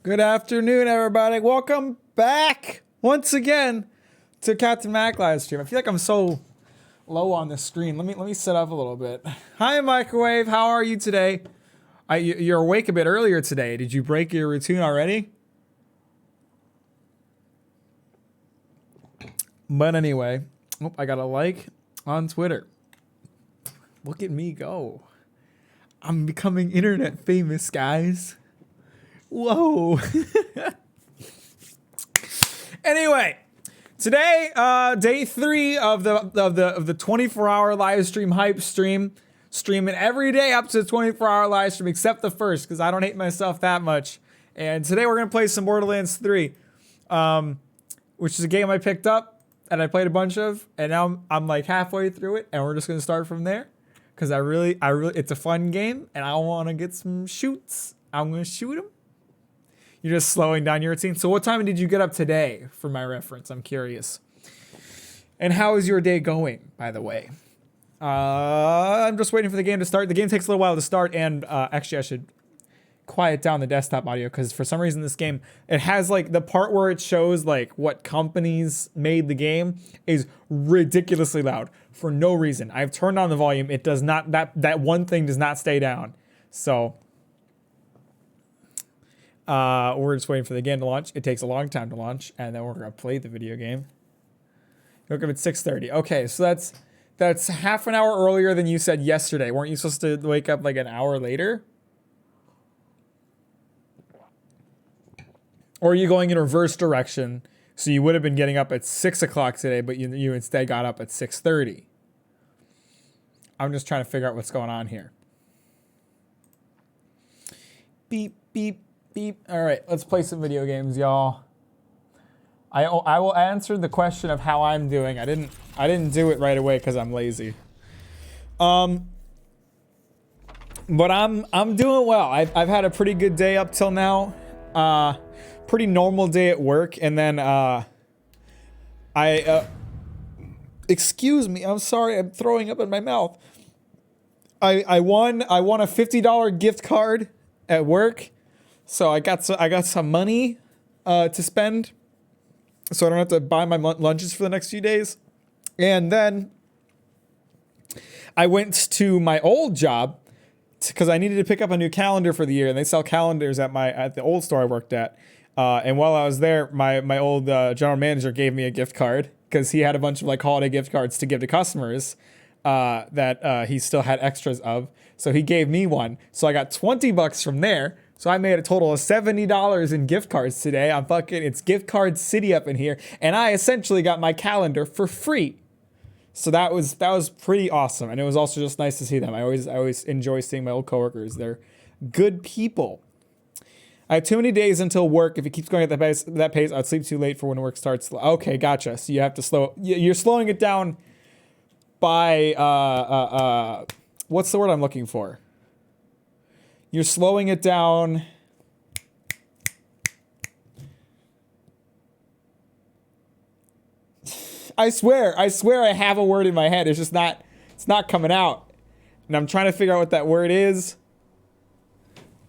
Good afternoon, everybody. Welcome back once again to Captain Mac live stream. I feel like I'm so low on the screen. Let me set up a little bit. Hi, Microwave. How are you today? You're awake a bit earlier today. Did you break your routine already? But anyway, I got a like on Twitter. Look at me go. I'm becoming internet famous, guys. Whoa. Anyway, today, day 3 of the 24-hour live stream hype stream. Streaming every day up to the 24-hour live stream, except the first, because I don't hate myself that much. And today we're gonna play some Borderlands 3, which is a game I picked up and I played a bunch of, and now I'm like halfway through it, and we're just gonna start from there, because I really, it's a fun game, and I want to get some shoots. I'm gonna shoot them. You're just slowing down your routine. So what time did you get up today, for my reference? I'm curious. And how is your day going, by the way? I'm just waiting for the game to start. The game takes a little while to start, and actually I should quiet down the desktop audio, because for some reason this game, it has like the part where it shows like what companies made the game is ridiculously loud for no reason. I've turned on the volume. It does not, that one thing does not stay down. So we're just waiting for the game to launch. It takes a long time to launch, and then we're gonna play the video game. Look up at 6:30. Okay, so that's half an hour earlier than you said yesterday. Weren't you supposed to wake up like an hour later? Or are you going in reverse direction? So you would have been getting up at 6 o'clock today, but you instead got up at 6:30. I'm just trying to figure out what's going on here. Beep, beep, beep. All right, let's play some video games, y'all. I will answer the question of how I'm doing. I didn't do it right away because I'm lazy. But I'm doing well. I've had a pretty good day up till now. Pretty normal day at work, and then excuse me, I'm sorry, I'm throwing up in my mouth. I won a $50 gift card at work, so I got some money to spend, so I don't have to buy my lunches for the next few days. And then I went to my old job because I needed to pick up a new calendar for the year, and they sell calendars at the old store I worked at. And while I was there, my old general manager gave me a gift card because he had a bunch of like holiday gift cards to give to customers that he still had extras of. So he gave me one. So I got $20 from there. So I made a total of $70 in gift cards today. It's gift card city up in here, and I essentially got my calendar for free. So that was pretty awesome, and it was also just nice to see them. I always enjoy seeing my old coworkers. They're good people. I have too many days until work. If it keeps going at that pace, I'd sleep too late for when work starts. Okay, gotcha. So you have to slow. You're slowing it down by what's the word I'm looking for? You're slowing it down. I swear I have a word in my head. It's not coming out. And I'm trying to figure out what that word is.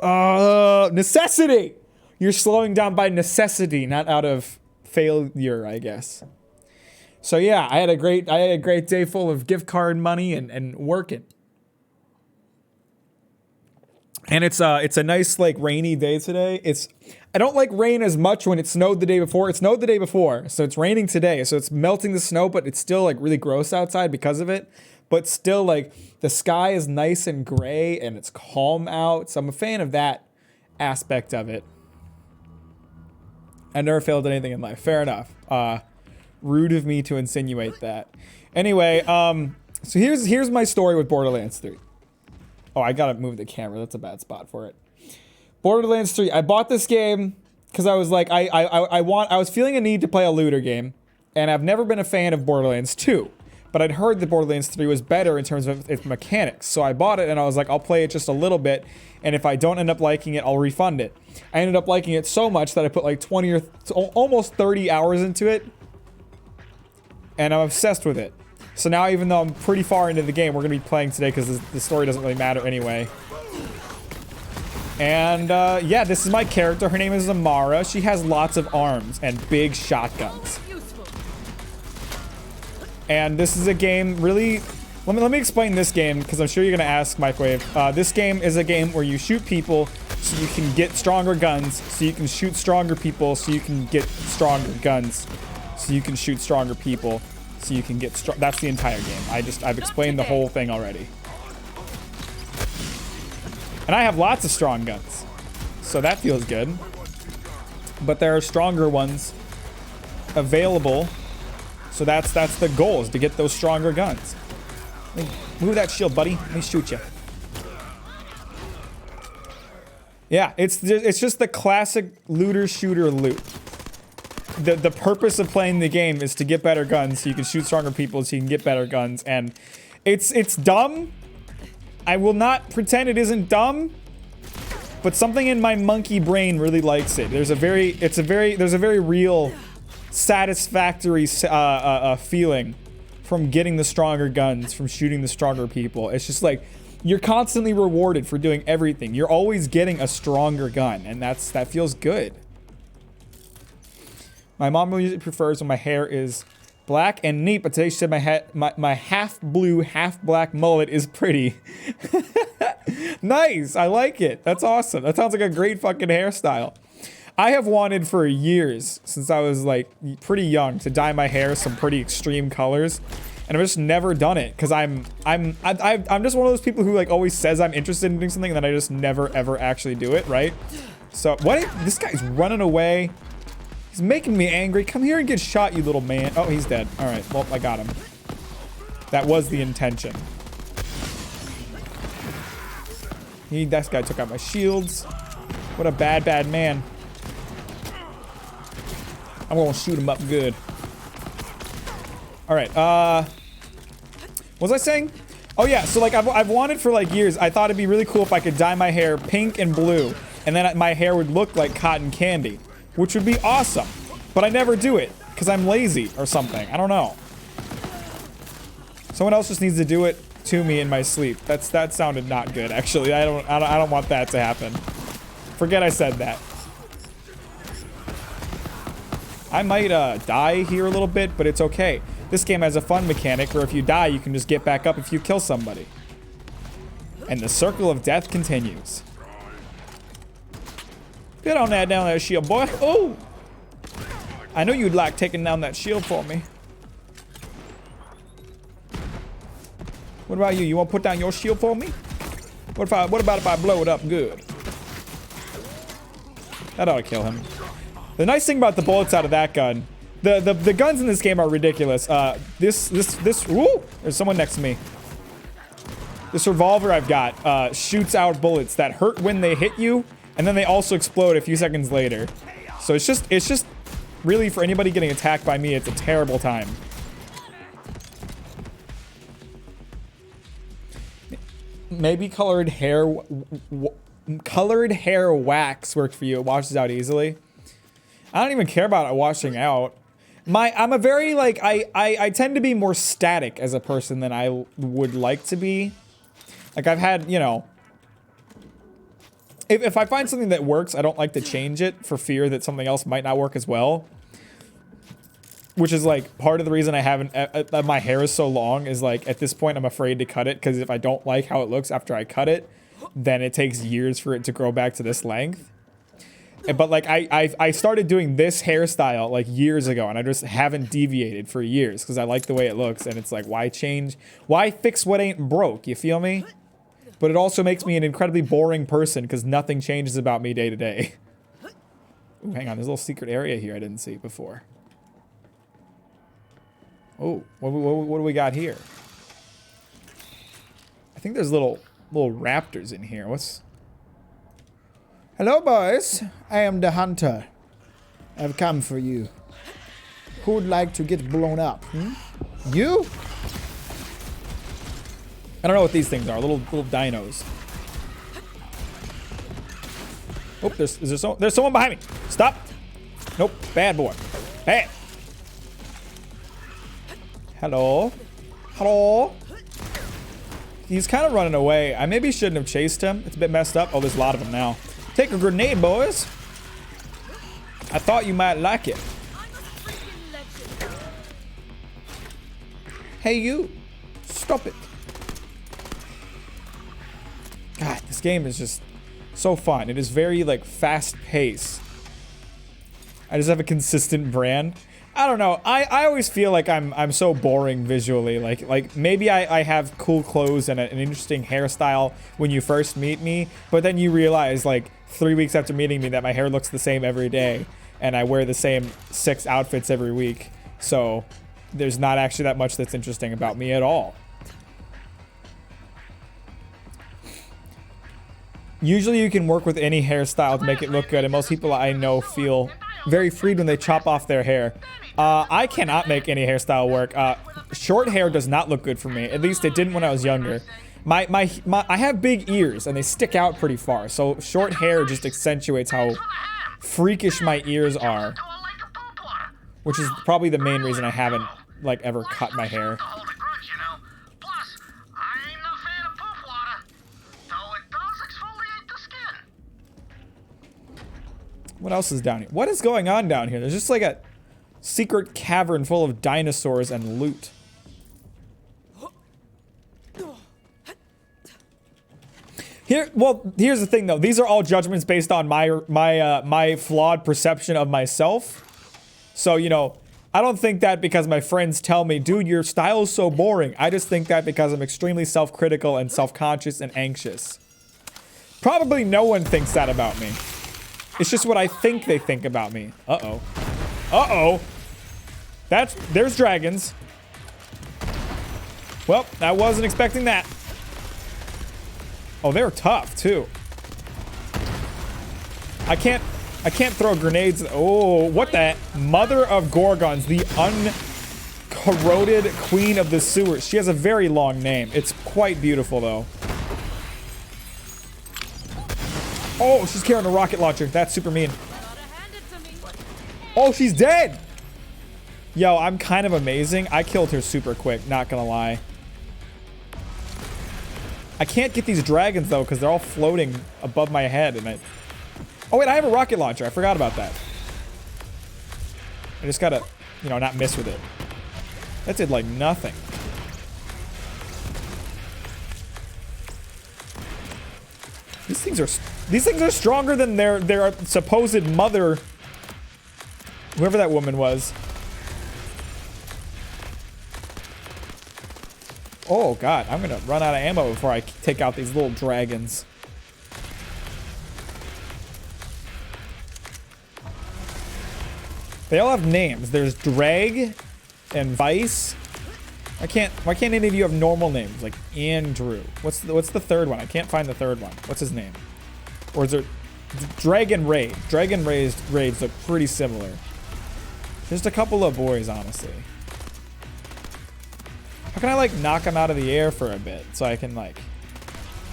Necessity. You're slowing down by necessity, not out of failure, I guess. So yeah, I had a great day full of gift card money and working. And it's a nice like rainy day today. I don't like rain as much when it snowed the day before. It snowed the day before, so it's raining today. So it's melting the snow, but it's still like really gross outside because of it. But still, like, the sky is nice and gray and it's calm out. So I'm a fan of that aspect of it. I never failed at anything in life. Fair enough. Rude of me to insinuate that. Anyway, so here's my story with Borderlands 3. Oh, I gotta move the camera. That's a bad spot for it. Borderlands 3. I bought this game because I was like, I was feeling a need to play a looter game, and I've never been a fan of Borderlands 2. But I'd heard that Borderlands 3 was better in terms of its mechanics. So I bought it and I was like, I'll play it just a little bit. And if I don't end up liking it, I'll refund it. I ended up liking it so much that I put like 20 or almost 30 hours into it. And I'm obsessed with it. So now, even though I'm pretty far into the game, we're going to be playing today because the story doesn't really matter anyway. And yeah, this is my character. Her name is Amara. She has lots of arms and big shotguns. And this is a game really... Let me explain this game, because I'm sure you're going to ask, Microwave. This game is a game where you shoot people so you can get stronger guns, so you can shoot stronger people, so you can get stronger guns, so you can shoot stronger people, so you can get strong. That's the entire game. I've explained the whole thing already. And I have lots of strong guns, so that feels good. But there are stronger ones available, so that's the goal, is to get those stronger guns. Move that shield, buddy. Let me shoot you. Yeah, it's just the classic looter shooter loot. The purpose of playing the game is to get better guns, so you can shoot stronger people, so you can get better guns, and it's dumb. I will not pretend it isn't dumb, but something in my monkey brain really likes it. There's a very real, satisfactory feeling from getting the stronger guns, from shooting the stronger people. It's just like, you're constantly rewarded for doing everything. You're always getting a stronger gun, and that feels good. My mom usually prefers when my hair is black and neat, but today she said my half blue, half black mullet is pretty. Nice, I like it. That's awesome. That sounds like a great fucking hairstyle. I have wanted for years, since I was like pretty young, to dye my hair some pretty extreme colors, and I've just never done it because I'm just one of those people who like always says I'm interested in doing something and then I just never ever actually do it, right? So what? This guy's running away. He's making me angry. Come here and get shot, you little man. Oh, he's dead. All right. Well, I got him. That was the intention. That guy took out my shields. What a bad man. I'm gonna shoot him up good. All right. What was I saying? Oh yeah. So like I've wanted for like years. I thought it'd be really cool if I could dye my hair pink and blue, and then my hair would look like cotton candy, which would be awesome. But I never do it because I'm lazy or something. I don't know. Someone else just needs to do it to me in my sleep. That sounded not good, actually. I don't want that to happen. Forget I said that. I might die here a little bit, but it's okay. This game has a fun mechanic where if you die, you can just get back up if you kill somebody. And the circle of death continues. Get on that down that shield, boy. Oh! I know you'd like taking down that shield for me. What about you? You want to put down your shield for me? What about if I blow it up good? That ought to kill him. The nice thing about the bullets out of that gun, the guns in this game are ridiculous. Ooh, there's someone next to me. This revolver I've got shoots out bullets that hurt when they hit you, and then they also explode a few seconds later. So it's just really, for anybody getting attacked by me, it's a terrible time. Maybe colored hair wax worked for you. It washes out easily. I don't even care about it washing out. I'm a very like I tend to be more static as a person than I would like to be. Like I've had, you know, if I find something that works, I don't like to change it for fear that something else might not work as well. Which is like part of the reason I haven't, my hair is so long is like at this point I'm afraid to cut it because if I don't like how it looks after I cut it, then it takes years for it to grow back to this length. But like I started doing this hairstyle like years ago and I just haven't deviated for years because I like the way it looks and it's like why change? Why fix what ain't broke? You feel me? But it also makes me an incredibly boring person because nothing changes about me day to day. Ooh, hang on, there's a little secret area here I didn't see before. Oh, what do we got here? I think there's little raptors in here. What's... Hello, boys. I am the hunter. I've come for you. Who would like to get blown up? You? I don't know what these things are. Little dinos. Oh, there's someone behind me. Stop. Nope. Bad boy. Hey. Hello. Hello. He's kind of running away. I maybe shouldn't have chased him. It's a bit messed up. Oh, there's a lot of them now. Take a grenade, boys. I thought you might like it. Hey, you. Stop it. God, this game is just so fun. It is very, like, fast-paced. I just have a consistent brand. I don't know. I always feel like I'm so boring visually. Like maybe I have cool clothes and an interesting hairstyle when you first meet me, but then you realize like 3 weeks after meeting me that my hair looks the same every day and I wear the same 6 outfits every week. So there's not actually that much that's interesting about me at all. Usually you can work with any hairstyle to make it look good, and most people I know feel very freed when they chop off their hair. I cannot make any hairstyle work. Short hair does not look good for me. At least it didn't when I was younger. I have big ears and they stick out pretty far, so short hair just accentuates how freakish my ears are, which is probably the main reason I haven't like ever cut my hair. What else is down here? What is going on down here? There's just like a secret cavern full of dinosaurs and loot. Here's the thing though. These are all judgments based on my flawed perception of myself. So, you know, I don't think that because my friends tell me, dude, your style is so boring. I just think that because I'm extremely self-critical and self-conscious and anxious. Probably no one thinks that about me. It's just what I think they think about me. Uh-oh. Uh-oh. There's dragons. Well, I wasn't expecting that. Oh, they're tough, too. I can't throw grenades. Oh, what the? Mother of Gorgons, the uncorroded queen of the sewers. She has a very long name. It's quite beautiful, though. Oh, she's carrying a rocket launcher. That's super mean. Oh, she's dead. Yo, I'm kind of amazing. I killed her super quick, not gonna lie. I can't get these dragons, though, because they're all floating above my head. Oh, wait, I have a rocket launcher. I forgot about that. I just gotta, you know, not miss with it. That did, like, nothing. These things are stronger than their supposed mother. Whoever that woman was. Oh god, I'm gonna run out of ammo before I take out these little dragons. They all have names. There's Drag and Vice. Why can't any of you have normal names like Andrew? What's the third one? I can't find the third one. What's his name? Or is there Dragon Raid? Dragon Raids look pretty similar. Just a couple of boys, honestly. How can I like knock them out of the air for a bit so I can like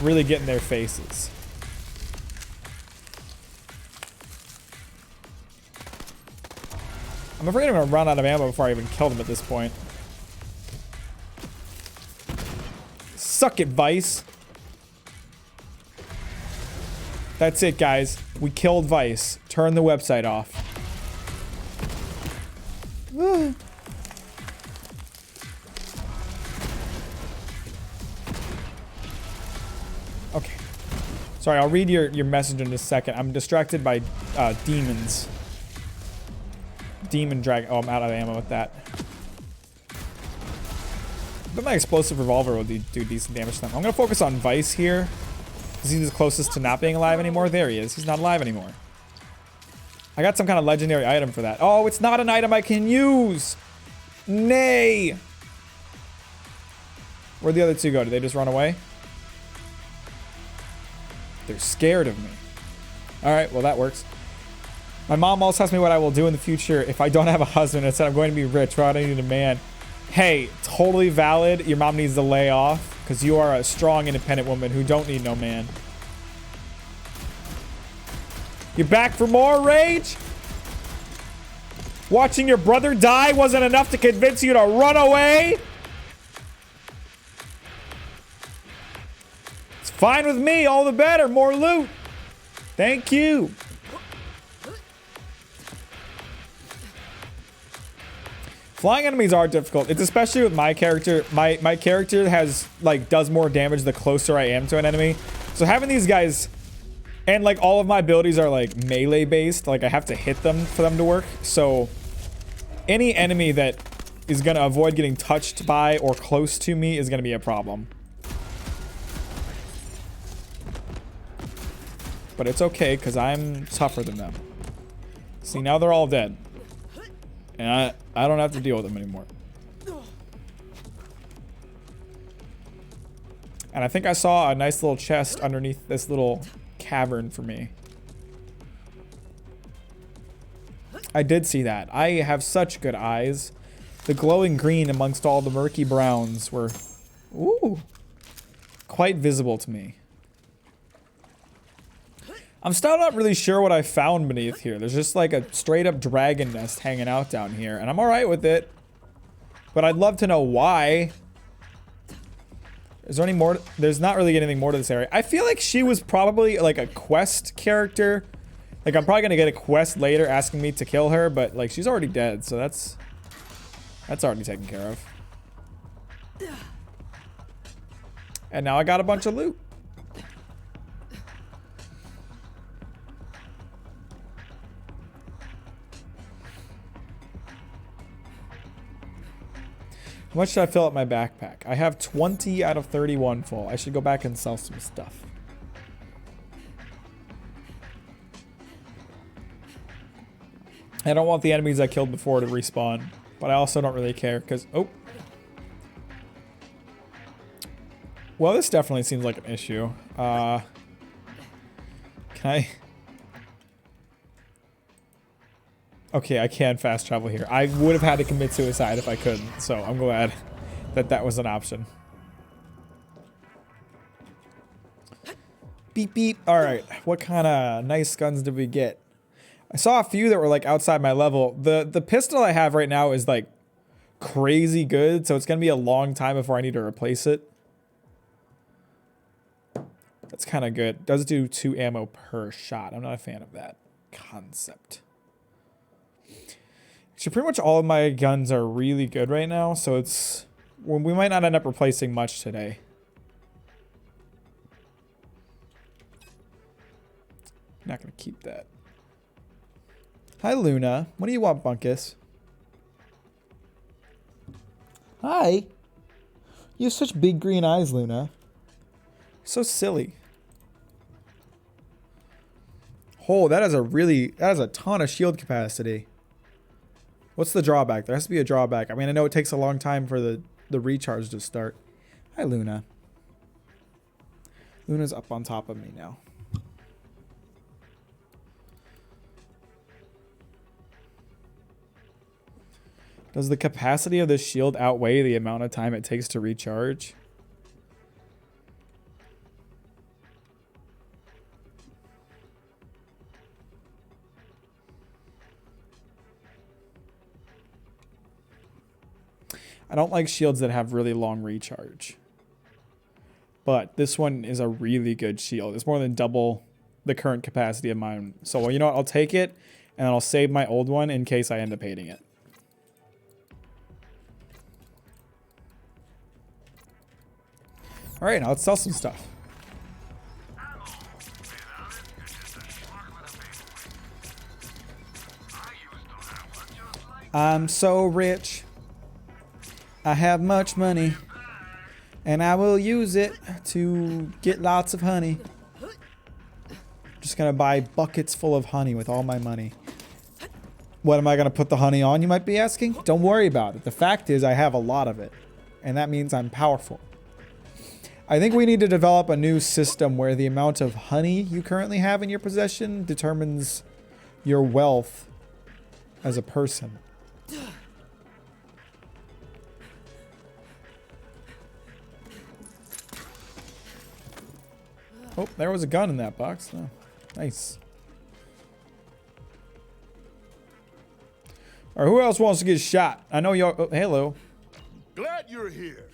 really get in their faces? I'm afraid I'm gonna run out of ammo before I even kill them at this point. Suck it, Vice. That's it, guys. We killed Vice. Turn the website off. Okay. Sorry, I'll read your message in a second. I'm distracted by demons. Demon drag. Oh, I'm out of ammo with that. But my explosive revolver will do decent damage to them. I'm gonna focus on Vice here. Is he the closest to not being alive anymore? There he is. He's not alive anymore. I got some kind of legendary item for that. Oh, it's not an item I can use. Nay. Where'd the other two go? Did they just run away? They're scared of me. All right, well, that works. My mom also asked me what I will do in the future if I don't have a husband and said I'm going to be rich. Why do I need a man? Hey, totally valid. Your mom needs to lay off because you are a strong, independent woman who don't need no man. You're back for more rage? Watching your brother die wasn't enough to convince you to run away? Fine with me, all the better. More loot. Thank you. Flying enemies are difficult. It's especially with my character. My character has like does more damage the closer I am to an enemy. So having these guys, and like all of my abilities are like melee based. Like I have to hit them for them to work. So any enemy that is gonna avoid getting touched by or close to me is gonna be a problem. But it's okay because I'm tougher than them. See, now they're all dead. And I don't have to deal with them anymore. And I think I saw a nice little chest underneath this little cavern for me. I did see that. I have such good eyes. The glowing green amongst all the murky browns were, ooh, quite visible to me. I'm still not really sure what I found beneath here. There's just like a straight up dragon nest hanging out down here, and I'm alright with it. But I'd love to know why. Is there any more? There's not really anything more to this area. I feel like she was probably like a quest character. Like I'm probably gonna get a quest later asking me to kill her, but like she's already dead, so that's already taken care of. And now I got a bunch of loot. How much should I fill up my backpack? I have 20 out of 31 full. I should go back and sell some stuff. I don't want the enemies I killed before to respawn, but I also don't really care because, oh. Well, this definitely seems like an issue. Can I? Okay, I can fast travel here. I would have had to commit suicide if I couldn't, so I'm glad that that was an option. Beep, beep. All right, what kind of nice guns did we get? I saw a few that were like outside my level. The pistol I have right now is like crazy good, so it's gonna be a long time before I need to replace it. That's kind of good. Does do 2 ammo per shot. I'm not a fan of that concept. So pretty much all of my guns are really good right now, so it's we might not end up replacing much today. Not gonna keep that. Hi Luna, what do you want, Bunkus? Hi. You have such big green eyes, Luna. So silly. Oh, that is a ton of shield capacity. What's the drawback? There has to be a drawback. I mean, I know it takes a long time for the recharge to start. Hi, Luna. Luna's up on top of me now. Does the capacity of this shield outweigh the amount of time it takes to recharge? I don't like shields that have really long recharge. But this one is a really good shield. It's more than double the current capacity of mine. So, you know what? I'll take it, and I'll save my old one in case I end up hating it. Alright, now let's sell some stuff. I'm so rich. I have much money, and I will use it to get lots of honey. Just gonna buy buckets full of honey with all my money. What am I gonna put the honey on, you might be asking? Don't worry about it. The fact is I have a lot of it, and that means I'm powerful. I think we need to develop a new system where the amount of honey you currently have in your possession determines your wealth as a person. Oh, there was a gun in that box. Oh, nice. Or who else wants to get shot? I know y'all. Oh, hello. Glad you're here.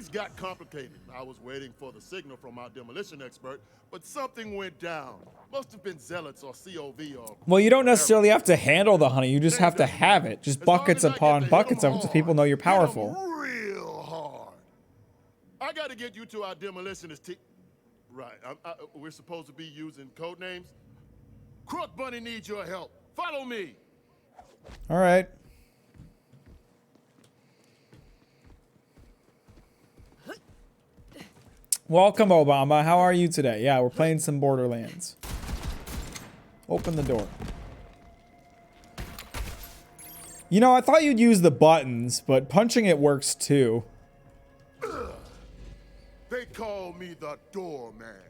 Things got complicated. I was waiting for the signal from our demolition expert, but something went down. Must have been zealots or COV or... Well, you don't necessarily have to handle the honey. You just have to have it. Just buckets upon buckets of it so people know you're powerful. Real hard. I got to get you to our demolitionist team. Right. We're supposed to be using code names. Crook Bunny needs your help. Follow me. All right. Welcome, Obama. How are you today? Yeah, we're playing some Borderlands. Open the door. You know, I thought you'd use the buttons, but punching it works too. They call me the doorman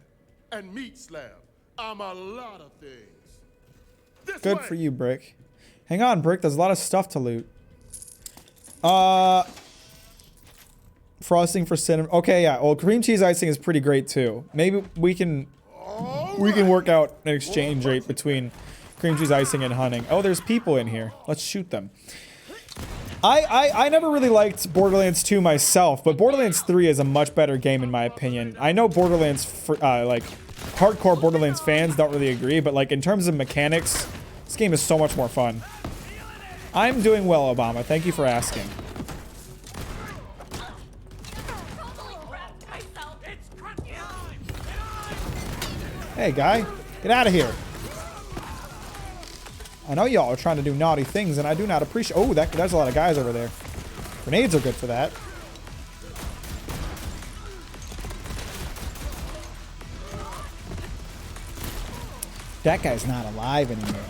and meat slab. I'm a lot of things. Good for you, Brick. Hang on, Brick. There's a lot of stuff to loot. Frosting for cinnamon. Okay, yeah. Well, cream cheese icing is pretty great too. Maybe we can work out an exchange rate between cream cheese icing and hunting. Oh, there's people in here. Let's shoot them. I never really liked Borderlands 2 myself, but Borderlands 3 is a much better game in my opinion. I know Borderlands, like hardcore Borderlands fans don't really agree, but like in terms of mechanics, this game is so much more fun. I'm doing well, Obama. Thank you for asking. Hey, guy. Get out of here. I know y'all are trying to do naughty things, and I do not appreciate... Oh, there's a lot of guys over there. Grenades are good for that. That guy's not alive anymore.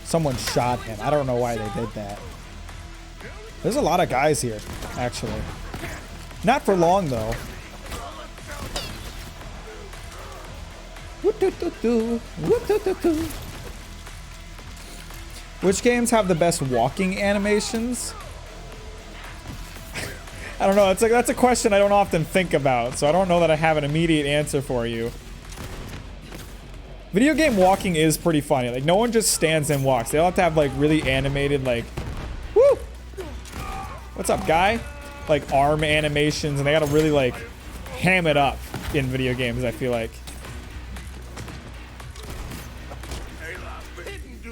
Someone shot him. I don't know why they did that. There's a lot of guys here, actually. Not for long, though. Which games have the best walking animations? I don't know. That's a question I don't often think about, so I don't know that I have an immediate answer for you. Video game walking is pretty funny. Like, no one just stands and walks. They all have to have, like, really animated, like... Woo! What's up, guy? Like, arm animations, and they gotta really, like, ham it up in video games, I feel like.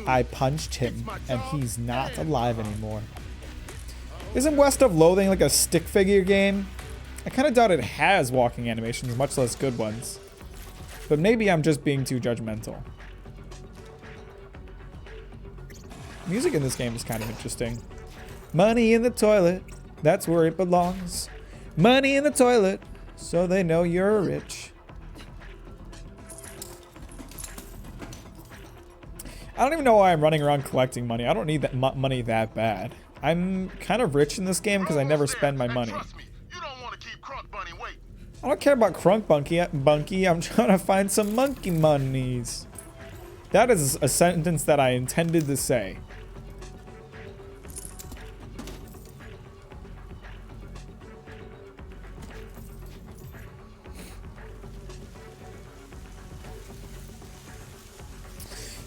I punched him, and he's not alive anymore. Isn't West of Loathing like a stick figure game? I kind of doubt it has walking animations, much less good ones. But maybe I'm just being too judgmental. Music in this game is kind of interesting. Money in the toilet, that's where it belongs. Money in the toilet, so they know you're rich. I don't even know why I'm running around collecting money. I don't need that money that bad. I'm kind of rich in this game because I never spend my money. I don't care about Crunk Bunky. I'm trying to find some monkey monies. That is a sentence that I intended to say.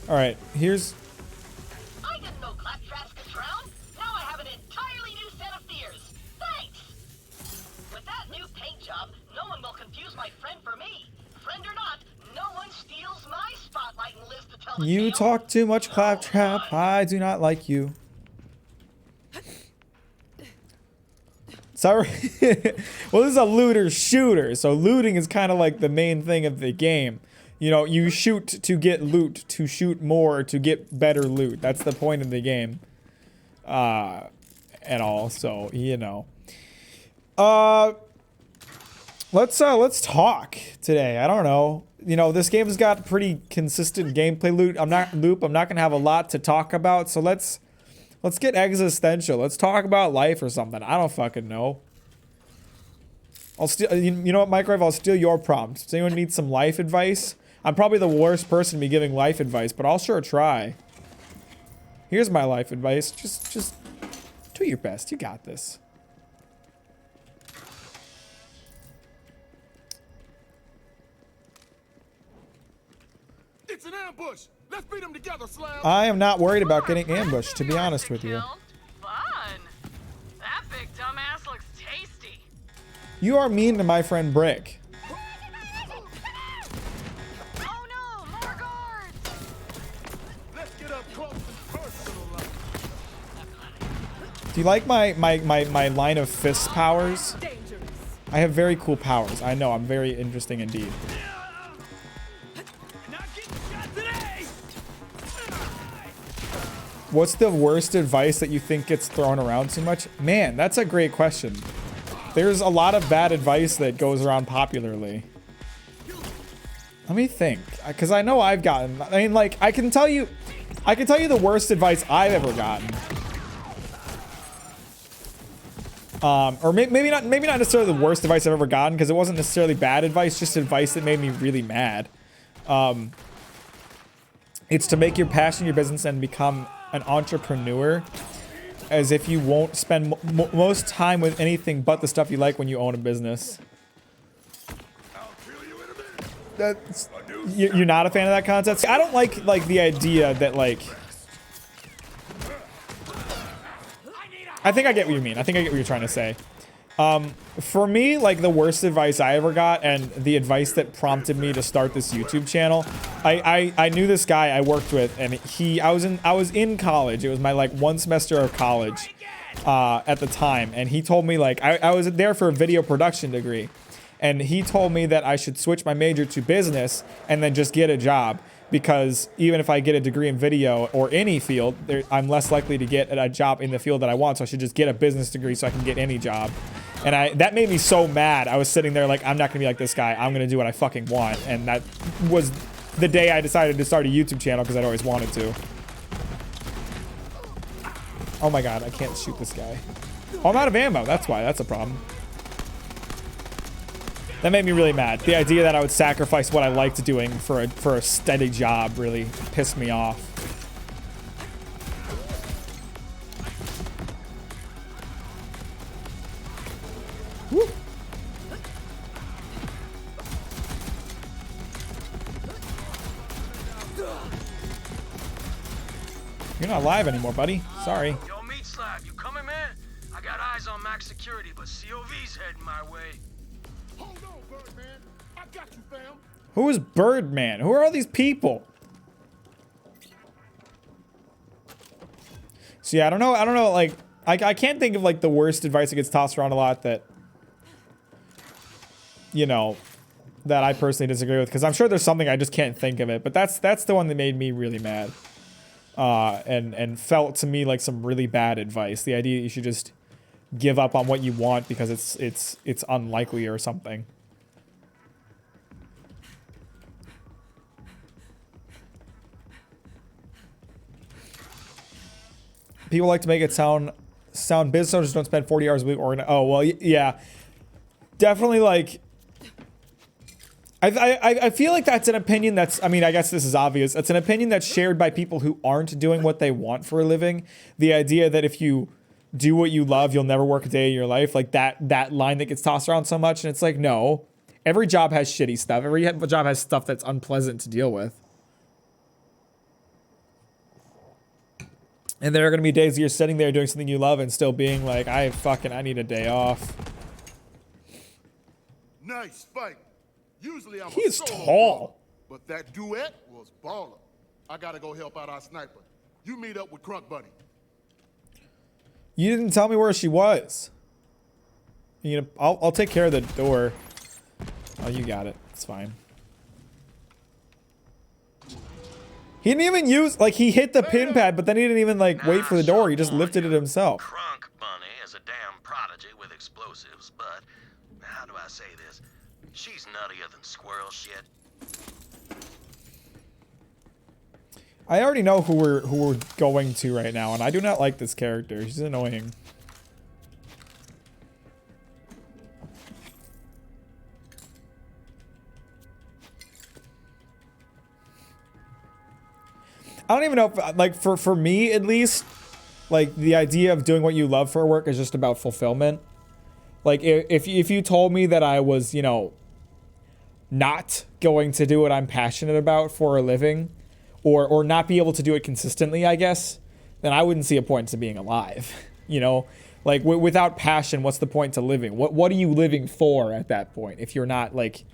All right, here's... I didn't know claptraps could drown. Now I have an entirely new set of fears. Thanks! With that new paint job, no one will confuse my friend for me. Friend or not, no one steals my spotlight and lives to tell the You tale. talk too much, Claptrap. I do not like you. Sorry. Well, this is a looter shooter, so looting is kind of like the main thing of the game. You know, you shoot to get loot, to shoot more, to get better loot. That's the point of the game. And all, so, you know. Let's talk today. I don't know. You know, this game's got pretty consistent gameplay loop. I'm not gonna have a lot to talk about, so let's get existential. Let's talk about life or something. I don't fucking know. I'll steal, you know what, Microwave? I'll steal your prompts. Does anyone need some life advice? I'm probably the worst person to be giving life advice, but I'll sure try. Here's my life advice. Just do your best. You got this. It's an ambush. Let's beat them together, Slab. I am not worried about getting ambushed, to be honest with you. Fun. That big dumbass looks tasty. You are mean to my friend Brick. Oh no, more guards! Let's get up close and personal. Do you like my line of fist powers? I have very cool powers. I know, I'm very interesting indeed. What's the worst advice that you think gets thrown around too much? Man, that's a great question. There's a lot of bad advice that goes around popularly. Let me think, because I know I've gotten. I mean, like, I can tell you the worst advice I've ever gotten. Or maybe not necessarily the worst advice I've ever gotten, because it wasn't necessarily bad advice, just advice that made me really mad. It's to make your passion your business and become an entrepreneur, as if you won't spend most time with anything but the stuff you like when you own a business. That's, you're not a fan of that concept? I don't like the idea that, like, I think I get what you mean. I think I get what you're trying to say. For me, like, the worst advice I ever got, and the advice that prompted me to start this YouTube channel, I knew this guy I worked with, and I was in college. It was my, like, one semester of college at the time, and he told me, like, I was there for a video production degree, and he told me that I should switch my major to business and then just get a job, because even if I get a degree in video or any field, I'm less likely to get a job in the field that I want, so I should just get a business degree so I can get any job. And that made me so mad. I was sitting there like, I'm not gonna be like this guy. I'm gonna do what I fucking want. And that was the day I decided to start a YouTube channel, because I'd always wanted to. Oh my god, I can't shoot this guy. Oh, I'm out of ammo. That's why. That's a problem. That made me really mad. The idea that I would sacrifice what I liked doing for a steady job really pissed me off. Woo. You're not live anymore, buddy. Sorry. Yo, Meat Slab, you coming, man? I got eyes on max security, but COV's heading my way. Hold on, Birdman. I got you, fam. Who is Birdman? Who are all these people? So yeah, I don't know, like, I can't think of, like, the worst advice that gets tossed around a lot that, you know, that I personally disagree with, because I'm sure there's something, I just can't think of it, but that's the one that made me really mad. And felt to me like some really bad advice. The idea that you should just give up on what you want because it's unlikely or something. People like to make it sound business owners don't spend 40 hours a week or oh well, yeah, definitely. Like, I feel like that's an opinion that's, I mean, I guess this is obvious. It's an opinion that's shared by people who aren't doing what they want for a living. The idea that if you do what you love, you'll never work a day in your life. Like that line that gets tossed around so much. And it's like, no, every job has shitty stuff. Every job has stuff that's unpleasant to deal with. And there are going to be days you're sitting there doing something you love and still being like, I need a day off. Nice fight. Usually I'm He a is solo tall. baller, but that duet was baller. I gotta go help out our sniper. You meet up with Crunk Bunny. You didn't tell me where she was. You know, I'll take care of the door. Oh, you got it. It's fine. He didn't even use, like, he hit the pin pad, but then he didn't even, like, wait for the door. He just lifted it himself. Crunk Bunny is a damn prodigy with explosives, but how do I say this? She's nuttier than squirrel shit. I already know who we're going to right now, and I do not like this character. She's annoying. I don't even know if, like, for me at least, like, the idea of doing what you love for work is just about fulfillment. Like, if you told me that I was, you know, not going to do what I'm passionate about for a living, or not be able to do it consistently, I guess, then I wouldn't see a point to being alive. You know, Like without passion, what's the point to living? What are you living for at that point? If you're not like,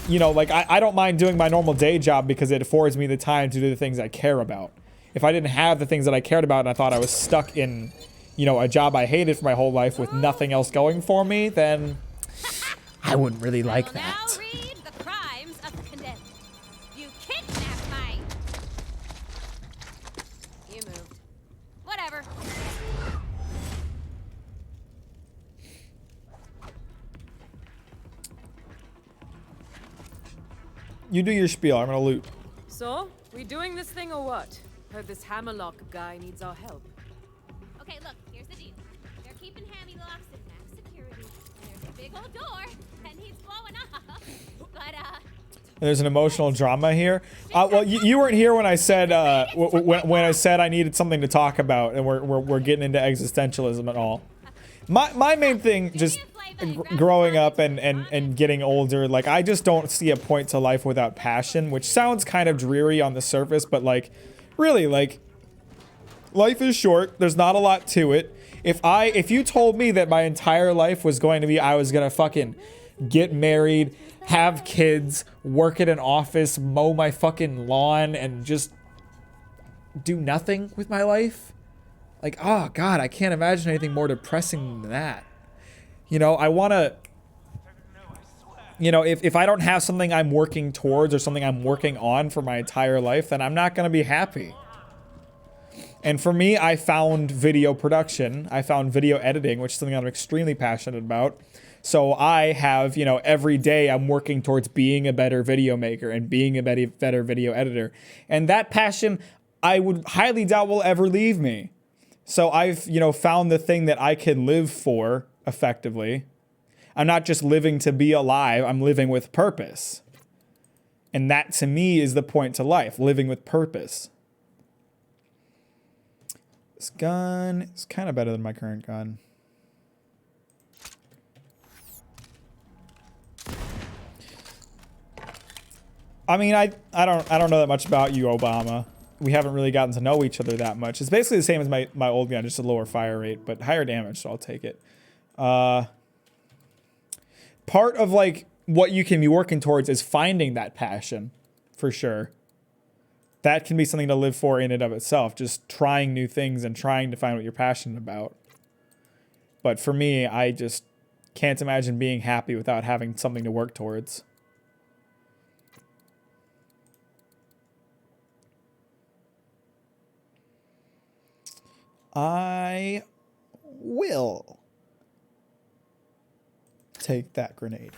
you know, like I don't mind doing my normal day job because it affords me the time to do the things I care about. If I didn't have the things that I cared about and I thought I was stuck in, you know, a job I hated for my whole life with nothing else going for me, then I wouldn't really like that. Now read the crimes of the condemned. You kidnapped my... You moved. Whatever. You do your spiel. I'm gonna loot. So, we doing this thing or what? Heard this Hammerlock guy needs our help. Okay, look, here's the deal. They're keeping Hammy locks in max security. And there's a big old door that needs blowing up. But, There's an emotional drama here. Well, you weren't here when I said when I said I needed something to talk about, and we're getting into existentialism and all. My main thing, just growing up and getting older, like I just don't see a point to life without passion, which sounds kind of dreary on the surface, but like, really, like, life is short. There's not a lot to it. If you told me that my entire life was going to be I was gonna fucking get married, have kids, work at an office, mow my fucking lawn, and just do nothing with my life, like, oh god, I can't imagine anything more depressing than that. You know, I want to, you know, if I don't have something I'm working towards or something I'm working on for my entire life, then I'm not going to be happy. And for me, I found video production. I found video editing, which is something I'm extremely passionate about. So I have, you know, every day I'm working towards being a better video maker and being a better video editor. And that passion, I would highly doubt will ever leave me. So I've, you know, found the thing that I can live for effectively. I'm not just living to be alive, I'm living with purpose. And that to me is the point to life, living with purpose. This gun is kind of better than my current gun. I mean, I don't know that much about you, Obama. We haven't really gotten to know each other that much. It's basically the same as my old gun, just a lower fire rate, but higher damage, so I'll take it. Part of like what you can be working towards is finding that passion, for sure. That can be something to live for in and of itself, just trying new things and trying to find what you're passionate about. But for me, I just can't imagine being happy without having something to work towards. I will take that grenade.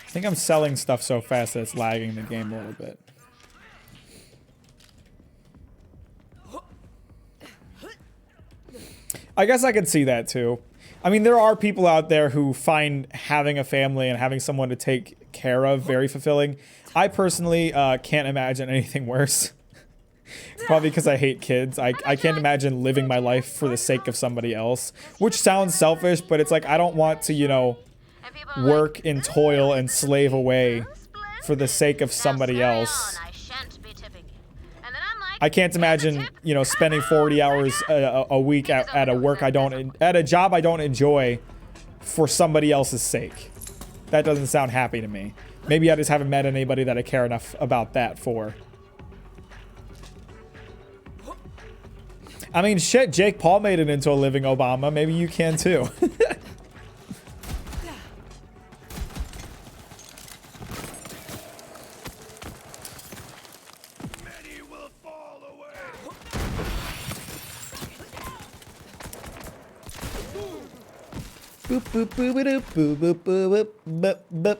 I think I'm selling stuff so fast that it's lagging the game a little bit. I guess I could see that too. I mean, there are people out there who find having a family and having someone to take care of very fulfilling. I personally can't imagine anything worse. Probably because I hate kids. I can't imagine living my life for the sake of somebody else, which sounds selfish, but it's like I don't want to, you know, work and toil and slave away for the sake of somebody else. I can't imagine, you know, spending 40 hours a week at a job I don't enjoy for somebody else's sake. That doesn't sound happy to me. Maybe I just haven't met anybody that I care enough about that for. I mean, shit, Jake Paul made it into a living Obama. Maybe you can too. Boop, boop, boop, boop, boop, boop, boop, boop, boop.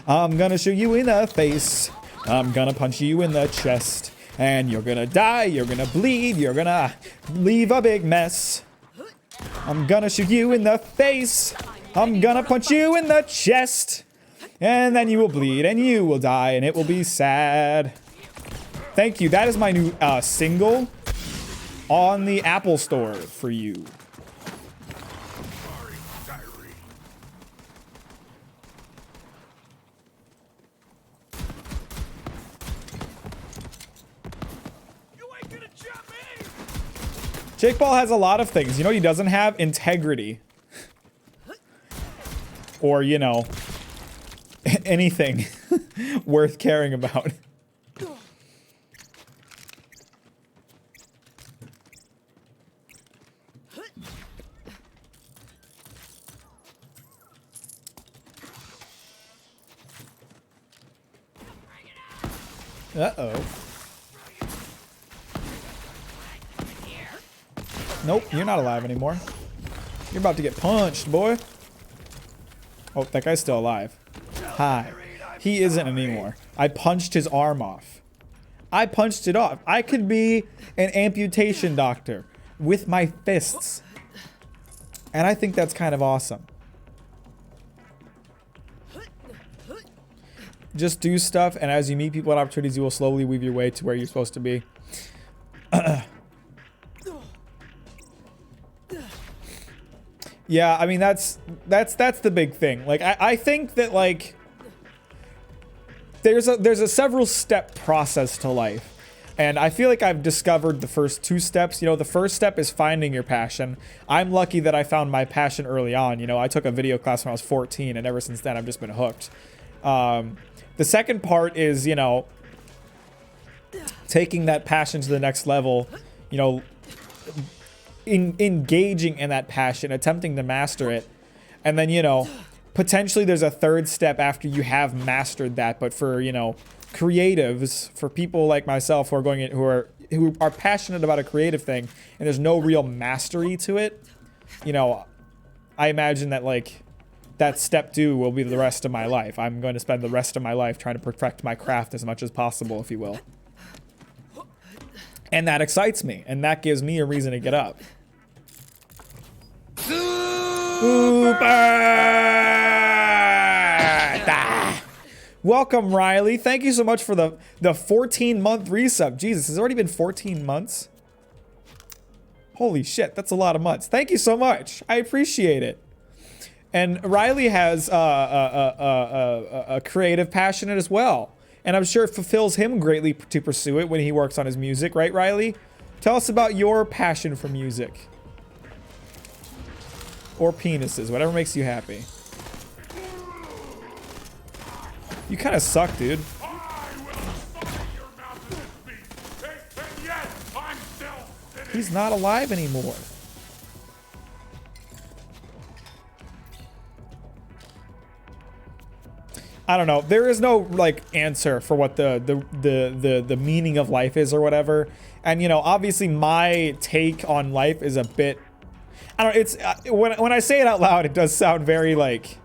I'm gonna shoot you in the face. I'm gonna punch you in the chest. And you're gonna die, you're gonna bleed, you're gonna leave a big mess. I'm gonna shoot you in the face. I'm gonna punch you in the chest. And then you will bleed and you will die and it will be sad. Thank you. That is my new single on the Apple Store for you. Jake Paul has a lot of things. You know what he doesn't have? Integrity. Or, you know, anything worth caring about. Uh-oh. Nope, you're not alive anymore. You're about to get punched, boy. Oh, that guy's still alive. Hi. He isn't anymore. I punched his arm off. I punched it off. I could be an amputation doctor with my fists. And I think that's kind of awesome. Just do stuff, and as you meet people and opportunities, you will slowly weave your way to where you're supposed to be. Yeah, I mean, that's the big thing. Like, I think that, like, there's a several step process to life. And I feel like I've discovered the first 2 steps. You know, the first step is finding your passion. I'm lucky that I found my passion early on. You know, I took a video class when I was 14, and ever since then, I've just been hooked. The second part is, you know, taking that passion to the next level, you know, engaging in that passion, attempting to master it. And then, you know, potentially there's a third step after you have mastered that. But for, you know, creatives, for people like myself who are going in, who are passionate about a creative thing and there's no real mastery to it, you know, I imagine that, like, that step 2 will be the rest of my life. I'm going to spend the rest of my life trying to perfect my craft as much as possible, if you will. And that excites me, and that gives me a reason to get up. Super! Welcome, Riley. Thank you so much for the 14-month resub. Jesus, has it already been 14 months? Holy shit, that's a lot of months. Thank you so much. I appreciate it. And Riley has a creative passion as well. And I'm sure it fulfills him greatly to pursue it when he works on his music. Right, Riley? Tell us about your passion for music. Or penises, whatever makes you happy. You kind of suck, dude. He's not alive anymore. I don't know. There is no, like, answer for what the meaning of life is or whatever. And, you know, obviously my take on life is a bit, I don't know, it's when I say it out loud, it does sound very, like,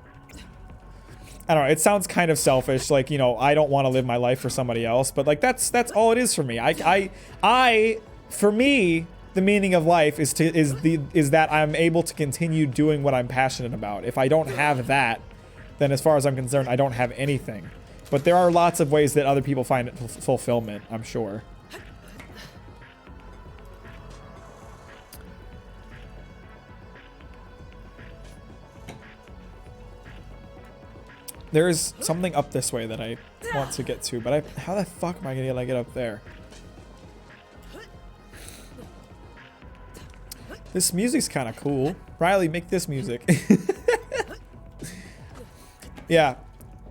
I don't know, it sounds kind of selfish, like, you know, I don't want to live my life for somebody else, but, like, that's all it is for me. For me, the meaning of life is that I'm able to continue doing what I'm passionate about. If I don't have that, then as far as I'm concerned, I don't have anything. But there are lots of ways that other people find it fulfillment, I'm sure. There's something up this way that I want to get to, but how the fuck am I gonna get up there? This music's kind of cool. Riley, make this music. Yeah,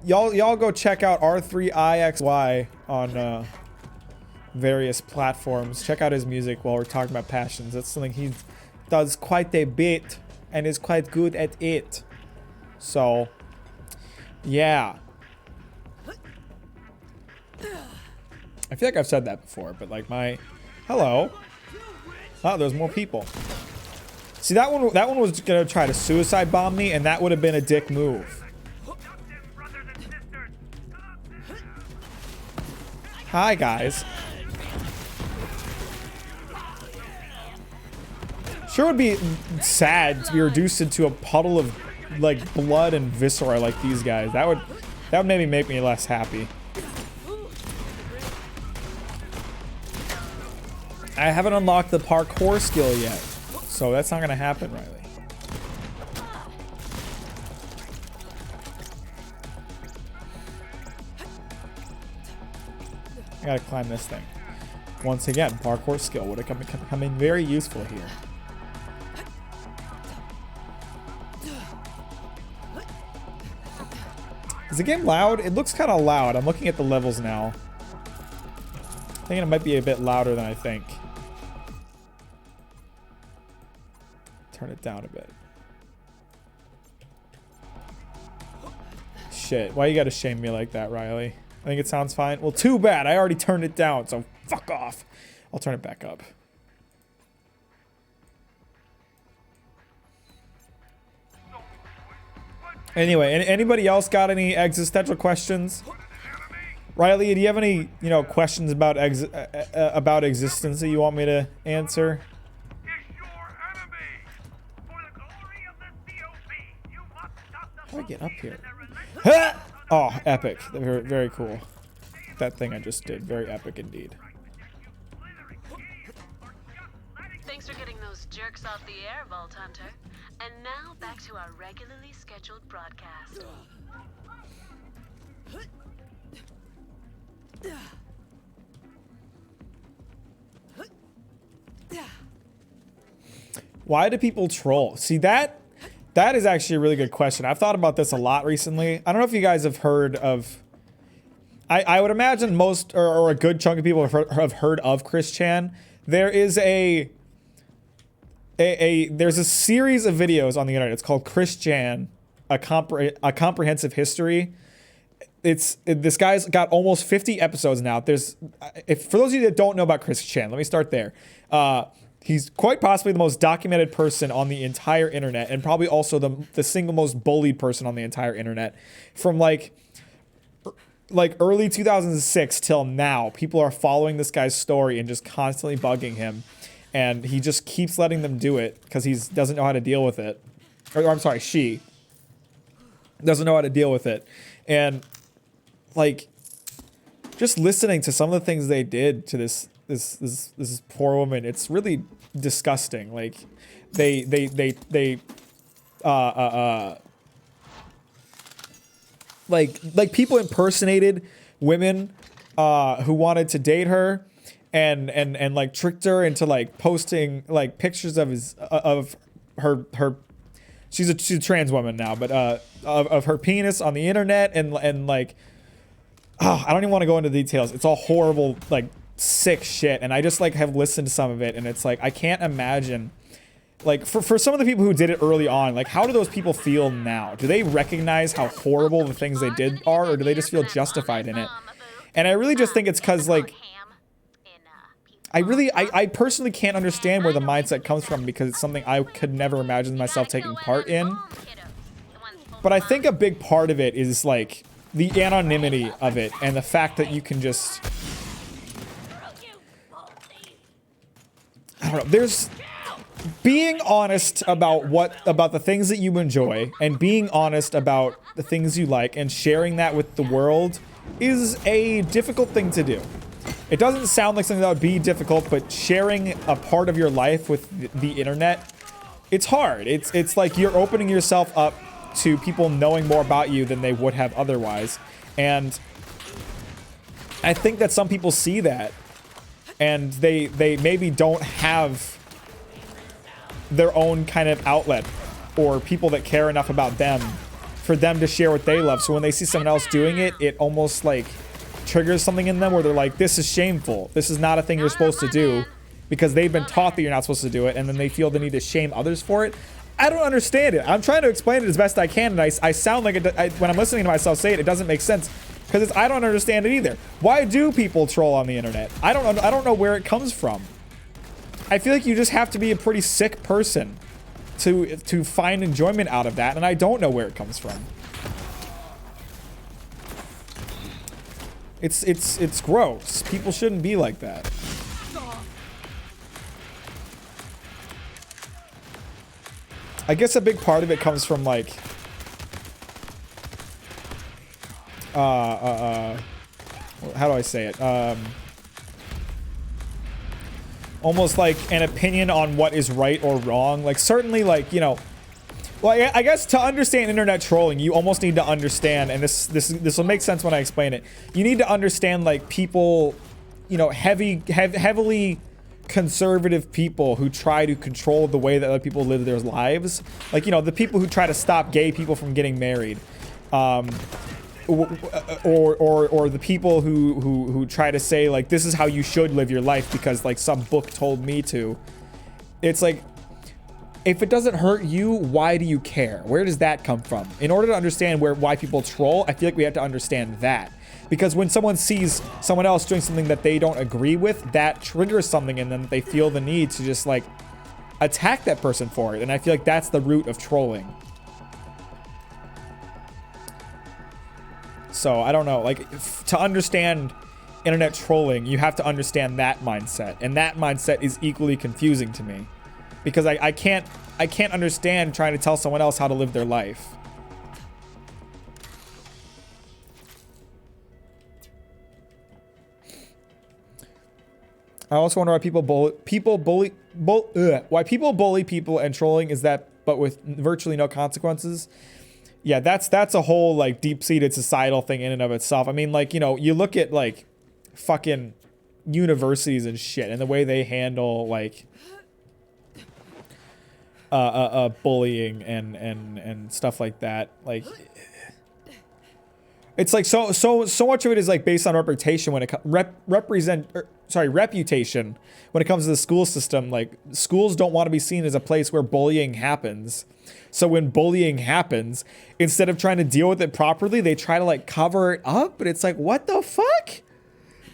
y'all go check out R3IXY on various platforms. Check out his music while we're talking about passions. That's something he does quite a bit and is quite good at it. So, yeah. I feel like I've said that before, but like hello. Oh, there's more people. See, that one was gonna try to suicide bomb me, and that would have been a dick move. Hi, guys. Sure would be sad to be reduced into a puddle of, like, blood and viscera like these guys. That would maybe make me less happy. I haven't unlocked the parkour skill yet, so that's not gonna happen, Riley. I gotta climb this thing. Once again, parkour skill would have come in very useful here. Is the game loud? It looks kind of loud. I'm looking at the levels now. I think it might be a bit louder than I think. Turn it down a bit. Shit, why you gotta shame me like that, Riley? I think it sounds fine. Well, too bad. I already turned it down, so fuck off. I'll turn it back up. Anyway, anybody else got any existential questions? Riley, do you have any, questions about existence that you want me to answer? How do I get up here? Oh, epic. Very, very cool. That thing I just did. Very epic indeed. Thanks for getting those jerks off the air, Vault Hunter. And now back to our regularly scheduled broadcast. Why do people troll? See, that is actually a really good question. I've thought about this a lot recently. I don't know if you guys have heard of... I would imagine most, or a good chunk of people have heard of Chris Chan. There is there's a series of videos on the internet. It's called Chris Chan, a comprehensive history. This guy's got almost 50 episodes now. For those of you that don't know about Chris Chan, let me start there. He's quite possibly the most documented person on the entire internet, and probably also the single most bullied person on the entire internet. From like early 2006 till now, people are following this guy's story and just constantly bugging him. And he just keeps letting them do it because he doesn't know how to deal with it. Or I'm sorry, she doesn't know how to deal with it. And like, just listening to some of the things they did to this poor woman, it's really disgusting. Like, like people impersonated women who wanted to date her. And like tricked her into like posting like pictures of her she's a trans woman now, but of her penis on the internet and like, I don't even want to go into details. It's all horrible, like sick shit. And I just like have listened to some of it, and it's like I can't imagine, like for some of the people who did it early on, like how do those people feel now? Do they recognize how horrible the things they did are, or do they just feel justified in it? And I really just think it's because like, I personally can't understand where the mindset comes from, because it's something I could never imagine myself taking part in. But I think a big part of it is like the anonymity of it, and the fact that you can just, I don't know, there's being honest about the things that you enjoy, and being honest about the things you like, and sharing that with the world is a difficult thing to do. It doesn't sound like something that would be difficult, but sharing a part of your life with the internet, it's hard. It's like you're opening yourself up to people knowing more about you than they would have otherwise. And I think that some people see that, and they maybe don't have their own kind of outlet, or people that care enough about them for them to share what they love. So when they see someone else doing it, it almost like triggers something in them where they're like, this is shameful. This is not a thing you're supposed to do, because they've been taught that you're not supposed to do it, and then they feel the need to shame others for it. I don't understand it. I'm trying to explain it as best I can, and I sound like when I'm listening to myself say it, it doesn't make sense, because I don't understand it either. Why do people troll on the internet? I don't know where it comes from. I feel like you just have to be a pretty sick person to find enjoyment out of that, and I don't know where it comes from. It's gross. People shouldn't be like that. I guess a big part of it comes from like how do I say it? Almost like an opinion on what is right or wrong. Like certainly, like, you know, well, I guess to understand internet trolling, you almost need to understand, and this will make sense when I explain it. You need to understand like people you know, heavily conservative people who try to control the way that other people live their lives. Like, you know, the people who try to stop gay people from getting married. Or the people who try to say, like, this is how you should live your life because, like, some book told me to. It's like, if it doesn't hurt you, why do you care? Where does that come from? In order to understand why people troll, I feel like we have to understand that. Because when someone sees someone else doing something that they don't agree with, that triggers something in them that they feel the need to just, like, attack that person for it. And I feel like that's the root of trolling. So, I don't know. Like, to understand internet trolling, you have to understand that mindset. And that mindset is equally confusing to me. Because I can't understand trying to tell someone else how to live their life. I also wonder why people bully people and trolling is that, but with virtually no consequences. Yeah, that's a whole, like, deep-seated societal thing in and of itself. I mean, like, you know, you look at, like, fucking universities and shit and the way they handle, like, bullying and stuff like that. Like, it's like so much of it is, like, based on reputation when it reputation when it comes to the school system. Like, schools don't want to be seen as a place where bullying happens. So when bullying happens, instead of trying to deal with it properly, they try to, like, cover it up. But it's like, what the fuck?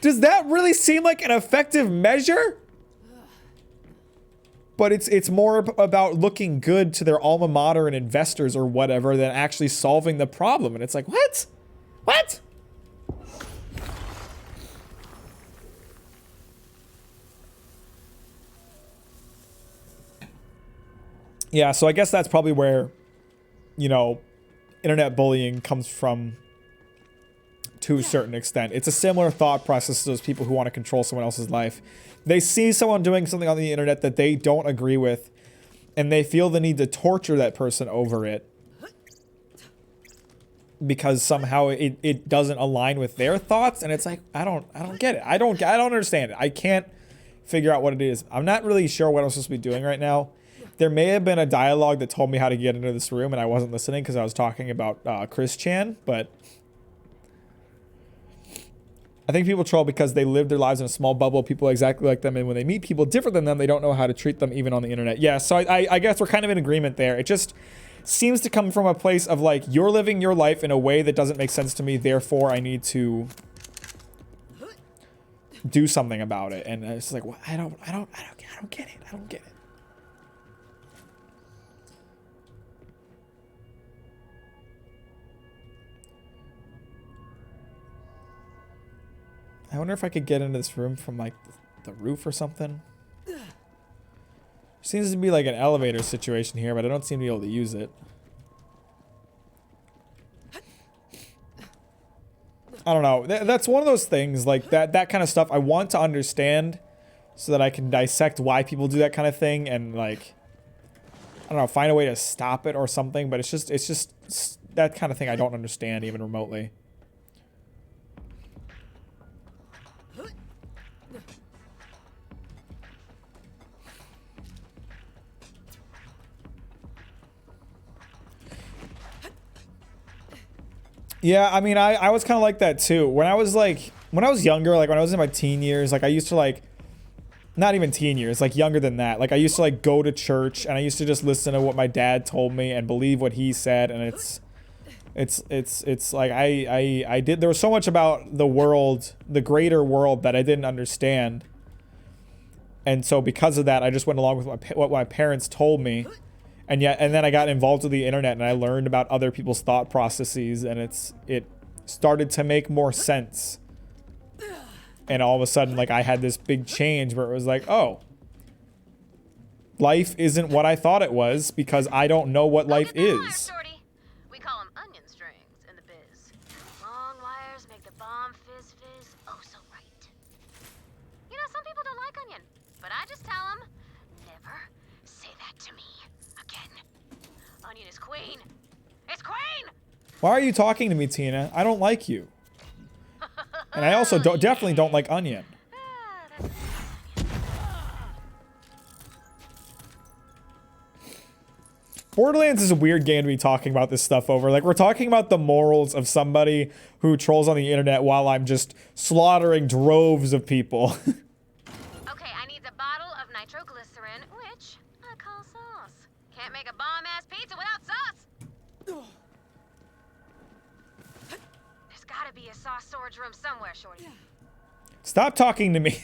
Does that really seem like an effective measure? But it's more about looking good to their alma mater and investors or whatever than actually solving the problem. And it's like, what? What? Yeah, so I guess that's probably where, you know, internet bullying comes from to a certain extent. It's a similar thought process to those people who want to control someone else's life. They see someone doing something on the internet that they don't agree with, and they feel the need to torture that person over it because somehow it doesn't align with their thoughts. And it's like, I don't get it. I don't understand it. I can't figure out what it is. I'm not really sure what I'm supposed to be doing right now. There may have been a dialogue that told me how to get into this room and I wasn't listening because I was talking about Chris Chan, but I think people troll because they live their lives in a small bubble, people exactly like them, and when they meet people different than them, they don't know how to treat them even on the internet. Yeah, so I guess we're kind of in agreement there. It just seems to come from a place of, like, you're living your life in a way that doesn't make sense to me, therefore I need to do something about it. And it's like, well, I don't get it. I don't get it. I wonder if I could get into this room from, like, the roof or something. Seems to be like an elevator situation here, but I don't seem to be able to use it. I don't know. That's one of those things, like, that kind of stuff I want to understand so that I can dissect why people do that kind of thing and, like, I don't know, find a way to stop it or something, but it's just that kind of thing I don't understand even remotely. Yeah, I mean, I was kind of like that too. When I was younger, like when I was in my teen years, like I used to, like, not even teen years, like younger than that. Like I used to, like, go to church and I used to just listen to what my dad told me and believe what he said. And it's like I did, there was so much about the world, the greater world, that I didn't understand. And so because of that, I just went along with what my parents told me. And then I got involved with the internet and I learned about other people's thought processes, and it started to make more sense. And all of a sudden, like, I had this big change where it was like, oh, life isn't what I thought it was because I don't know what life is. We call them onion strings in the biz. Long wires make the bomb fizz fizz. Oh, so right. You know, some people don't like onion, but I just tell them, never say that to me again. Onion is queen. It's queen! Why are you talking to me, Tina? I don't like you. And I also definitely don't like onion. Borderlands is a weird game to be talking about this stuff over. Like, we're talking about the morals of somebody who trolls on the internet while I'm just slaughtering droves of people. Okay, I need a bottle of nitroglycerin, which I call sauce. Can't make a bomb-ass pizza without sauce. There's gotta be a sauce storage room somewhere, Shorty. Stop talking to me.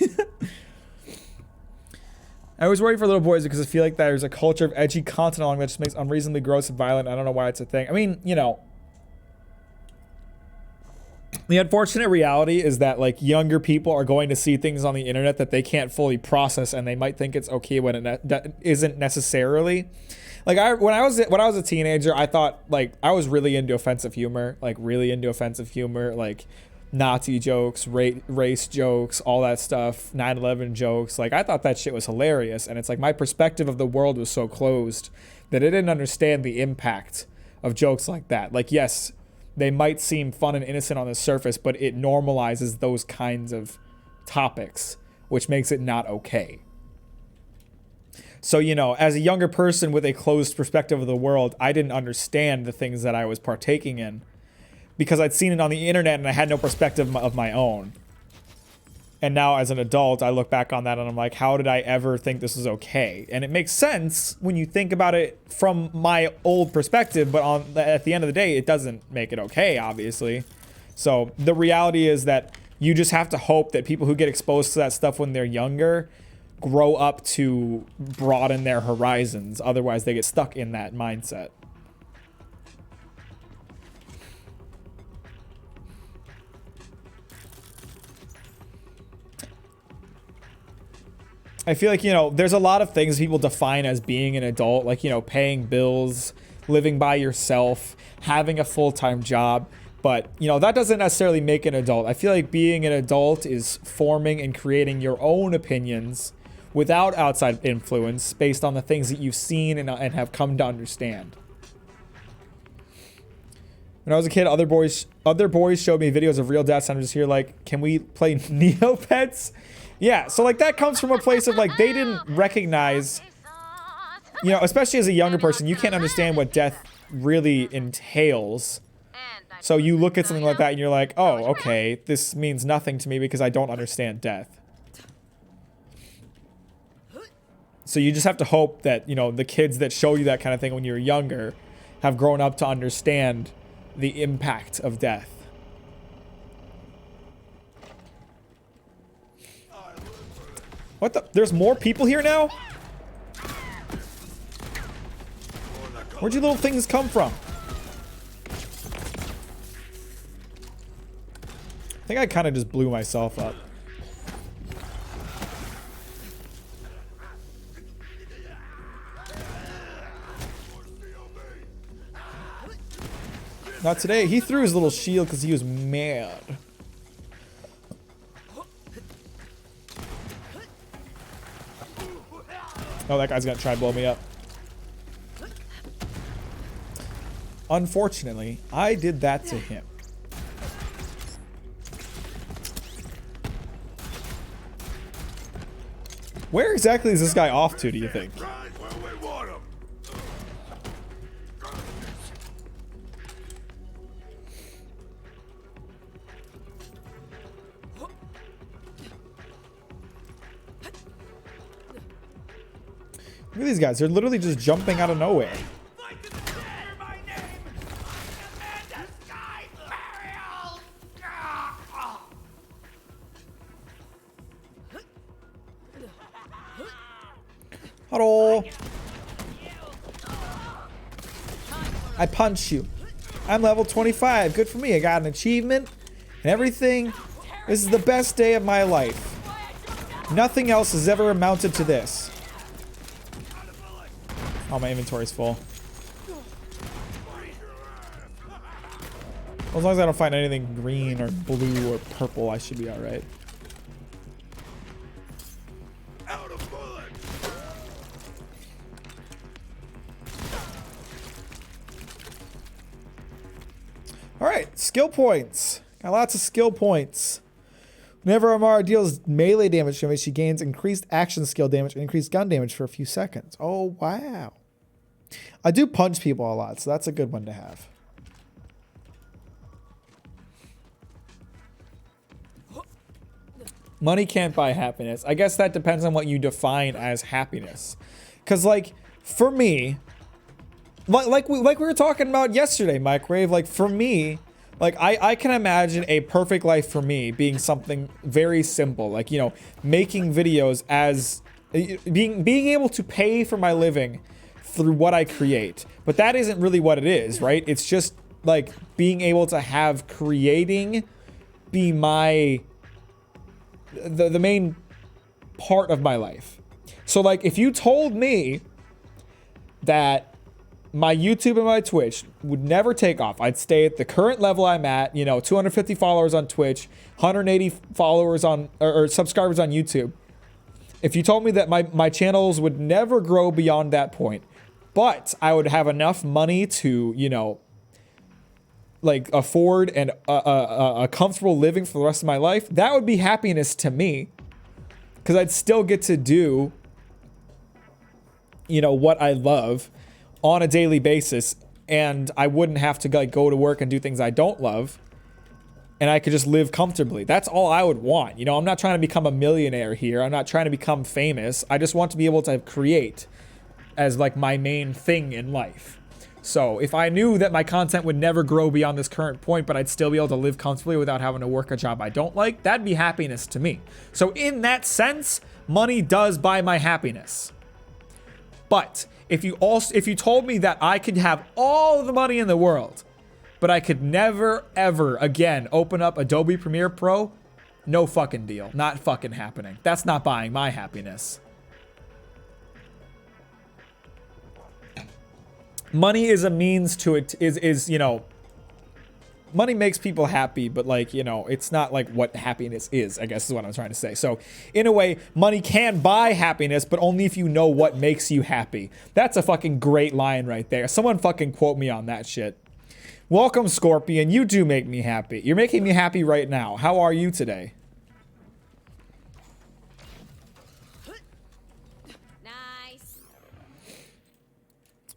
I always worry for little boys because I feel like there's a culture of edgy content along that just makes unreasonably gross and violent. I don't know why it's a thing. I mean, you know, the unfortunate reality is that like younger people are going to see things on the internet that they can't fully process, and they might think it's okay when it isn't necessarily. Like when I was a teenager, I thought like I was really into offensive humor, like Nazi jokes, race jokes, all that stuff, 9/11 jokes. Like I thought that shit was hilarious, and it's like my perspective of the world was so closed that I didn't understand the impact of jokes like that. Like yes, they might seem fun and innocent on the surface, but it normalizes those kinds of topics, which makes it not okay. So, you know, as a younger person with a closed perspective of the world, I didn't understand the things that I was partaking in because I'd seen it on the internet and I had no perspective of my own. And now as an adult, I look back on that and I'm like, how did I ever think this was okay? And it makes sense when you think about it from my old perspective, but at the end of the day, it doesn't make it okay, obviously. So the reality is that you just have to hope that people who get exposed to that stuff when they're younger grow up to broaden their horizons. Otherwise, they get stuck in that mindset. I feel like, you know, there's a lot of things people define as being an adult, like, you know, paying bills, living by yourself, having a full-time job. But, you know, that doesn't necessarily make an adult. I feel like being an adult is forming and creating your own opinions without outside influence based on the things that you've seen and have come to understand. When I was a kid, other boys showed me videos of real deaths, and I'm just here like, can we play Neopets? Yeah, so like that comes from a place of like they didn't recognize, you know, especially as a younger person, you can't understand what death really entails. So you look at something like that and you're like, oh, okay, this means nothing to me because I don't understand death. So you just have to hope that, you know, the kids that show you that kind of thing when you're younger have grown up to understand the impact of death. What the? There's more people here now? Where'd you little things come from? I think I kind of just blew myself up. Not today. He threw his little shield because he was mad. Oh, that guy's gonna try to blow me up. Unfortunately, I did that to him. Where exactly is this guy off to, do you think? Look at these guys. They're literally just jumping out of nowhere. Hello. I punched you. I'm level 25. Good for me. I got an achievement and everything. This is the best day of my life. Nothing else has ever amounted to this. Oh, my inventory's full. As long as I don't find anything green or blue or purple, I should be alright. Alright, skill points. Got lots of skill points. Whenever Amara deals melee damage to me, she gains increased action skill damage and increased gun damage for a few seconds. Oh, wow. I do punch people a lot, so that's a good one to have. Money can't buy happiness. I guess that depends on what you define as happiness. Because, like, for me, like we were talking about yesterday, Microwave, like, for me, like, I can imagine a perfect life for me being something very simple. Like, you know, making videos as, being able to pay for my living through what I create. But that isn't really what it is, right? It's just, like, being able to have creating be my... the main part of my life. So, like, if you told me that my YouTube and my Twitch would never take off, I'd stay at the current level I'm at, you know, 250 followers on Twitch, 180 followers on, or subscribers on YouTube. If you told me that my channels would never grow beyond that point, but I would have enough money to, you know, like, afford and a comfortable living for the rest of my life, that would be happiness to me. Because I'd still get to do, you know, what I love on a daily basis, and I wouldn't have to, like, go to work and do things I don't love, and I could just live comfortably. That's all I would want. You know, I'm not trying to become a millionaire here. I'm not trying to become famous. I just want to be able to create as, like, my main thing in life. So if I knew that my content would never grow beyond this current point, but I'd still be able to live comfortably without having to work a job I don't like, that'd be happiness to me. So in that sense, money does buy my happiness. But if you told me that I could have all the money in the world, but I could never, ever again open up Adobe Premiere Pro, no fucking deal. Not fucking happening. That's not buying my happiness. Money is a means to it, you know, money makes people happy, but, like, you know, it's not like what happiness is, I guess is what I'm trying to say. So in a way, money can buy happiness, but only if you know what makes you happy. That's a fucking great line right there. Someone fucking quote me on that shit. Welcome, Scorpion. You do make me happy. You're making me happy right now. How are you today?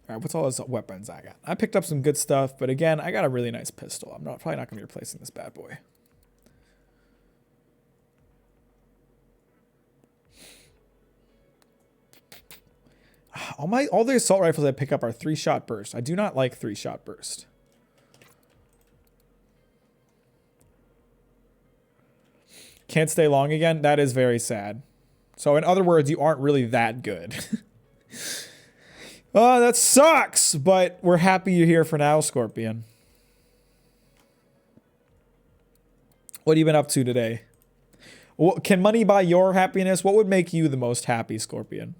All right, what's all those weapons I got? I picked up some good stuff, but again, I got a really nice pistol. I'm probably not going to be replacing this bad boy. All the assault rifles I pick up are 3-shot burst. I do not like 3-shot burst. Can't stay long again? That is very sad. So in other words, you aren't really that good. Oh, that sucks, but we're happy you're here for now, Scorpion. What have you been up to today? Can money buy your happiness? What would make you the most happy, Scorpion?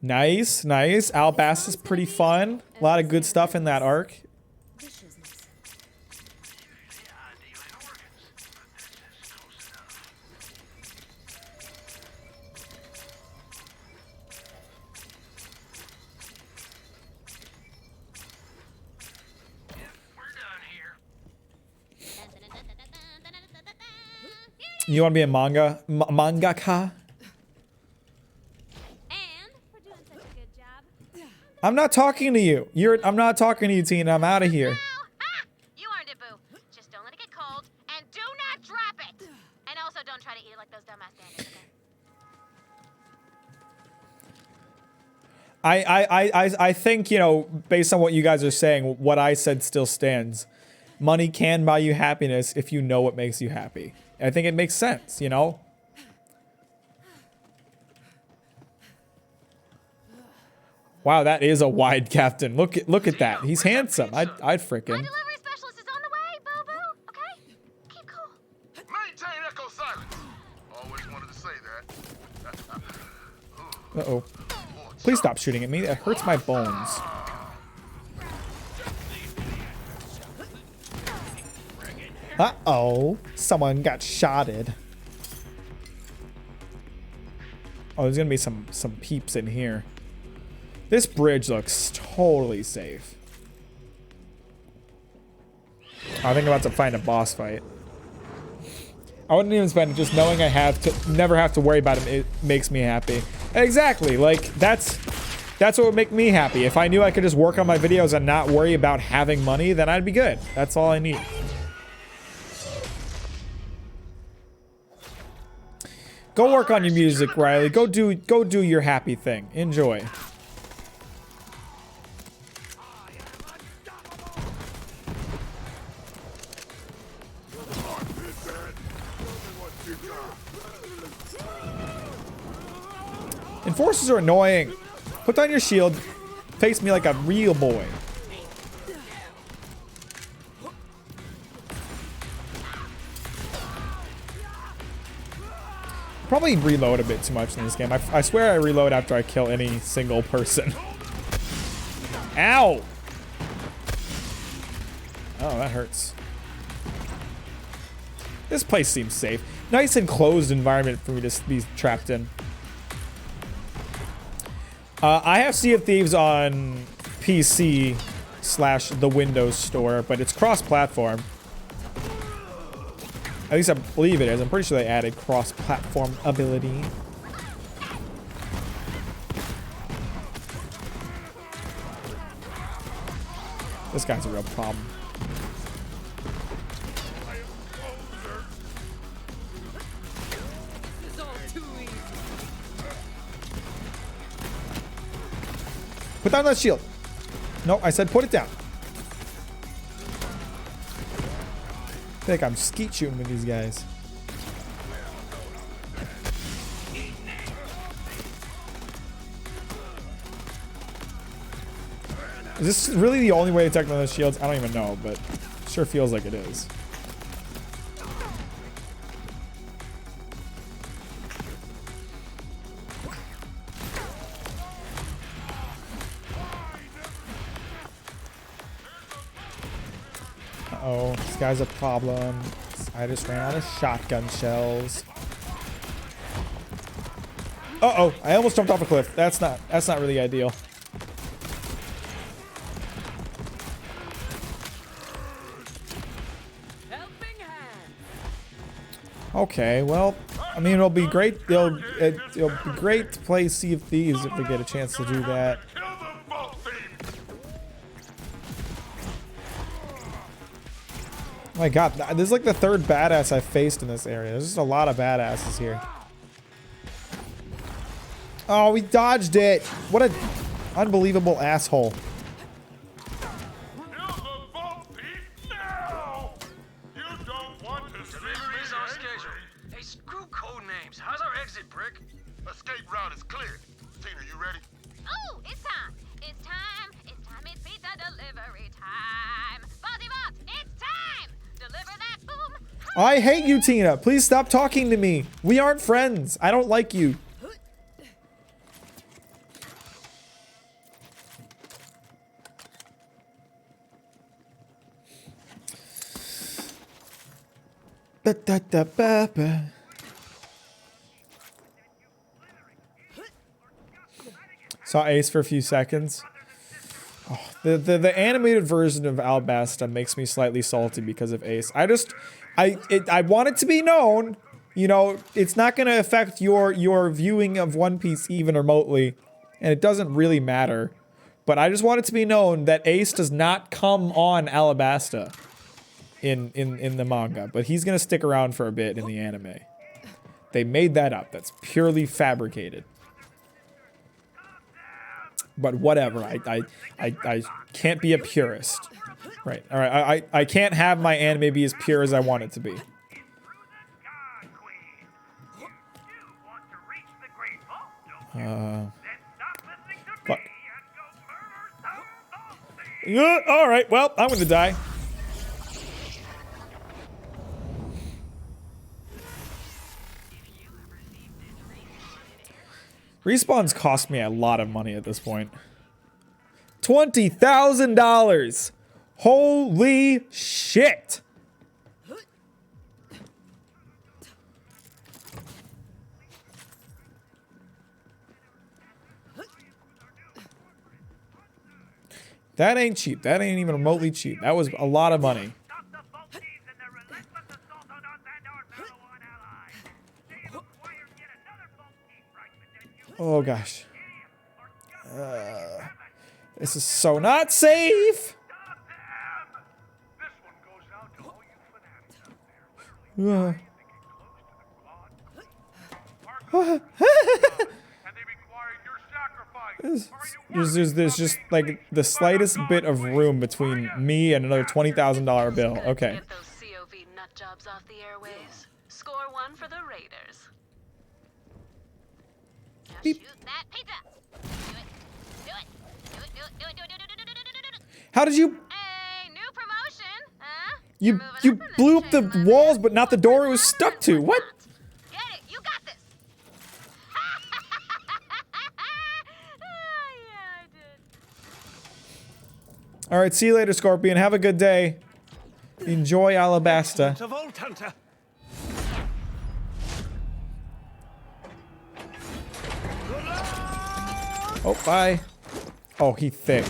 Nice, nice. Alabasta is pretty fun. A lot of good stuff in that arc. You want to be a mangaka? I'm not talking to you. I'm not talking to you, Tina. I'm out of here. You earned it, boo. Just don't let it get cold, and do not drop it. And also, don't try to eat it like those dumbass bandits. Okay? I think, you know, based on what you guys are saying, what I said still stands. Money can buy you happiness if you know what makes you happy. I think it makes sense, you know? Wow, that is a wide captain. Look at that. He's handsome. I'd frickin'. My delivery specialist is on the way, boo-boo. Okay? Keep cool. Maintain echo silence. Always wanted to say that. Uh-oh. Please stop shooting at me. That hurts my bones. Uh-oh. Someone got shotted. Oh, there's gonna be some peeps in here. This bridge looks totally safe. I think I'm about to find a boss fight. I wouldn't even spend it. Just knowing I have to never have to worry about him, it makes me happy. Exactly. Like that's what would make me happy. If I knew I could just work on my videos and not worry about having money, then I'd be good. That's all I need. Go work on your music, Riley. Go do your happy thing. Enjoy. Enforcers are annoying. Put down your shield. Face me like a real boy. Probably reload a bit too much in this game. I swear I reload after I kill any single person. Ow! Oh, that hurts. This place seems safe. Nice enclosed environment for me to be trapped in. I have Sea of Thieves on PC / the Windows Store, but it's cross-platform. At least I believe it is. I'm pretty sure they added cross-platform ability. This guy's a real problem. Put down that shield. No, I said put it down. I feel like I'm skeet shooting with these guys. Is this really the only way to attack those shields? I don't even know, but it sure feels like it is. Uh-oh, this guy's a problem. I just ran out of shotgun shells. Uh-oh, I almost jumped off a cliff. That's not really ideal. Okay, well, I mean, it'll be great. It'll be great to play Sea of Thieves if we get a chance to do that. Oh my god, this is like the third badass I've faced in this area. There's just a lot of badasses here. Oh, we dodged it. What an unbelievable asshole. Hey, screw code names. How's our exit, Brick? Escape route is clear. Tina, you ready? Oh, it's time. It's time. It's time. It's pizza delivery time. Bossy, it's time. Deliver that boom. I hate you, Tina. Please stop talking to me. We aren't friends. I don't like you. Saw Ace for a few seconds. Oh, the animated version of Alabasta makes me slightly salty because of Ace. I want it to be known, you know, it's not going to affect your viewing of One Piece even remotely, and it doesn't really matter. But I just want it to be known that Ace does not come on Alabasta in the manga, but he's going to stick around for a bit in the anime. They made that up. That's purely fabricated. But whatever, I can't be a purist. Right, all right, I can't have my anime be as pure as I want it to be. Fuck. Yeah, all right, well, I'm gonna die. Respawns cost me a lot of money at this point. $20,000! Holy shit! That ain't cheap. That ain't even remotely cheap. That was a lot of money. Stop the Vault Thieves and their relentless assault on our Vandar Malawan allies. They have acquired yet another Vault Thief fragment and you Oh gosh. idiots are just ready to have it. This is so not safe. Stop them! This one goes out to all you fanatics out there. Literally thinking close to the God. And they require your sacrifice. Are you There's just like the slightest bit of room between me and another $20,000 bill. Good. Okay. Get those COV nut jobs off the airwaves. Score one for the Raiders. Now Beep. shoot that pizza. Do it. Do it. Do it. Do it. Do it. Do it. Do it. Do it. Do it. Do it. How did you Hey, new promotion, huh? you Moving you up in this blew up the chain, walls Lemon. but not the door it was stuck to? What? Get it. You got this. Yeah, I did. All right, see you later, Scorpion. Have a good day. Enjoy Alabasta. a Vault Hunter? Oh, bye. Oh, he thick.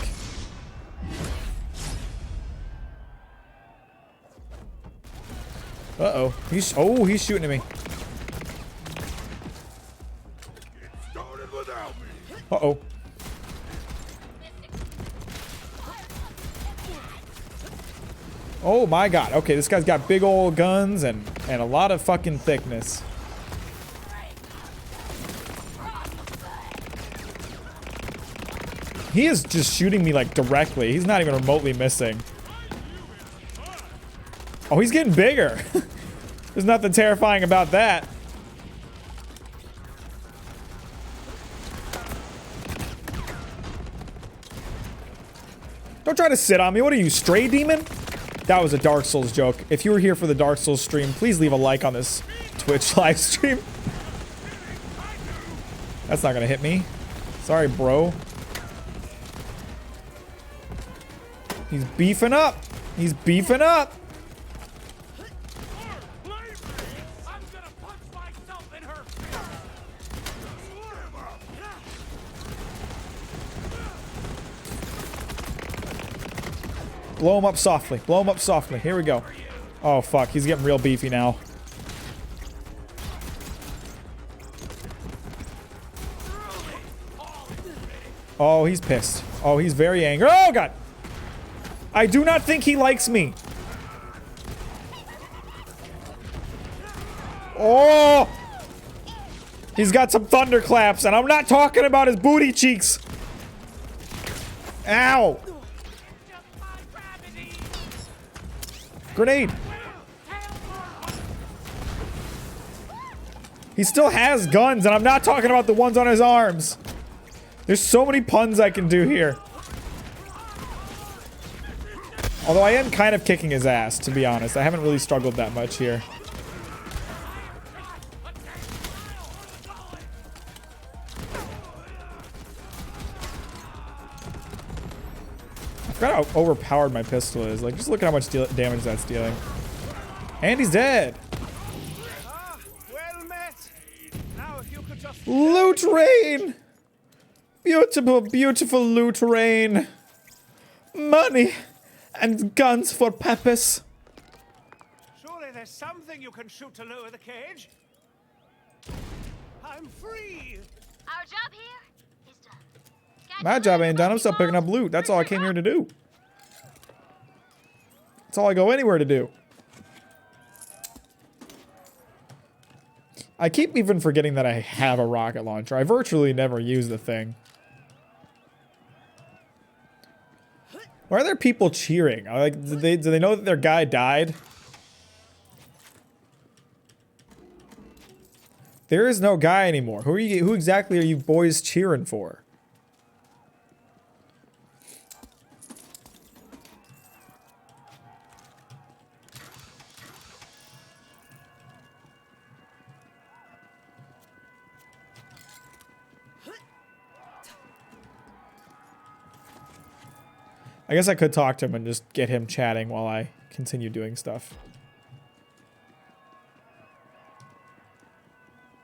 Uh-oh. He's shooting at me. Started without me. Uh-oh. Oh my god. Okay, this guy's got big old guns and a lot of fucking thickness. He is just shooting me like directly. He's not even remotely missing. Oh, he's getting bigger. There's nothing terrifying about that. Don't try to sit on me. What are you, stray demon? That was a Dark Souls joke. If you were here for the Dark Souls stream, please leave a like on this Twitch live stream. That's not gonna hit me. Sorry, bro. He's beefing up. He's beefing up. I'm gonna punch myself in her. Blow him up softly. Blow him up softly. Here we go. Oh, fuck. He's getting real beefy now. Oh, he's pissed. Oh, he's very angry. Oh, God. I do not think he likes me. Oh! He's got some thunderclaps, and I'm not talking about his booty cheeks. Ow! Grenade! He still has guns, and I'm not talking about the ones on his arms. There's so many puns I can do here. Although I am kind of kicking his ass, to be honest. I haven't really struggled that much here. I forgot how overpowered my pistol is. Like, just look at how much damage that's dealing. And he's dead. Well met. Now if you could just Loot rain! Beautiful, beautiful loot rain. Money and guns for Peppers. surely there's something you can shoot to lower the cage. I'm free. Our job here is done. Got My your job loot, ain't done. I'm still picking up loot. That's all I came here to do. That's all I go anywhere to do. I keep even forgetting that I have a rocket launcher. I virtually never use the thing. Why are there people cheering? Like, do they know that their guy died? There is no guy anymore. Who exactly are you boys cheering for? I guess I could talk to him and just get him chatting while I continue doing stuff.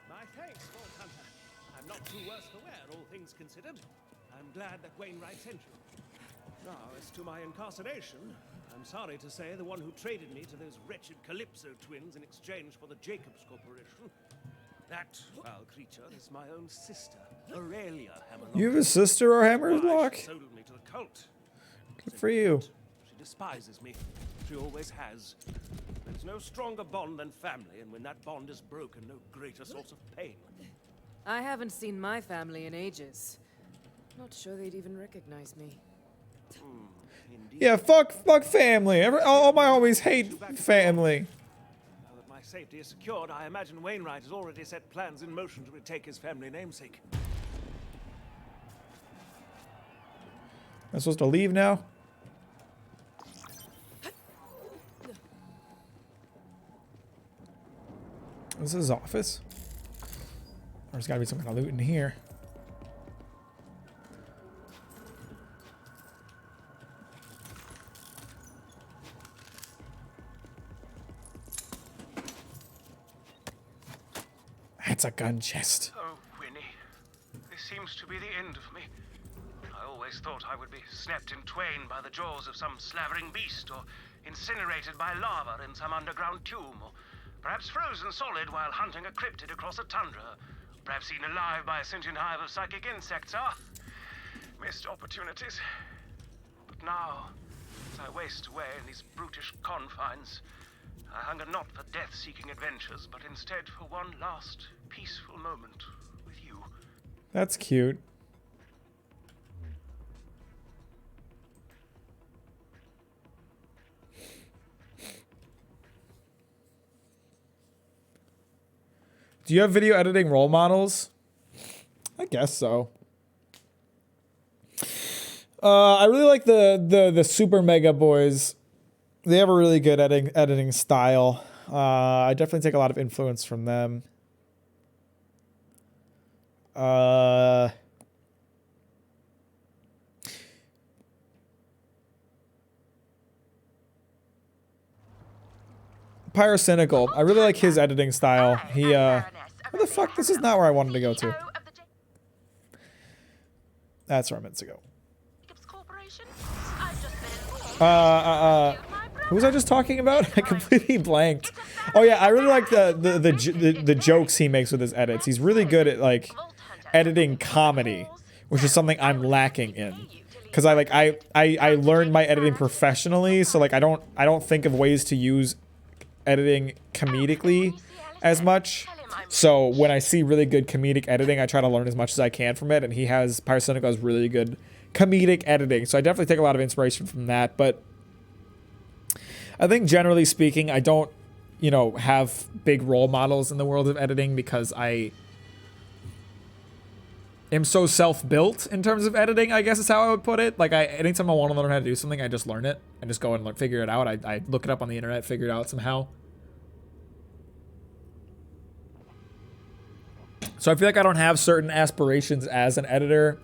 My thanks, Vault Hunter. I'm not too worse for wear, all things considered. I'm glad that Wainwright sent you. Now, as to my incarceration, I'm sorry to say the one who traded me to those wretched Calypso twins in exchange for the Jacobs Corporation, that foul creature is my own sister, Aurelia Hammerlock. You have a sister, or Hammerlock? She sold me to the cult. Good for you. She despises me. She always has. There's no stronger bond than family, and when that bond is broken, no greater source of pain. I haven't seen my family in ages. Not sure they'd even recognize me. Indeed. Yeah, fuck family. All my homies hate family. Now that my safety is secured, I imagine Wainwright has already set plans in motion to retake his family namesake. I'm supposed to leave now? This is his office? There's gotta be some kind of loot in here. That's a gun chest. Oh, Winnie. This seems to be the end of me. I always thought I would be snapped in twain by the jaws of some slavering beast, or incinerated by lava in some underground tomb, or perhaps frozen solid while hunting a cryptid across a tundra, perhaps eaten alive by a sentient hive of psychic insects. Missed opportunities. But now, as I waste away in these brutish confines, I hunger not for death-seeking adventures, but instead for one last peaceful moment with you. That's cute. Do you have video editing role models? I guess so. I really like the Super Mega Boys. They have a really good editing style. I definitely take a lot of influence from them. Pyrocynical. I really like his editing style. He what the fuck? This is not where I wanted to go to. That's where I meant to go. Who was I just talking about? I completely blanked. Oh yeah, I really like the jokes he makes with his edits. He's really good at like editing comedy, which is something I'm lacking in. Cause I learned my editing professionally, so like I don't think of ways to use editing comedically as much. So when I see really good comedic editing, I try to learn as much as I can from it. And Pyrocynical has really good comedic editing. So I definitely take a lot of inspiration from that. But I think generally speaking, I don't, have big role models in the world of editing because I am so self-built in terms of editing, I guess is how I would put it. Like anytime I want to learn how to do something, I just learn it and just go and figure it out. I look it up on the internet, figure it out somehow. So I feel like I don't have certain aspirations as an editor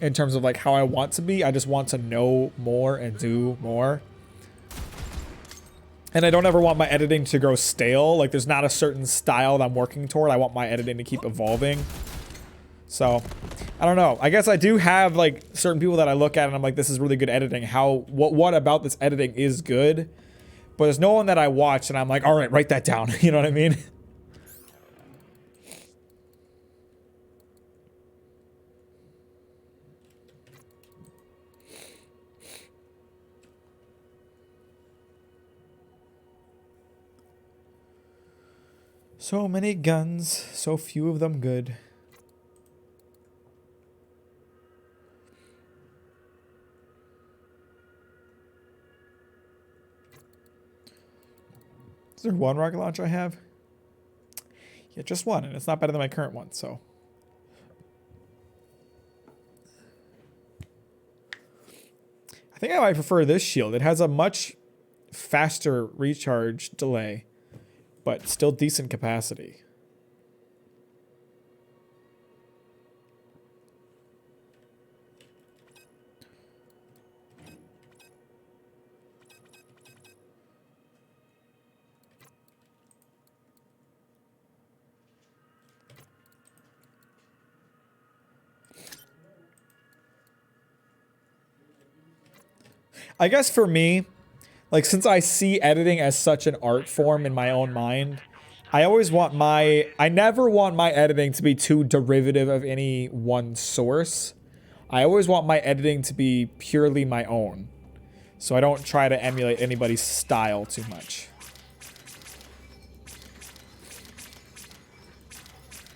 in terms of like how I want to be. I just want to know more and do more. And I don't ever want my editing to grow stale. Like there's not a certain style that I'm working toward. I want my editing to keep evolving. So I don't know. I guess I do have like certain people that I look at and I'm like, this is really good editing. What about this editing is good? But there's no one that I watch and I'm like, all right, write that down. You know what I mean? So many guns, so few of them good. Is there one rocket launcher I have? Yeah, just one, and it's not better than my current one, so. I think I might prefer this shield. It has a much faster recharge delay, but still decent capacity. I guess for me, like, since I see editing as such an art form in my own mind, I never want my editing to be too derivative of any one source. I always want my editing to be purely my own. So I don't try to emulate anybody's style too much.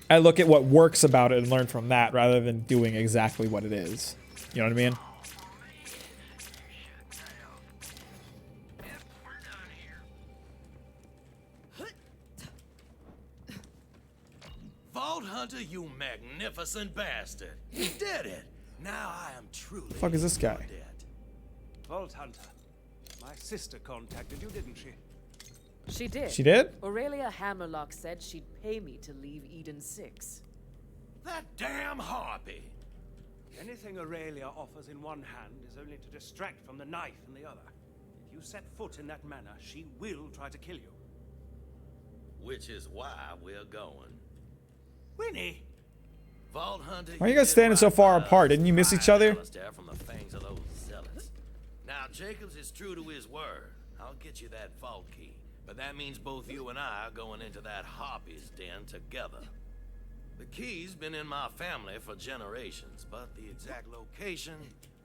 I look at what works about it and learn from that rather than doing exactly what it is. You know what I mean? Vault Hunter, you magnificent bastard. You did it. Now I am truly. The fuck is this guy? Vault Hunter. My sister contacted you, didn't she? She did. She did? Aurelia Hammerlock said she'd pay me to leave Eden 6. That damn harpy. Anything Aurelia offers in one hand is only to distract from the knife in the other. If you set foot in that manor, she will try to kill you. Which is why we're going. Winnie! Vault Hunter. Why are you guys standing so far apart? Didn't you miss each other? Alistair from the fangs of those zealots. Now Jacobs is true to his word. I'll get you that vault key. But that means both you and I are going into that harpy's den together. The key's been in my family for generations, but the exact location,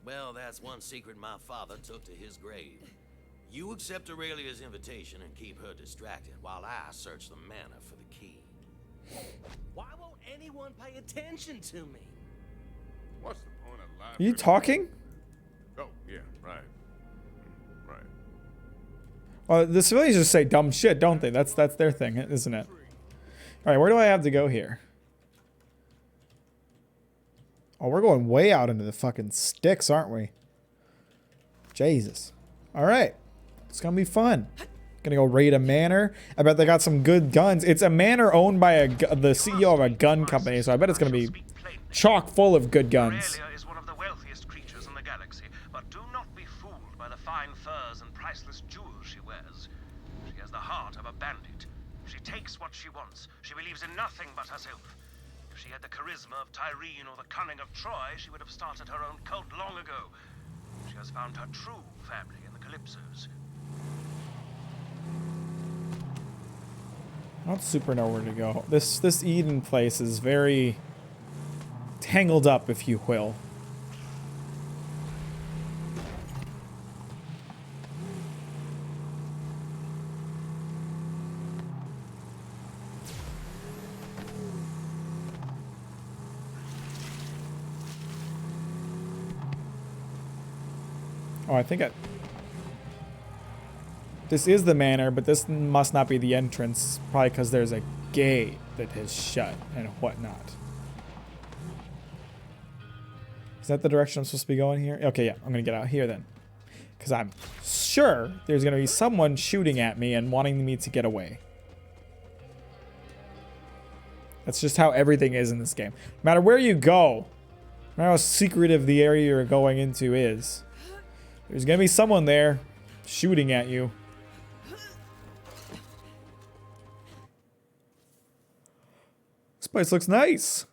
well, that's one secret my father took to his grave. You accept Aurelia's invitation and keep her distracted while I search the manor for the key. Why won't anyone pay attention to me? What's the point of life? Are you talking? Oh, yeah, right. Right. Well, the civilians just say dumb shit, don't they? That's their thing, isn't it? All right, where do I have to go here? Oh, we're going way out into the fucking sticks, aren't we? Jesus. All right. It's going to be fun. Gonna go raid a manor. I bet they got some good guns. It's a manor owned by the CEO of a gun company, so I bet it's gonna be chock full of good guns. Aurelia is one of the wealthiest creatures in the galaxy, but do not be fooled by the fine furs and priceless jewels she wears. She has the heart of a bandit. She takes what she wants. She believes in nothing but herself. If she had the charisma of Tyreen or the cunning of Troy, she would have started her own cult long ago. She has found her true family in the Calypsos. I don't super know where to go. This Eden place is very tangled up, if you will. Oh, I think this is the manor, but this must not be the entrance. Probably because there's a gate that is shut and whatnot. Is that the direction I'm supposed to be going here? Okay, yeah, I'm going to get out here then. Because I'm sure there's going to be someone shooting at me and wanting me to get away. That's just how everything is in this game. No matter where you go, no matter how secretive the area you're going into is, there's going to be someone there shooting at you. This place looks nice.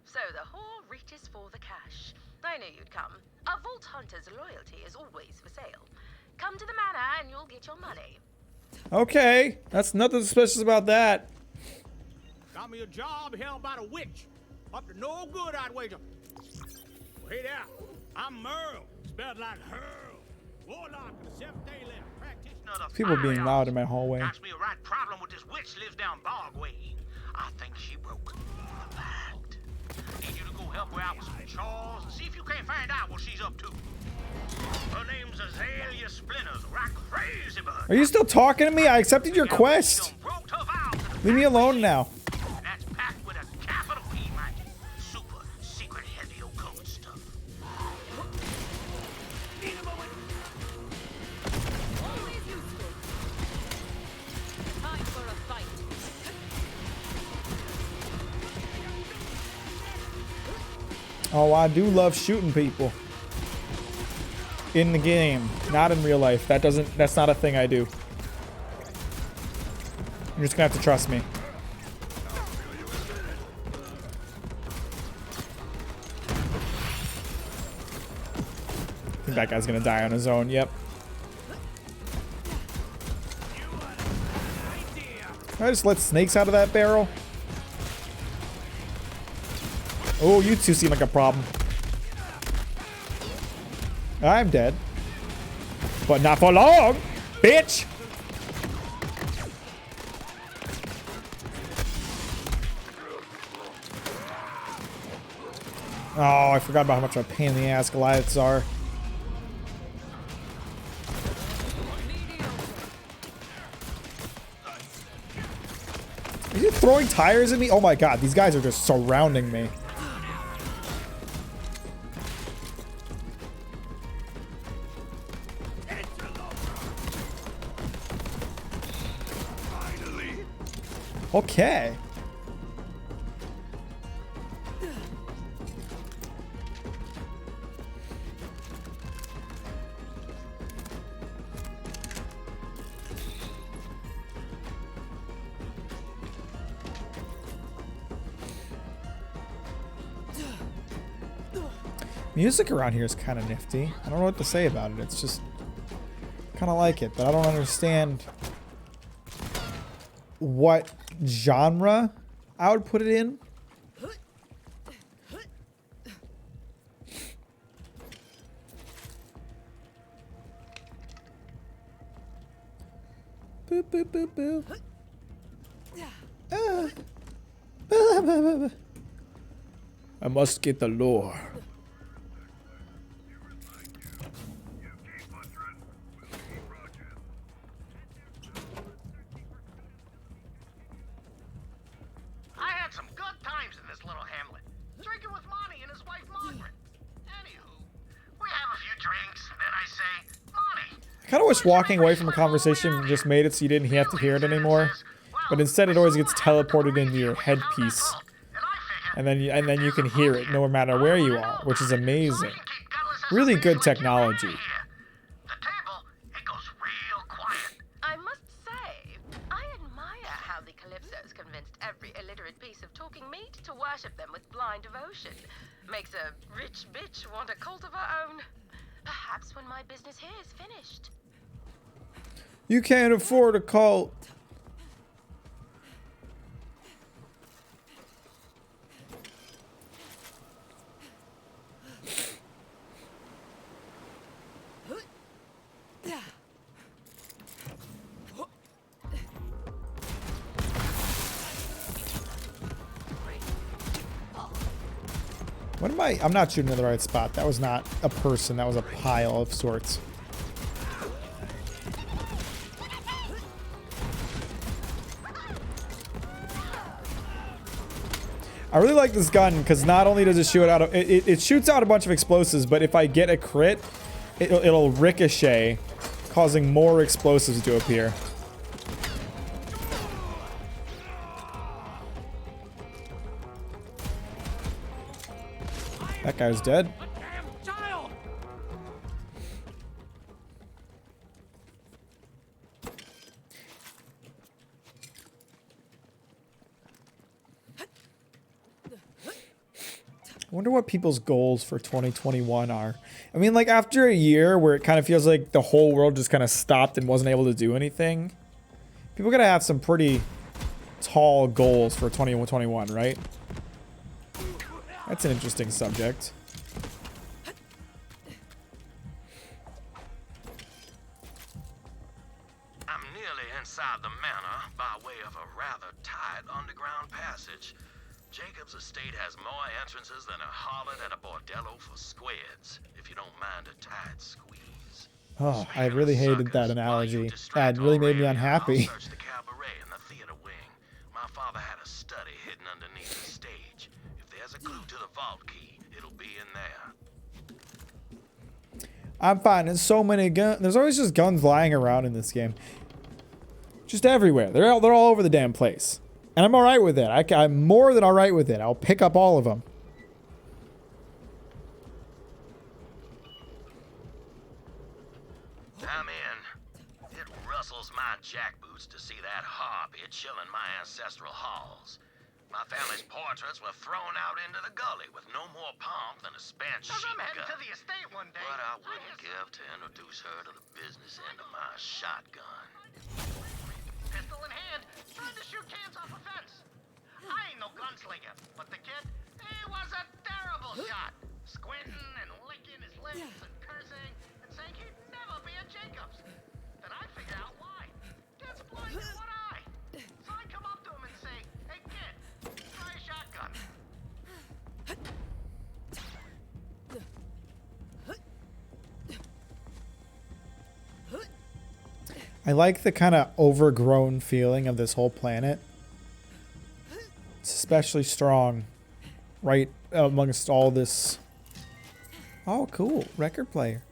So the whole reaches for the cash. I knew you'd come. A Vault Hunter's loyalty is always for sale. Come to the manor and you'll get your money. Okay, that's nothing suspicious about that. Got me a job held by the witch. Up to no good, I'd wager. Well, hey there. I'm Merle. Spelled like Hurl. Warlock of the 7th day left. Practitioner. People being loud in my hallway. Got me a right problem with this witch lives down Bogway. I think she broke the pact. Need you to go help her out with some chores and see if you can't find out what she's up to. Her name's Azalea Splinters, right crazy bird. Are you still talking to me? I accepted your quest. Leave me alone now. That's packed with a capital P, Mike. Super secret heavy occult stuff. Need a moment. Always useful. Time for a fight. Oh, I do love shooting people. In the game, not in real life. That's not a thing I do. You're just gonna have to trust me. I think that guy's gonna die on his own, yep. Can I just let snakes out of that barrel? Oh, you two seem like a problem. I'm dead. But not for long, bitch! Oh, I forgot about how much of a pain in the ass Goliaths are. Are you throwing tires at me? Oh my god, these guys are just surrounding me. Okay. Music around here is kind of nifty. I don't know what to say about it. It's just kind of like it, but I don't understand what genre I would put it in. Boop, boop, boop, boop. I must get the lore. I kind of wish walking away from a conversation just made it so you didn't have to hear it anymore, but instead it always gets teleported into your headpiece, and then you can hear it no matter where you are, which is amazing. Really good technology. I must say, I admire how the Calypsos convinced every illiterate piece of talking meat to worship them with blind devotion. Makes a rich bitch want a cult of her own. Perhaps when my business here is finished. You can't afford a cult. What am I? I'm not shooting in the right spot. That was not a person. That was a pile of sorts. I really like this gun because not only does it shoot out it shoots out a bunch of explosives, but if I get a crit, it'll ricochet, causing more explosives to appear. That guy's dead. I wonder what people's goals for 2021 are. I mean, like, after a year where it kind of feels like the whole world just kind of stopped and wasn't able to do anything, people gotta have some pretty tall goals for 2021, right? That's an interesting subject. I'm nearly inside the manor by way of a rather tight underground passage. Jacob's estate has more entrances than a harlot at a bordello for squids, if you don't mind a tight squeeze. Oh, I really hated that analogy. That really made me unhappy. I'll search the cabaret and the theater wing. My father had a study hidden underneath the stage. If there's a clue to the vault key, it'll be in there. I'm finding so many guns. There's always just guns lying around in this game. Just everywhere. They're all over the damn place. And I'm alright with it. I'm more than alright with it. I'll pick up all of them. in. It rustles my jackboots to see that harpy chilling my ancestral halls. My family's portraits were thrown out into the gully with no more pomp than a spent sheep I'm heading gun. to the estate one day. What I wouldn't give to introduce her to the business end of my shotgun. Pistol in hand, trying to shoot cans off a fence. I ain't no gunslinger, but the kid, he was a terrible shot. Squinting and licking his lips and cursing and saying he'd never be a Jacobs. Then I figure out why. Kid's blind in one eye. So I come up to him and say, hey kid, try a shotgun. I like the kind of overgrown feeling of this whole planet. It's especially strong right amongst all this. Oh, cool. Record player.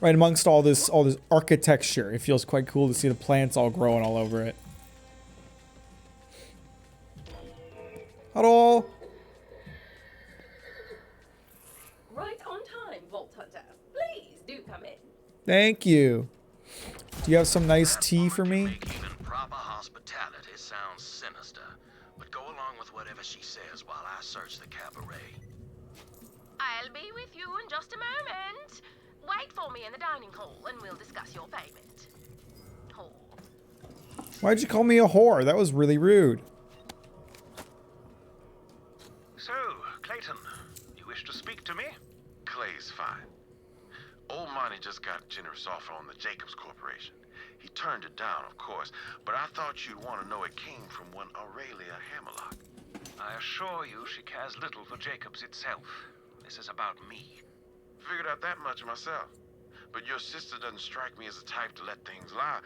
Right amongst all this architecture. It feels quite cool to see the plants all growing all over it. Hello. Right on time, Vault Hunter. Please do come in. Thank you. Do you have some nice tea for me? Even proper hospitality sounds sinister, but go along with whatever she says while I search the cabaret. I'll be with you in just a moment. Wait for me in the dining hall and we'll discuss your payment. Whore. Why'd you call me a whore? That was really rude. So, Clayton, you wish to speak to me? Clay's fine. Old Monty just got a generous offer on the Jacobs Corporation. He turned it down, of course, but I thought you'd want to know it came from one Aurelia Hammerlock. I assure you she cares little for Jacobs itself. This is about me. Figured out that much myself. But your sister doesn't strike me as the type to let things lie.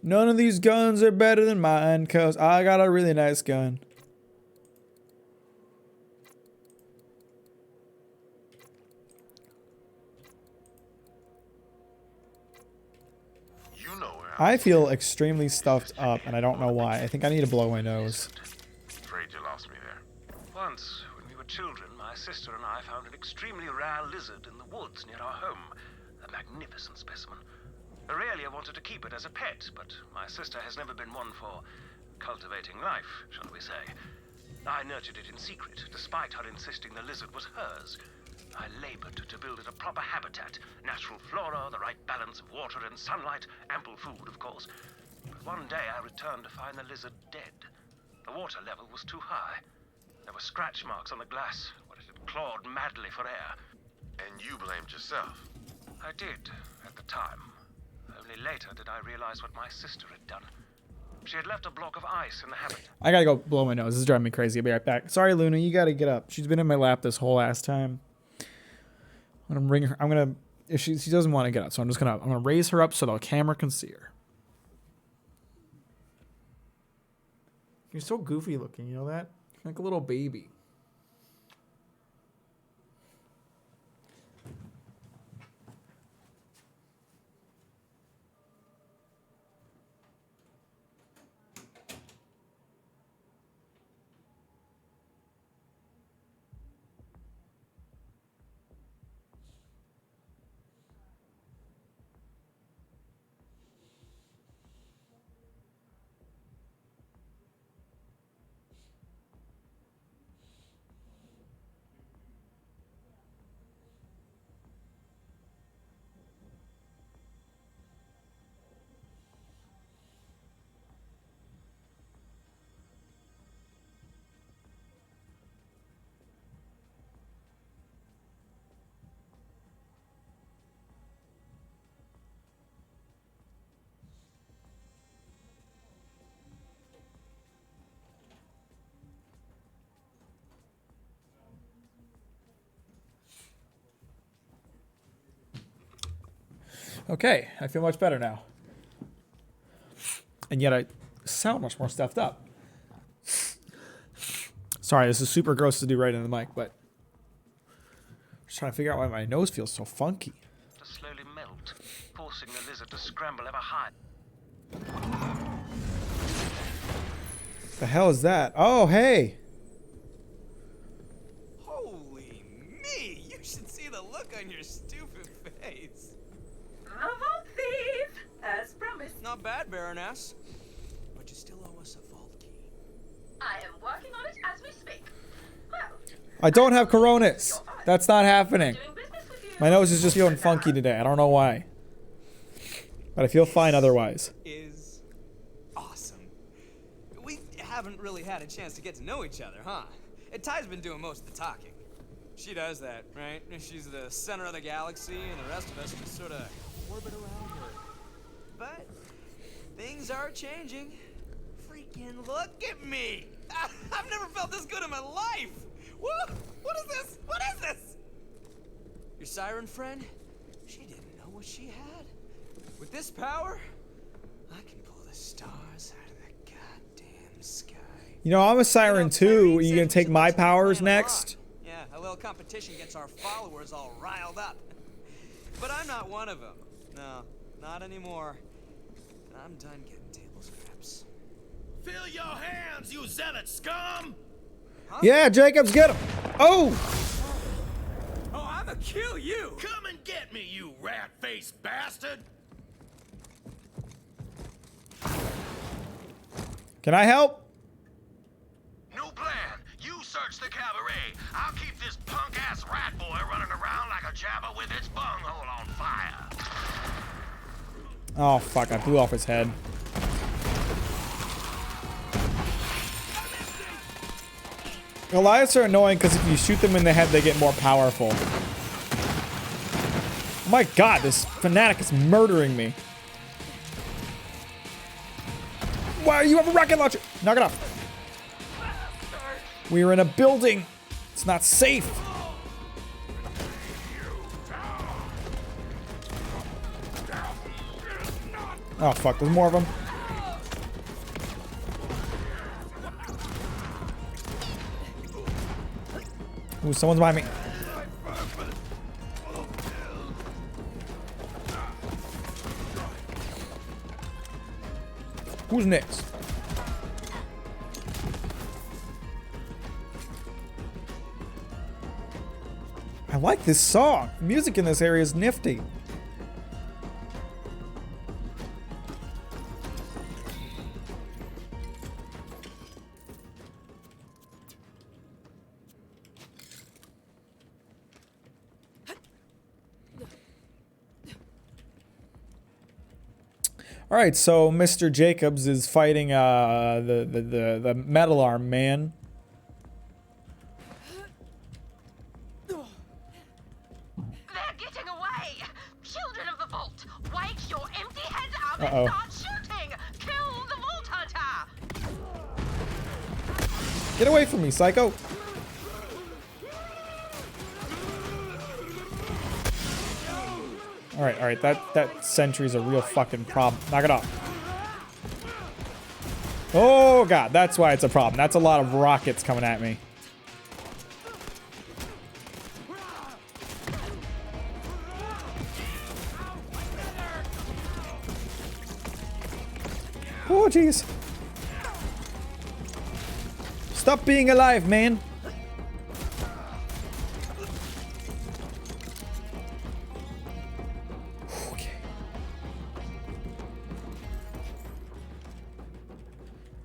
None of these guns are better than mine, cause I got a really nice gun. You know her. I feel extremely stuffed up, and I don't know why. I think I need to blow my nose. Afraid you lost me there. Once, when we were children, my sister and I found an extremely rare lizard in the woods near our home. A magnificent specimen. Aurelia wanted to keep it as a pet, but my sister has never been one for cultivating life, shall we say. I nurtured it in secret, despite her insisting the lizard was hers. I labored to build it a proper habitat, natural flora, the right balance of water and sunlight, ample food, of course. But one day I returned to find the lizard dead. The water level was too high. There were scratch marks on the glass, where it had clawed madly for air. And you blamed yourself. I did, at the time. Only later did I realize what my sister had done. She had left a block of ice in the habitat. I gotta go blow my nose. This is driving me crazy. I'll be right back. Sorry, Luna. You gotta get up. She's been in my lap this whole ass time. I'm gonna bring her. I'm gonna. If she doesn't want to get up, so I'm gonna raise her up so the camera can see her. You're so goofy looking. You know that? Like a little baby. Okay, I feel much better now. And yet I sound much more stuffed up. Sorry, this is super gross to do right in the mic, but I'm just trying to figure out why my nose feels so funky. To slowly melt, forcing the lizard to scramble ever higher. The hell is that? Oh, hey. Holy me! You should can see the look on your stupid face. I'm a vault thief, as promised. Not bad, Baroness. But you still owe us a vault key. I am working on it as we speak. Well, I don't have coronas. That's not happening. My nose is just feeling funky today. I don't know why. But I feel fine otherwise. Is awesome. We haven't really had a chance to get to know each other, huh? Ty's been doing most of the talking. She does that, right? She's the center of the galaxy, and the rest of us just sort of orbit around her. But things are changing. Freaking look at me! I've never felt this good in my life! Woo! What is this? What is this? Your siren friend? She didn't know what she had. With this power, I can pull the stars out of the goddamn sky. You know, I'm a siren too. Are you gonna take my powers next? Yeah, a little competition gets our followers all riled up. But I'm not one of them. No, not anymore. I'm done getting table scraps. Fill your hands, you zealot scum! Huh? Yeah, Jacobs, get him. Oh! Oh, I'ma kill you! Come and get me, you rat-faced bastard! Can I help? New plan. You search the cabaret. I'll keep this punk-ass rat boy running around like a jabber with its bunghole on fire. Oh, fuck. I blew off his head. Goliaths are annoying because if you shoot them in the head, they get more powerful. Oh my god, this fanatic is murdering me. Why you have a rocket launcher? Knock it off. We're in a building. It's not safe. Oh fuck, there's more of them. Ooh, someone's behind me. Who's next? I like this song. The music in this area is nifty. All right, so Mr. Jacobs is fighting the metal arm man. They're getting away! Children of the Vault, wake your empty heads up and start shooting! Kill the Vault Hunter! Get away from me, psycho! All right, that sentry's a real fucking problem. Knock it off. Oh god, that's why it's a problem. That's a lot of rockets coming at me. Oh jeez. Stop being alive, man.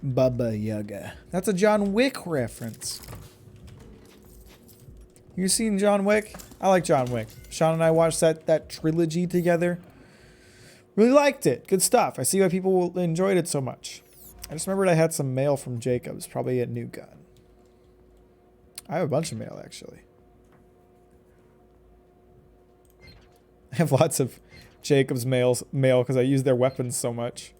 Baba Yaga. That's a John Wick reference. You seen John Wick? I like John Wick. Sean and I watched that trilogy together. Really liked it. Good stuff. I see why people enjoyed it so much. I just remembered I had some mail from Jacobs, probably at New Gun. I have a bunch of mail, actually. I have lots of Jacobs mail because I use their weapons so much.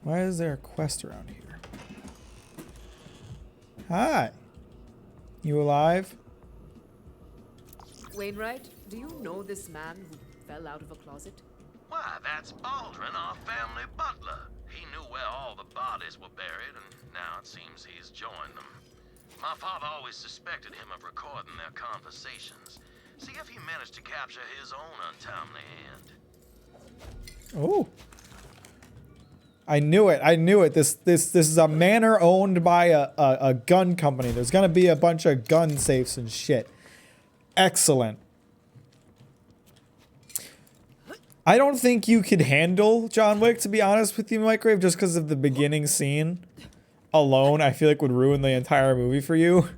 Why is there a quest around here? Hi. You alive? Wainwright, do you know this man who fell out of a closet? Why, that's Baldwin, our family butler. He knew where all the bodies were buried and Now it seems he's joined them. My father always suspected him of recording their conversations. See if he managed to capture his own untimely end. Oh. I knew it. I knew it. This is a manor owned by a gun company. There's gonna be a bunch of gun safes and shit. Excellent. I don't think you could handle John Wick, to be honest with you, Microwave, just because of the beginning scene alone. I feel like would ruin the entire movie for you.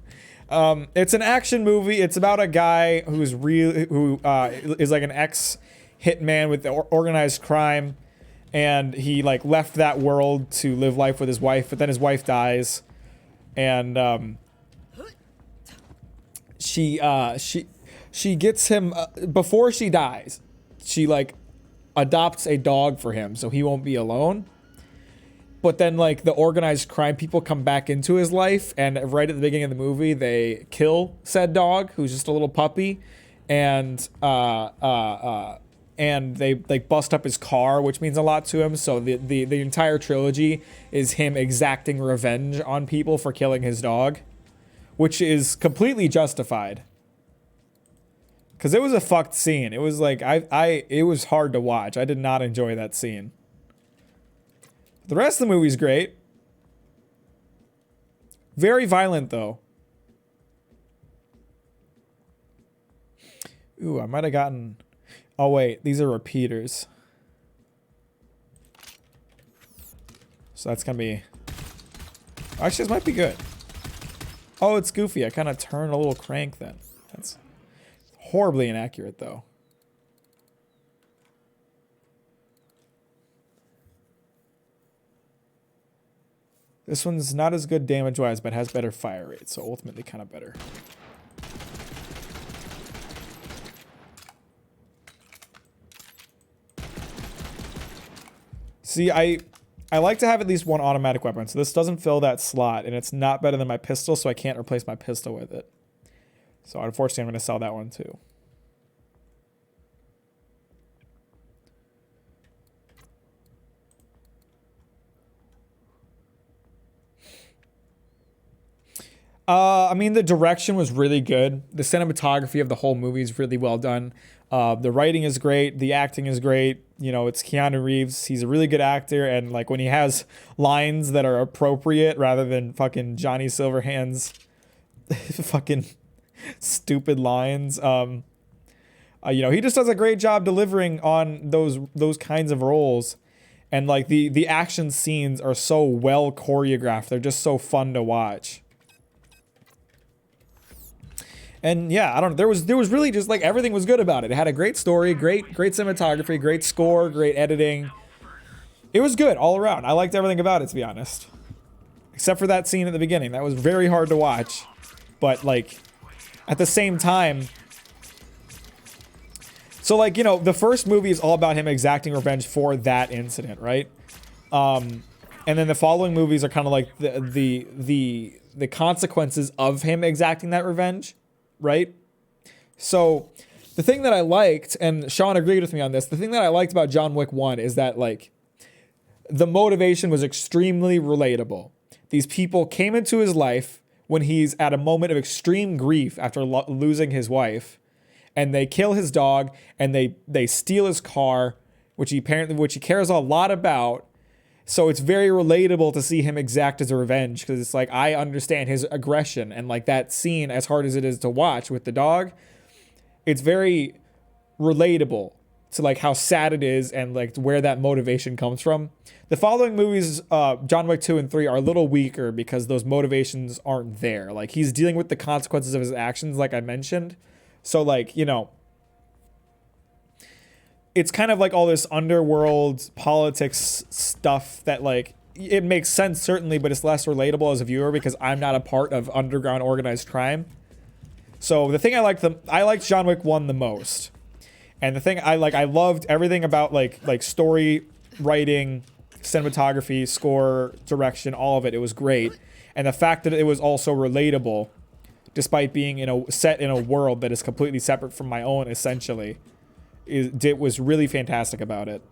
It's an action movie. It's about a guy who's is like an ex-hitman with organized crime, and he like left that world to live life with his wife, but then his wife dies, and she gets him before she dies. She like adopts a dog for him so he won't be alone. But then like the organized crime people come back into his life, and right at the beginning of the movie they kill said dog, who's just a little puppy, and they like bust up his car, which means a lot to him. So the entire trilogy is him exacting revenge on people for killing his dog, which is completely justified. Cause it was a fucked scene. It was like it was hard to watch. I did not enjoy that scene. The rest of the movie's great. Very violent though. Ooh, I might have gotten. Oh wait, these are repeaters. So that's gonna be. Actually, this might be good. Oh, it's goofy. I kind of turned a little crank then. That's horribly inaccurate though. This one's not as good damage-wise, but has better fire rate, so ultimately kind of better. See, I like to have at least one automatic weapon, so this doesn't fill that slot, and it's not better than my pistol, so I can't replace my pistol with it. So unfortunately, I'm going to sell that one too. I mean, the direction was really good. The cinematography of the whole movie is really well done. The writing is great. The acting is great. You know, it's Keanu Reeves. He's a really good actor. And like when he has lines that are appropriate rather than fucking Johnny Silverhand's fucking stupid lines. You know, he just does a great job delivering on those kinds of roles. And like the action scenes are so well choreographed. They're just so fun to watch. And yeah, I don't know. There was really just like everything was good about it. It had a great story, great cinematography, great score, great editing. It was good all around. I liked everything about it, to be honest. Except for that scene at the beginning. That was very hard to watch. But like at the same time, so like, you know, the first movie is all about him exacting revenge for that incident, right? And then the following movies are kind of like the consequences of him exacting that revenge. Right? So the thing that I liked, and Sean agreed with me on this, the thing that I liked about John Wick 1 is that like the motivation was extremely relatable. These people came into his life when he's at a moment of extreme grief after losing his wife, and they kill his dog and they steal his car, which he cares a lot about. So it's very relatable to see him exact his revenge, because it's like, I understand his aggression, and like that scene, as hard as it is to watch with the dog, it's very relatable to like how sad it is and like where that motivation comes from. The following movies, John Wick 2 and 3, are a little weaker because those motivations aren't there. Like he's dealing with the consequences of his actions, like I mentioned. So like, you know, it's kind of like all this underworld politics stuff that like, it makes sense certainly, but it's less relatable as a viewer because I'm not a part of underground organized crime. So the thing I liked John Wick 1 the most. And the thing I loved everything about like story writing, cinematography, score, direction, all of it. It was great. And the fact that it was also relatable, despite being set in a world that is completely separate from my own, essentially. It was really fantastic about it.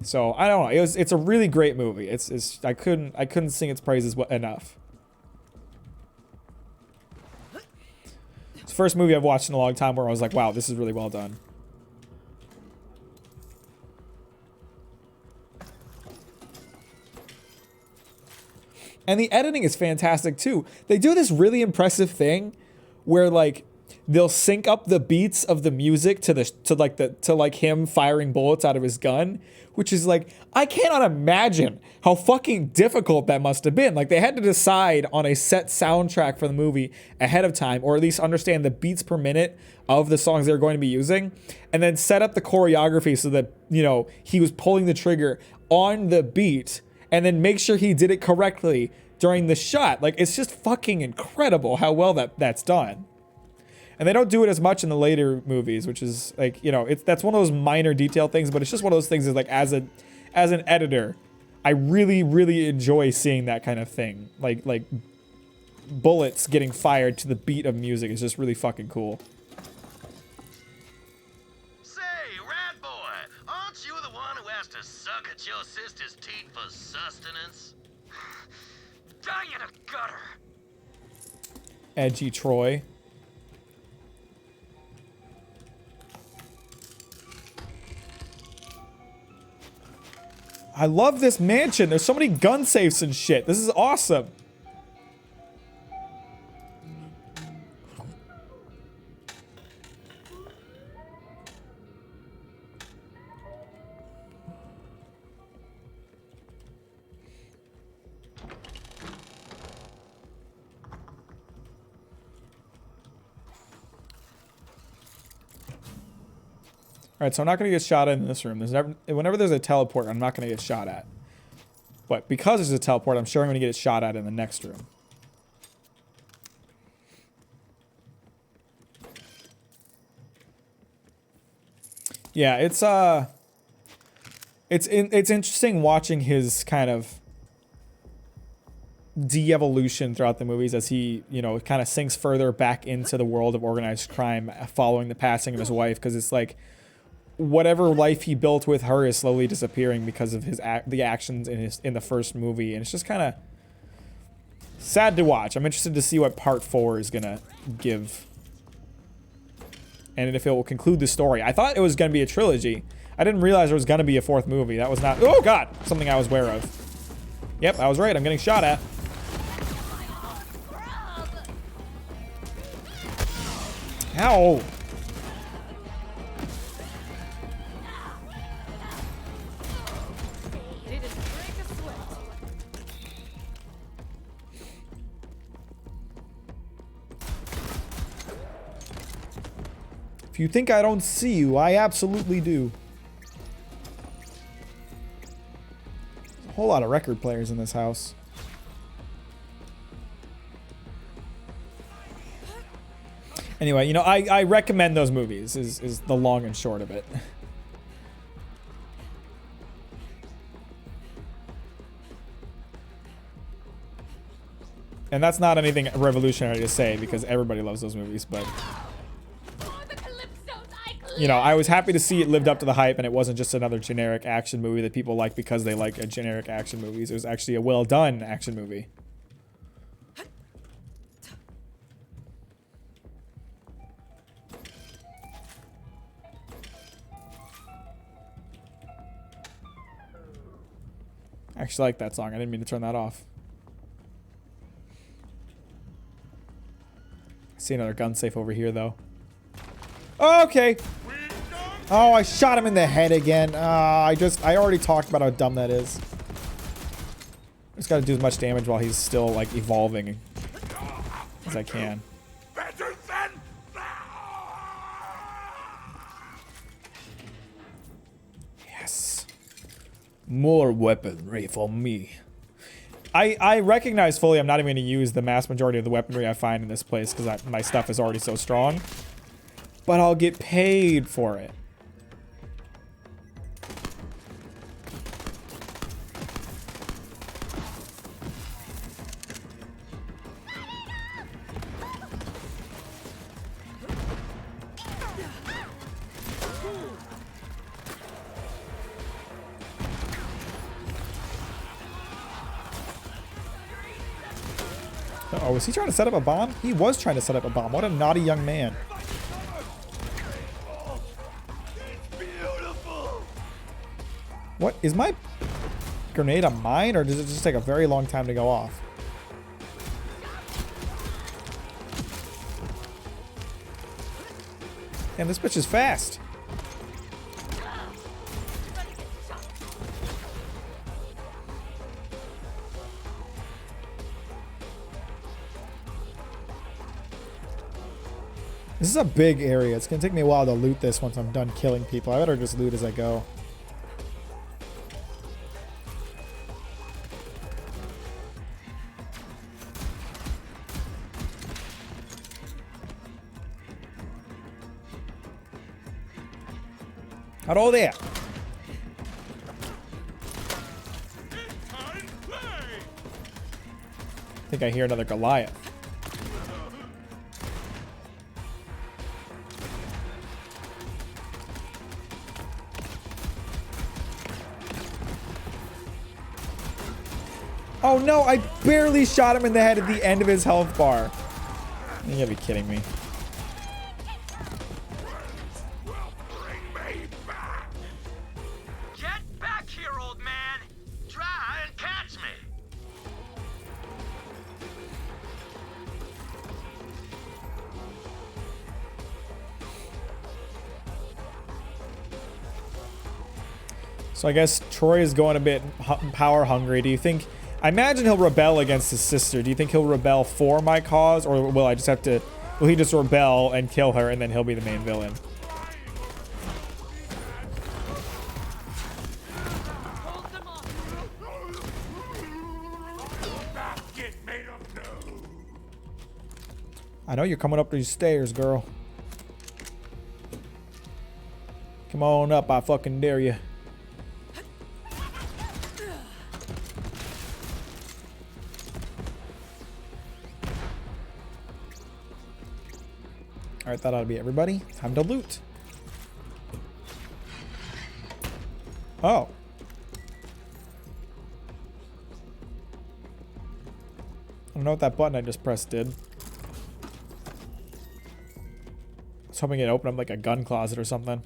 So I don't know. It's a really great movie. I couldn't sing its praises enough. It's the first movie I've watched in a long time where I was like, wow, this is really well done. And the editing is fantastic too. They do this really impressive thing where like they'll sync up the beats of the music to like him firing bullets out of his gun, which is like, I cannot imagine how fucking difficult that must have been. Like they had to decide on a set soundtrack for the movie ahead of time, or at least understand the beats per minute of the songs they were going to be using, and then set up the choreography so that, you know, he was pulling the trigger on the beat and then make sure he did it correctly during the shot. Like, it's just fucking incredible how well that's done. And they don't do it as much in the later movies, which is like, you know, that's one of those minor detail things, but it's just one of those things that like as an editor, I really, really enjoy seeing that kind of thing. Like bullets getting fired to the beat of music is just really fucking cool. Say, rat boy, aren't you the one who has to suck at your sister's teeth for sustenance? Die in a gutter. Edgy Troy. I love this mansion. There's so many gun safes and shit. This is awesome. All right, so I'm not going to get shot at in this room. Whenever there's a teleport, I'm not going to get shot at. But because there's a teleport, I'm sure I'm going to get shot at in the next room. Yeah, it's interesting watching his kind of de-evolution throughout the movies as he, you know, kind of sinks further back into the world of organized crime following the passing of his wife, because it's like whatever life he built with her is slowly disappearing because of the actions in the first movie, and it's just kind of sad to watch. I'm interested to see what part 4 is gonna give, and if it will conclude the story. I thought it was gonna be a trilogy. I didn't realize there was gonna be a 4th movie. That was not, oh god, something I was aware of. Yep, I was right. I'm getting shot at. Ow. If you think I don't see you, I absolutely do. There's a whole lot of record players in this house. Anyway, you know, I recommend those movies, is the long and short of it. And that's not anything revolutionary to say because everybody loves those movies, but you know, I was happy to see it lived up to the hype and it wasn't just another generic action movie that people like because they like generic action movies. It was actually a well done action movie. I actually like that song. I didn't mean to turn that off. I see another gun safe over here, though. Oh, okay. Oh, I shot him in the head again. I already talked about how dumb that is. Just gotta do as much damage while he's still, like, evolving as I can. Yes. More weaponry for me. I recognize fully I'm not even going to use the mass majority of the weaponry I find in this place because my stuff is already so strong. But I'll get paid for it. Oh, was he trying to set up a bomb? He was trying to set up a bomb. What a naughty young man. What? Is my grenade a mine, or does it just take a very long time to go off? Damn, this bitch is fast. This is a big area. It's gonna take me a while to loot this once I'm done killing people. I better just loot as I go. Hello there. I think I hear another Goliath. Oh no, I barely shot him in the head at the end of his health bar. You gotta be kidding me. Get back here, old man! Try and catch me! So I guess Troy is going a bit power hungry. Do you think... I imagine he'll rebel against his sister. Do you think he'll rebel for my cause, or will I just have to... Will he just rebel and kill her, and then he'll be the main villain? I know you're coming up these stairs, girl. Come on up, I fucking dare you. Alright, that ought to be everybody. Time to loot. Oh. I don't know what that button I just pressed did. I was hoping it opened up like a gun closet or something.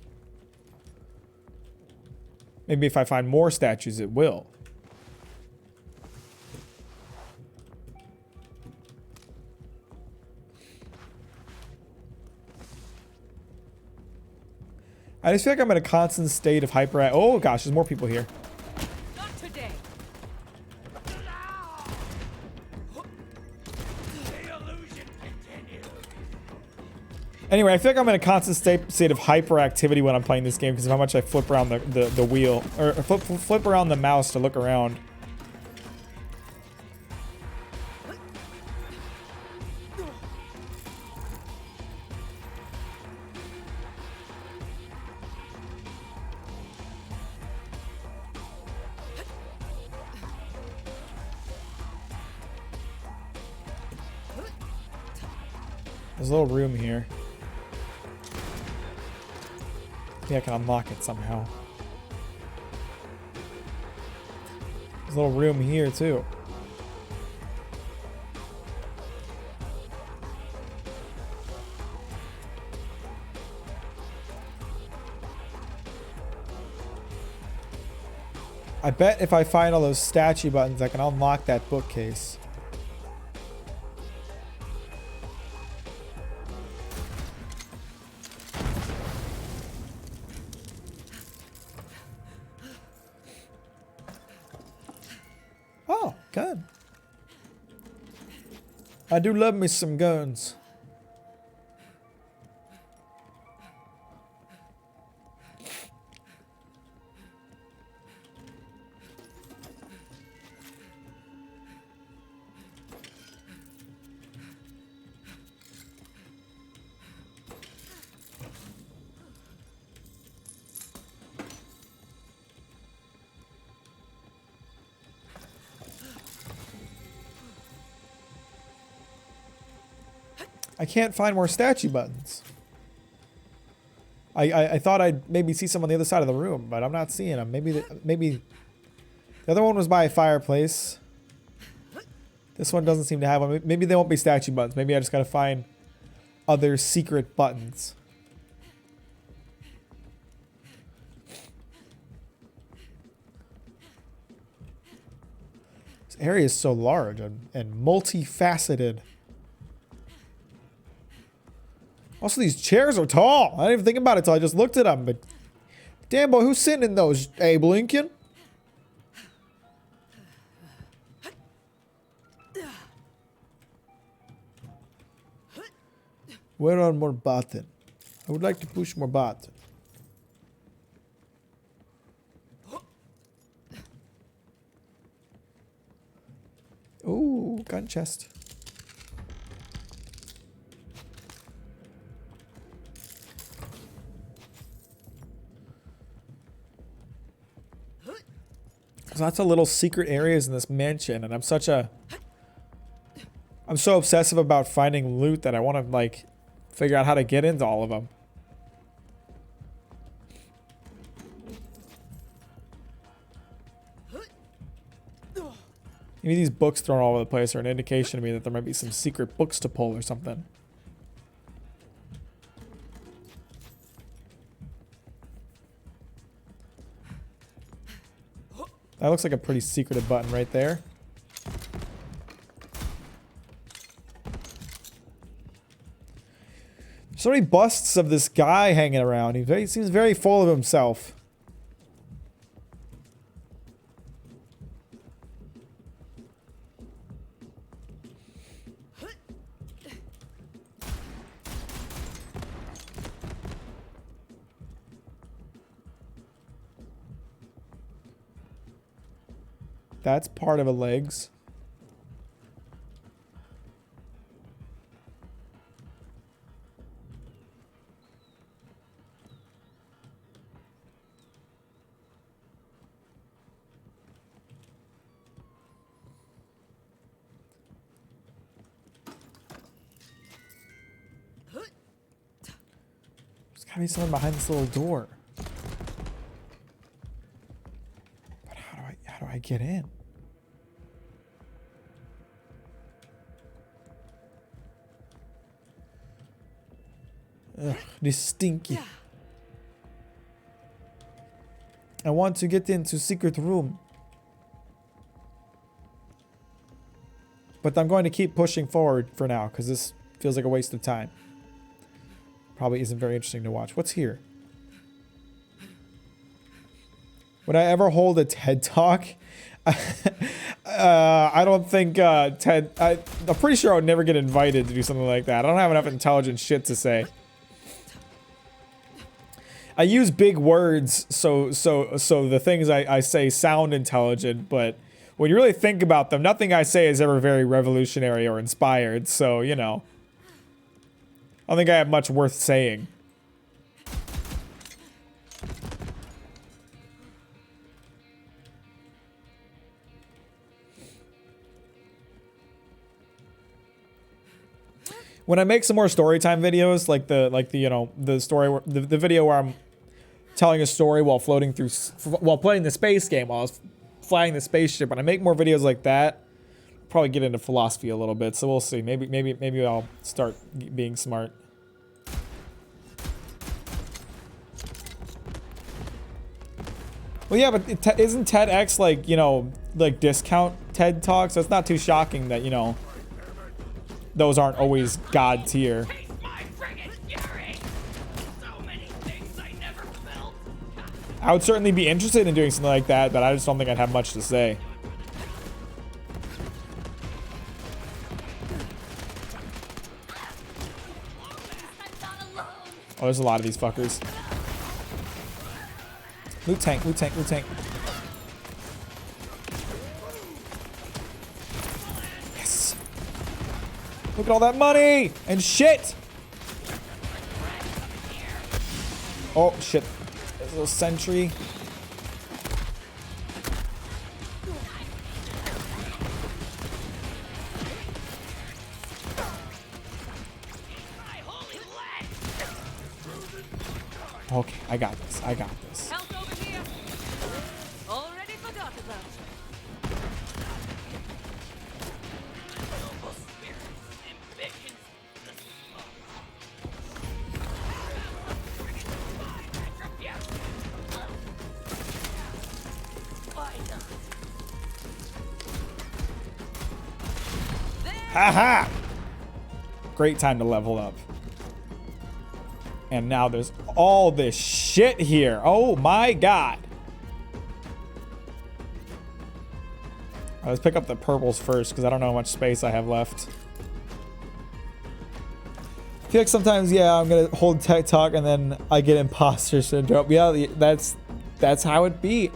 Maybe if I find more statues, it will. I just feel like I'm in a constant state of hyper... Oh gosh, there's more people here. Not today. Anyway, I feel like I'm in a constant state of hyperactivity when I'm playing this game because of how much I flip around the wheel. Or flip around the mouse to look around. There's a little room here. Maybe I can unlock it somehow. There's a little room here too. I bet if I find all those statue buttons, I can unlock that bookcase. Oh, gun. I do love me some guns. I can't find more statue buttons. I thought I'd maybe see some on the other side of the room, but I'm not seeing them. Maybe the other one was by a fireplace. This one doesn't seem to have one. Maybe they won't be statue buttons. Maybe I just gotta find other secret buttons. This area is so large and multifaceted. Also, these chairs are tall. I didn't even think about it until I just looked at them. But damn, boy, who's sitting in those? Abe Lincoln? Where are more buttons? I would like to push more buttons. Ooh, gun chest. There's lots of little secret areas in this mansion, and I'm so obsessive about finding loot that I want to like figure out how to get into all of them. Maybe these books thrown all over the place are an indication to me that there might be some secret books to pull or something. That looks like a pretty secretive button right there. So many busts of this guy hanging around. He seems very full of himself. That's part of a legs. There's gotta be someone behind this little door. But how do I get in? Ugh, this stinky. I want to get into secret room. But I'm going to keep pushing forward for now because this feels like a waste of time. Probably isn't very interesting to watch. What's here? Would I ever hold a TED Talk? I don't think TED... I'm pretty sure I would never get invited to do something like that. I don't have enough intelligent shit to say. I use big words so the things I say sound intelligent, but when you really think about them, nothing I say is ever very revolutionary or inspired, so, you know. I don't think I have much worth saying. When I make some more storytime videos, like the you know, the story, the video where I'm telling a story while floating through, while playing the space game, while I was flying the spaceship, when I make more videos like that, I'll probably get into philosophy a little bit. So we'll see. Maybe I'll start being smart. Well, yeah, but isn't TEDx like, you know, like discount TED Talks? So it's not too shocking that, you know, those aren't always God tier. I would certainly be interested in doing something like that, but I just don't think I'd have much to say. Oh, there's a lot of these fuckers. Loot tank, loot tank, loot tank. Yes. Look at all that money and shit. Oh, shit. There's a little sentry. Okay, I got this. I got this. Help over here. Already forgot about Haha! Great time to level up. And now there's all this shit here. Oh my god. Let's pick up the purples first because I don't know how much space I have left. I feel like sometimes, yeah, I'm gonna hold tech talk and then I get imposter syndrome. Yeah, that's how it be.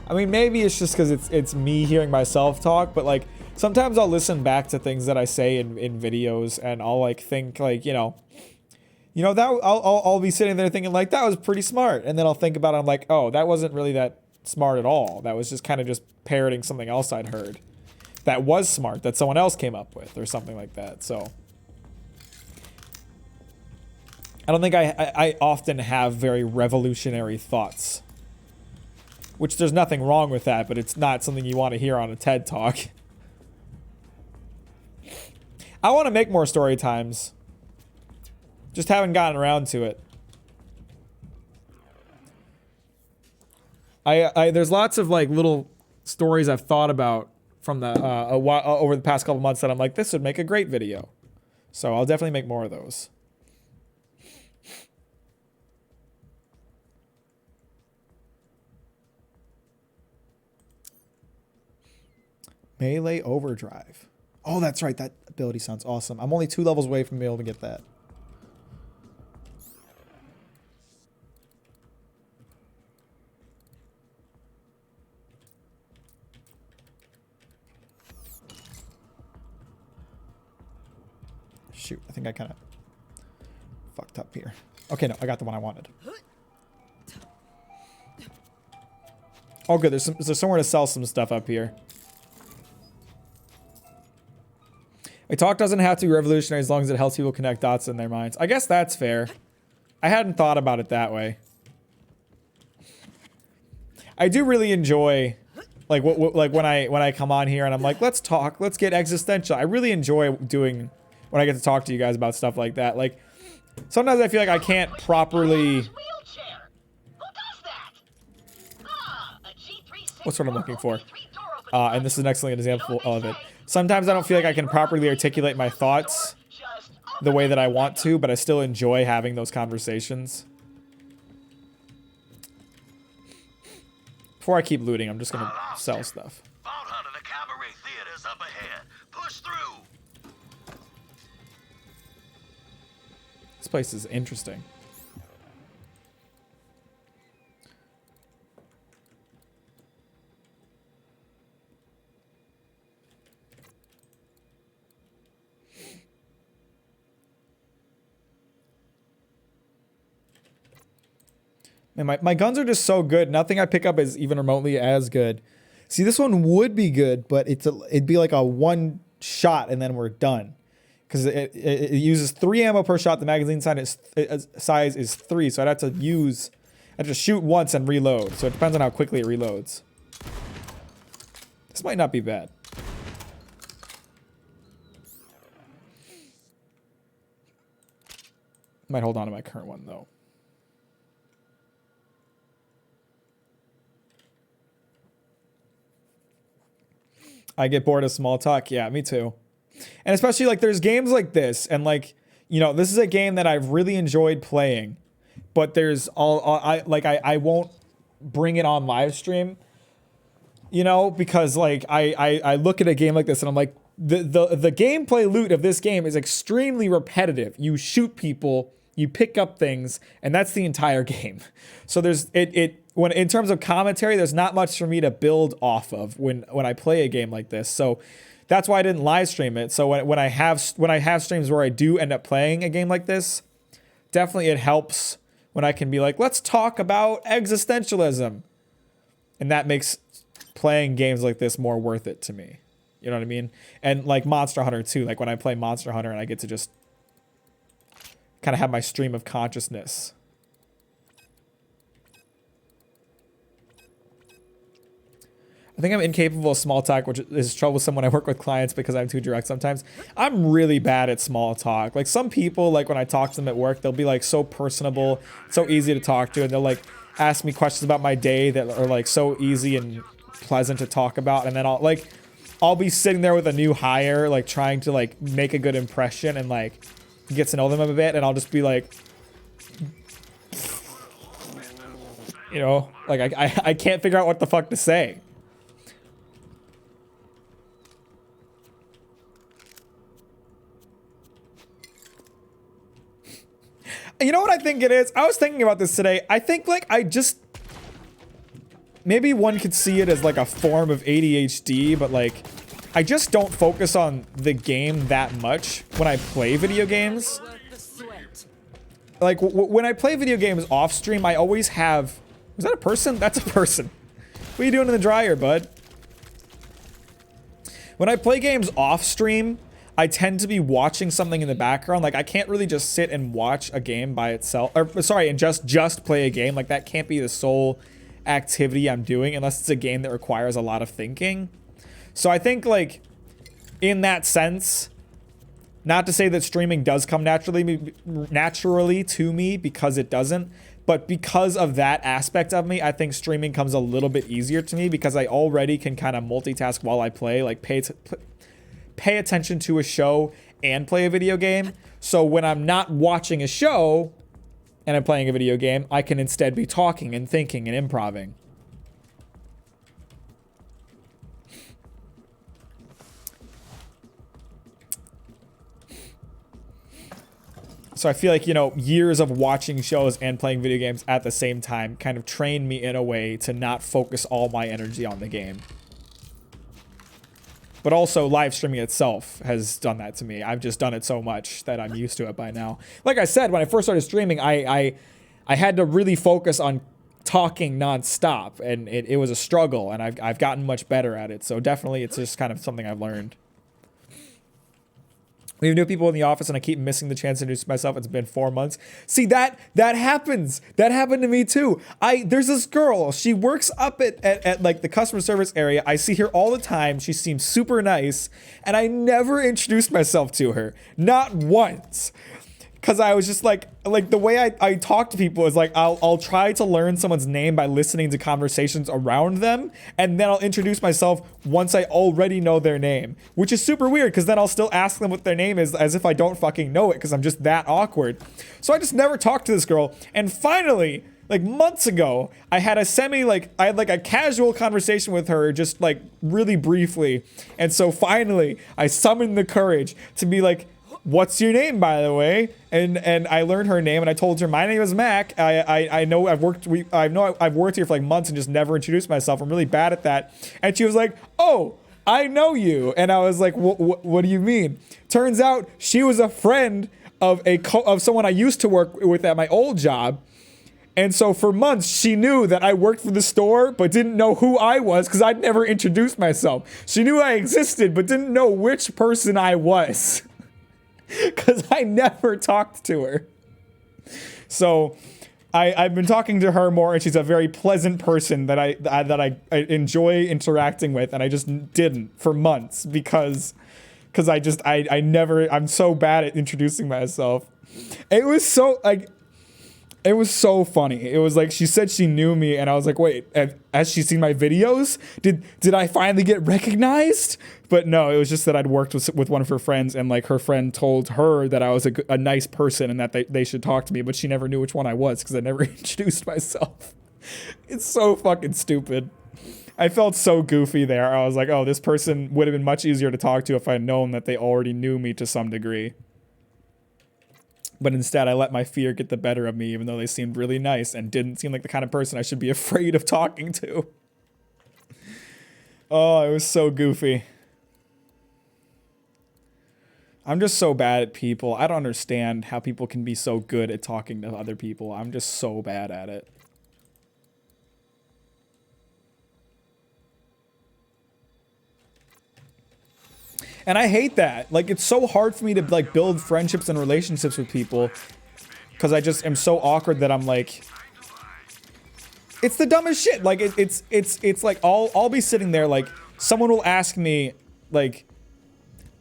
I mean, maybe it's just because it's me hearing myself talk, but like sometimes I'll listen back to things that I say in videos and I'll like think like, you know that I'll be sitting there thinking like that was pretty smart, and then I'll think about it. I'm like, oh, that wasn't really that smart at all. That was just kind of just parroting something else I'd heard that was smart that someone else came up with or something like that. So I don't think I often have very revolutionary thoughts, which there's nothing wrong with that, but it's not something you want to hear on a TED Talk. I want to make more story times. Just haven't gotten around to it. There's lots of like little stories I've thought about from the over the past couple months that I'm like, this would make a great video. So I'll definitely make more of those. Melee Overdrive. Oh, that's right. That ability sounds awesome. I'm only 2 levels away from being able to get that. Shoot, I think I kind of fucked up here. Okay, no, I got the one I wanted. Oh, good. There's somewhere to sell some stuff up here. A talk doesn't have to be revolutionary as long as it helps people connect dots in their minds. I guess that's fair. I hadn't thought about it that way. I do really enjoy, like, like when I come on here and I'm like, let's talk, let's get existential. I really enjoy doing when I get to talk to you guys about stuff like that. Like, sometimes I feel like I can't properly. What's what I'm looking for? And this is an excellent example of it. Sometimes I don't feel like I can properly articulate my thoughts the way that I want to, but I still enjoy having those conversations. Before I keep looting, I'm just gonna sell stuff. Vault Hunter, the cabaret theater's up ahead. Push through. This place is interesting. And my guns are just so good. Nothing I pick up is even remotely as good. See, this one would be good, but it'd be like a one shot and then we're done. Because it uses 3 ammo per shot. The magazine size is 3, so I'd have to shoot once and reload. So it depends on how quickly it reloads. This might not be bad. Might hold on to my current one though. I get bored of small talk. Yeah, me too. And especially like there's games like this and like, you know, this is a game that I've really enjoyed playing, but there's I won't bring it on live stream, you know, because like I look at a game like this and I'm like, the gameplay loot of this game is extremely repetitive. You shoot people, you pick up things, and that's the entire game. So there's when in terms of commentary, there's not much for me to build off of when I play a game like this. So that's why I didn't live stream it. So when I have streams where I do end up playing a game like this, definitely it helps when I can be like, let's talk about existentialism. And that makes playing games like this more worth it to me. You know what I mean? And like Monster Hunter too, like when I play Monster Hunter and I get to just kind of have my stream of consciousness. I think I'm incapable of small talk, which is troublesome when I work with clients because I'm too direct sometimes. I'm really bad at small talk. Like some people, like when I talk to them at work, they'll be like so personable, so easy to talk to, and they'll like ask me questions about my day that are like so easy and pleasant to talk about. And then I'll like, I'll be sitting there with a new hire, like trying to like make a good impression and like get to know them a bit, and I'll just be like, you know, like I can't figure out what the fuck to say. You know what I think it is? I was thinking about this today. I think like maybe one could see it as like a form of ADHD, but like I just don't focus on the game that much when I play video games. Like when I play video games off stream, I always have... Was that a person? That's a person. What are you doing in the dryer, bud? When I play games off stream, I tend to be watching something in the background. Like I can't really just sit and watch a game by itself, or sorry, and just play a game. Like that can't be the sole activity I'm doing unless it's a game that requires a lot of thinking. So I think like in that sense, not to say that streaming does come naturally to me, because it doesn't, but because of that aspect of me, I think streaming comes a little bit easier to me because I already can kind of multitask while I play, like pay attention to a show and play a video game. So when I'm not watching a show and I'm playing a video game, I can instead be talking and thinking and improving. So I feel like, you know, years of watching shows and playing video games at the same time kind of trained me in a way to not focus all my energy on the game. But also live streaming itself has done that to me. I've just done it so much that I'm used to it by now. Like I said, when I first started streaming, I had to really focus on talking nonstop, and it was a struggle, and I've gotten much better at it. So definitely it's just kind of something I've learned. We have new people in the office, and I keep missing the chance to introduce myself. It's been 4 months. See, that happens. That happened to me too. There's this girl. She works up at like the customer service area. I see her all the time. She seems super nice, and I never introduced myself to her. Not once. Because I was just like the way I talk to people is like I'll try to learn someone's name by listening to conversations around them, and then I'll introduce myself once I already know their name, which is super weird because then I'll still ask them what their name is as if I don't fucking know it because I'm just that awkward. So I just never talked to this girl, and finally, like months ago, I had a casual conversation with her, just like really briefly, and so finally I summoned the courage to be like, "What's your name, by the way?" And I learned her name, and I told her my name is Mac. I know I've worked here for like months and just never introduced myself. I'm really bad at that. And she was like, "Oh, I know you." And I was like, "What do you mean?" Turns out she was a friend of someone I used to work with at my old job. And so for months, she knew that I worked for the store, but didn't know who I was because I'd never introduced myself. She knew I existed, but didn't know which person I was. Because I never talked to her. So I've been talking to her more, and she's a very pleasant person that I enjoy interacting with, and I just didn't for months because I'm so bad at introducing myself. It was so funny. It was like she said she knew me, and I was like, wait, has she seen my videos? Did I finally get recognized? But no, it was just that I'd worked with one of her friends, and like her friend told her that I was a nice person and that they should talk to me, but she never knew which one I was because I never introduced myself. It's so fucking stupid. I felt so goofy there. I was like, oh, this person would have been much easier to talk to if I'd known that they already knew me to some degree. But instead, I let my fear get the better of me, even though they seemed really nice and didn't seem like the kind of person I should be afraid of talking to. Oh, it was so goofy. I'm just so bad at people. I don't understand how people can be so good at talking to other people. I'm just so bad at it. And I hate that. Like, it's so hard for me to like build friendships and relationships with people because I just am so awkward that I'm like, it's the dumbest shit. Like it's like I'll be sitting there, like someone will ask me like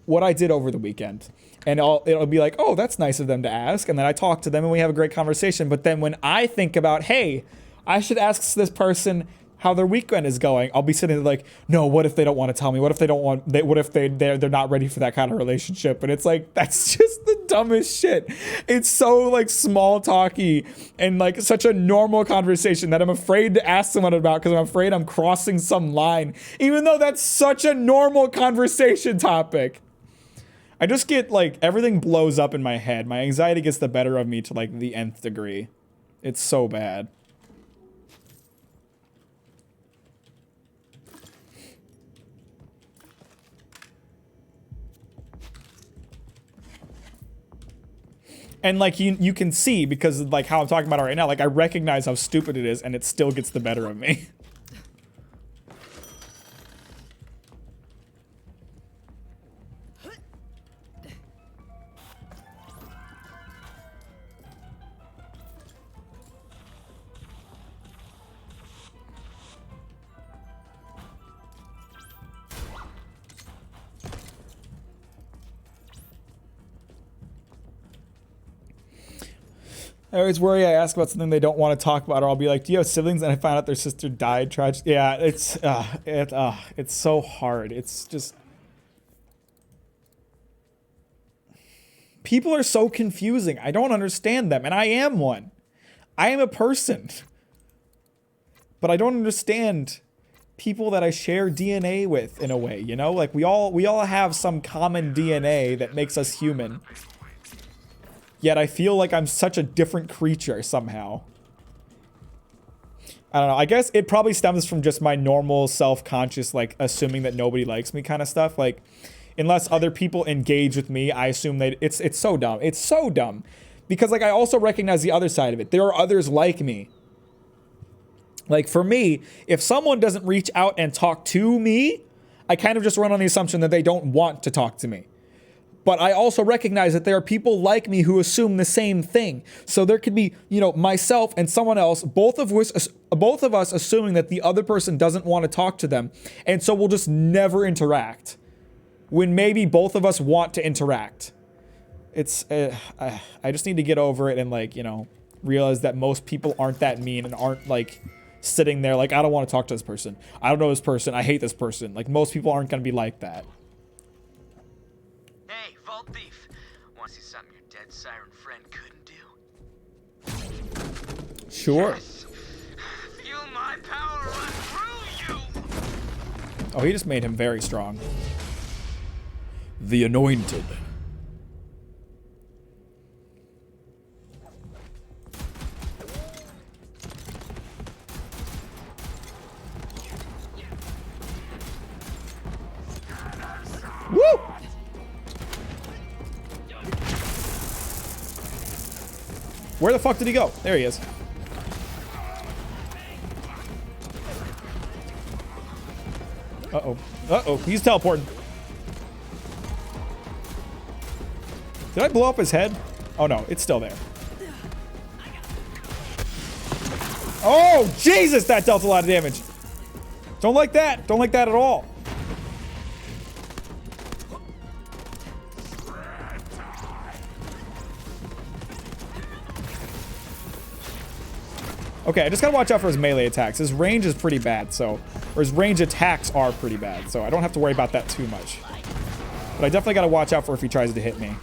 what I did over the weekend, and it'll be like, oh, that's nice of them to ask, and then I talk to them and we have a great conversation. But then when I think about, hey, I should ask this person how their weekend is going, I'll be sitting there like, no, what if they don't want to tell me? What if they don't want, what if they're not ready for that kind of relationship? And it's like, that's just the dumbest shit. It's so like small talky and like such a normal conversation that I'm afraid to ask someone about because I'm afraid I'm crossing some line, even though that's such a normal conversation topic. I just get like, everything blows up in my head. My anxiety gets the better of me to like the nth degree. It's so bad. And like you can see, because like how I'm talking about it right now, like I recognize how stupid it is and it still gets the better of me. I always worry I ask about something they don't want to talk about, or I'll be like, do you have siblings? And I find out their sister died tragically. Yeah, it's so hard. It's just... People are so confusing. I don't understand them, and I am one. I am a person. But I don't understand people that I share DNA with in a way, you know? Like, we all have some common DNA that makes us human. Yet I feel like I'm such a different creature somehow. I don't know. I guess it probably stems from just my normal self-conscious, like, assuming that nobody likes me kind of stuff. Like, unless other people engage with me, I assume that it's so dumb. It's so dumb. Because, like, I also recognize the other side of it. There are others like me. Like, for me, if someone doesn't reach out and talk to me, I kind of just run on the assumption that they don't want to talk to me. But I also recognize that there are people like me who assume the same thing. So there could be, you know, myself and someone else, both of us assuming that the other person doesn't want to talk to them. And so we'll just never interact. When maybe both of us want to interact. It's, I just need to get over it and, like, you know, realize that most people aren't that mean and aren't, like, sitting there like, I don't want to talk to this person. I don't know this person. I hate this person. Like, most people aren't going to be like that. Hey, Vault Thief. Want to see something your dead siren friend couldn't do? Sure. Yes. Feel my power run through you. Oh, he just made him very strong. The Anointed. Woo! Where the fuck did he go? There he is. Uh-oh. Uh-oh. He's teleporting. Did I blow up his head? Oh, no. It's still there. Oh, Jesus! That dealt a lot of damage. Don't like that. Don't like that at all. Okay, I just gotta watch out for his melee attacks. His range is pretty bad, so... Or his range attacks are pretty bad, so I don't have to worry about that too much. But I definitely gotta watch out for if he tries to hit me. Or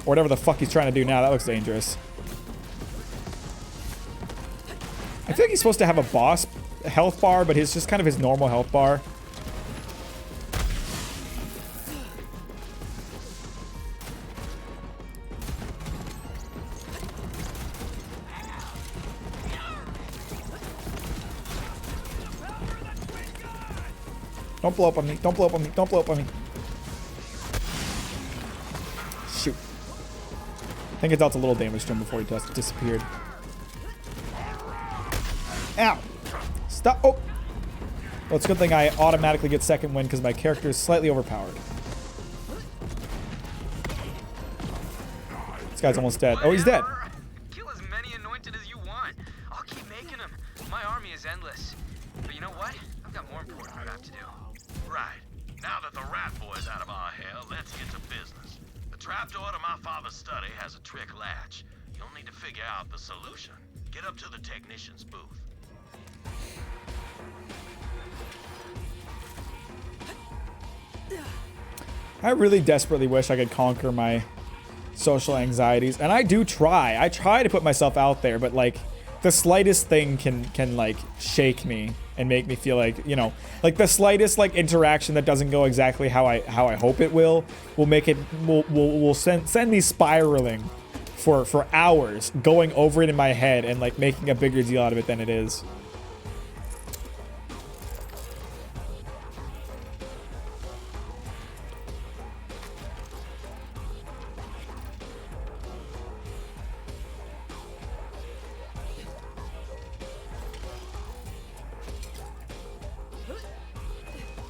whatever the fuck he's trying to do now. That looks dangerous. I feel like he's supposed to have a boss health bar, but it's just kind of his normal health bar. Don't blow up on me. Don't blow up on me. Don't blow up on me. Shoot. I think it dealt a little damage to him before he just disappeared. Ow. Stop. Oh. Well, it's a good thing I automatically get second win because my character is slightly overpowered. This guy's almost dead. Oh, he's dead. Kill as many anointed as you want. I'll keep making them. My army is endless. But you know what? I've got more important crap to do. Right. Now that the rat boy's out of our hair, let's get to business. The trapdoor to my father's study has a trick latch. You'll need to figure out the solution. Get up to the technician's booth. I really desperately wish I could conquer my social anxieties, and I do try. I try to put myself out there, but like the slightest thing can like shake me and make me feel like, you know, like the slightest like interaction that doesn't go exactly how I hope it will make it will send me spiraling for hours, going over it in my head and like making a bigger deal out of it than it is.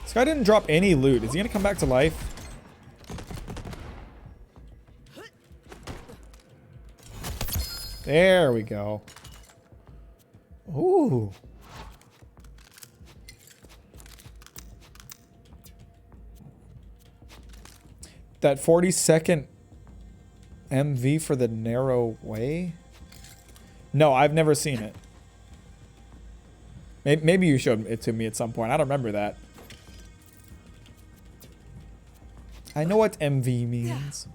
This guy didn't drop any loot. Is he gonna come back to life? There we go. Ooh. That 40-second MV for the narrow way? No, I've never seen it. Maybe you showed it to me at some point. I don't remember that. I know what MV means.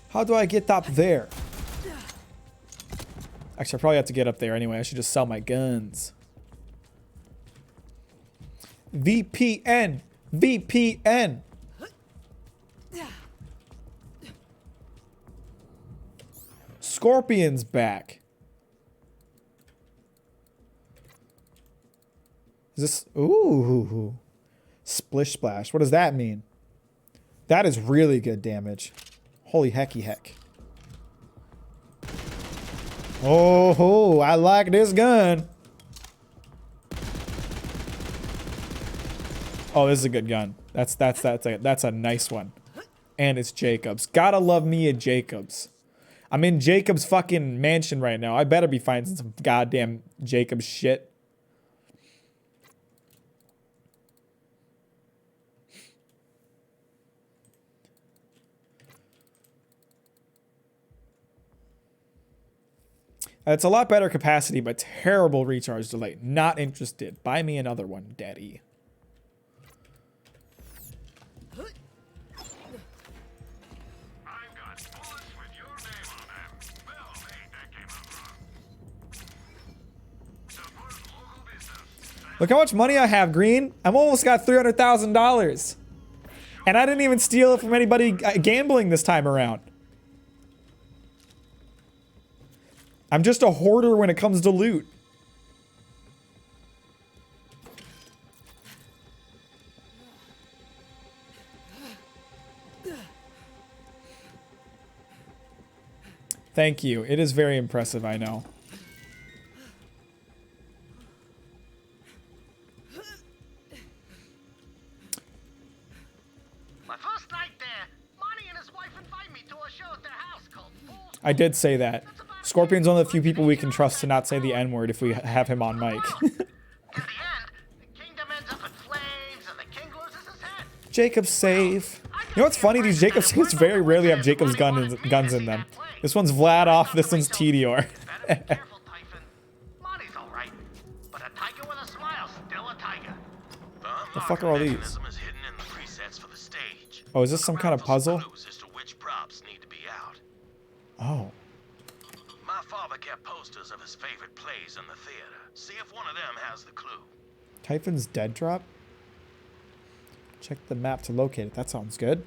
How do I get up there? Actually, I probably have to get up there anyway. I should just sell my guns. VPN! VPN! Scorpion's back. Is this... Ooh. Splish Splash. What does that mean? That is really good damage. Holy hecky heck. Oh, I like this gun. Oh, this is a good gun. That's a nice one. And it's Jacobs. Gotta love me a Jacobs. I'm in Jacobs' fucking mansion right now. I better be finding some goddamn Jacobs shit. It's a lot better capacity, but terrible recharge delay. Not interested. Buy me another one, daddy. Look how much money I have, Green. I've almost got $300,000. And I didn't even steal it from anybody gambling this time around. I'm just a hoarder when it comes to loot. Thank you. It is very impressive, I know. My first night there, Monty and his wife invite me to a show at their house called Fools. I did say that. Scorpion's one of the few people we can trust to not say the N-word if we have him on mic. Jacob's save. You know what's funny? These Jacob's saves very rarely have Jacob's guns in them. This one's Vlad off, this one's Tedior. Monty's all right, but a tiger with a smile, still a tiger. The fuck are all these? Oh, is this some kind of puzzle? Oh. My father kept posters of his favorite plays in the theater. See if one of them has the clue. Typhon's dead drop? Check the map to locate it. That sounds good.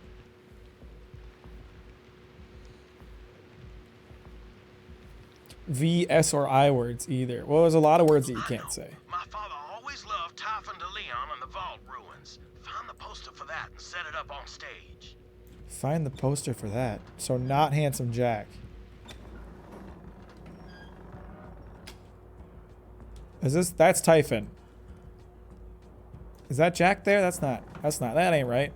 V, S, or I words either. Well, there's a lot of words that you can't say. My father always loved Typhon de Leon and the Vault Ruins. Find the poster for that and set it up on stage. Find the poster for that. So not Handsome Jack. Is this? That's Typhon. Is that Jack there? That's not. That ain't right.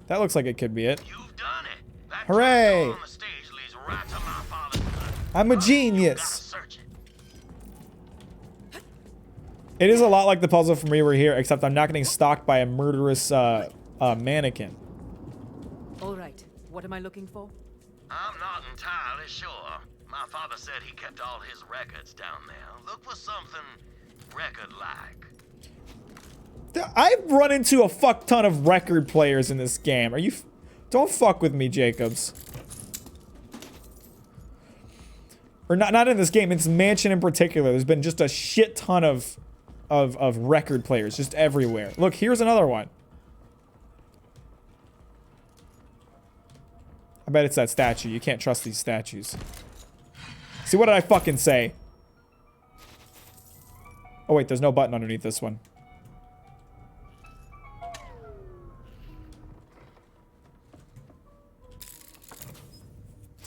That looks like it could be it. You've done it. That Hooray! on the stage leads right to my father's gun. I'm a genius. It is a lot like the puzzle from We Were Here, except I'm not getting stalked by a murderous mannequin. All right. What am I looking for? I'm not entirely sure. My father said he kept all his records down there. Look for something record-like. I've run into a fuck ton of record players in this game. Are you... Don't fuck with me, Jacobs. Or not in this game, in this mansion in particular. There's been just a shit ton of record players just everywhere. Look, here's another one. I bet it's that statue. You can't trust these statues. See, what did I fucking say? Oh wait, there's no button underneath this one.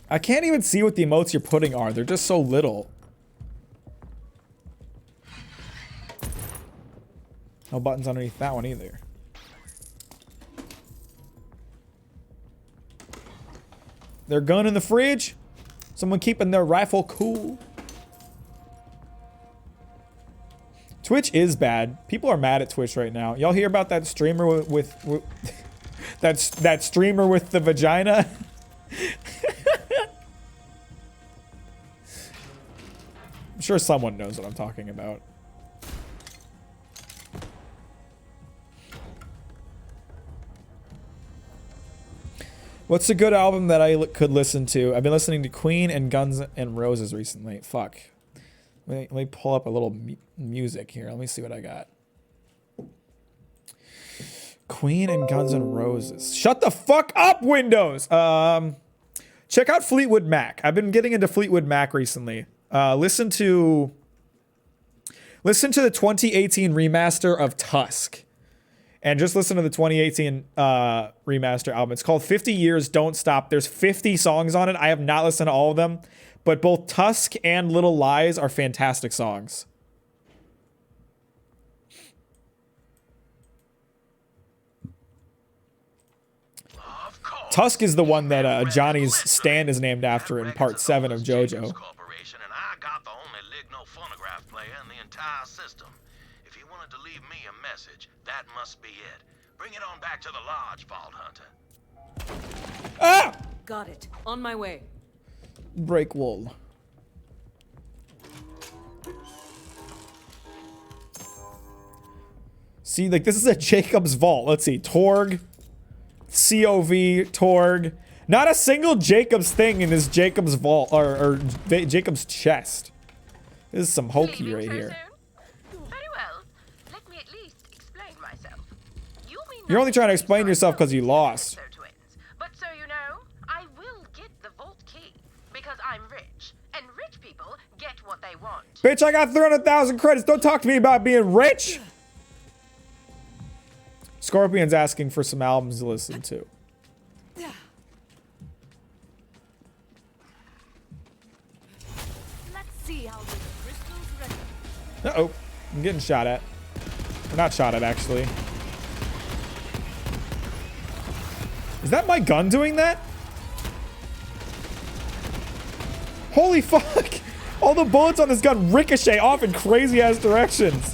I can't even see what the emotes you're putting are. They're just so little. No buttons underneath that one either. Their gun in the fridge? Someone keeping their rifle cool? Twitch is bad. People are mad at Twitch right now. Y'all hear about that streamer with that streamer with the vagina? I'm sure someone knows what I'm talking about. What's a good album that I could listen to? I've been listening to Queen and Guns N' Roses recently. Fuck. Let me pull up a little music here. Let me see what I got. Queen and Guns N' Roses. Shut the fuck up, Windows! Check out Fleetwood Mac. I've been getting into Fleetwood Mac recently. Listen to the 2018 remaster of Tusk. And just listen to the 2018 remaster album. It's called 50 Years Don't Stop. There's 50 songs on it. I have not listened to all of them. But both Tusk and Little Lies are fantastic songs. Tusk is the one that Johnny's stand is named after in part 7 of JoJo. That must be it. Bring it on back to the lodge, Vault Hunter. Ah! Got it. On my way. Break wall. See, like, this is a Jacob's vault. Let's see. Torg. COV. Torg. Not a single Jacob's thing in this Jacob's vault. Or Jacob's chest. This is some hokey right here. You're only trying to explain yourself because you lost. But so you know, I will get the vault key because I'm rich, and rich people get what they want. Bitch, I got 300,000 credits. Don't talk to me about being rich. Scorpion's asking for some albums to listen to. Let's see how the crystals ready. Uh-oh. I'm getting shot at. Or not shot at, actually. Is that my gun doing that? Holy fuck! All the bullets on this gun ricochet off in crazy ass directions.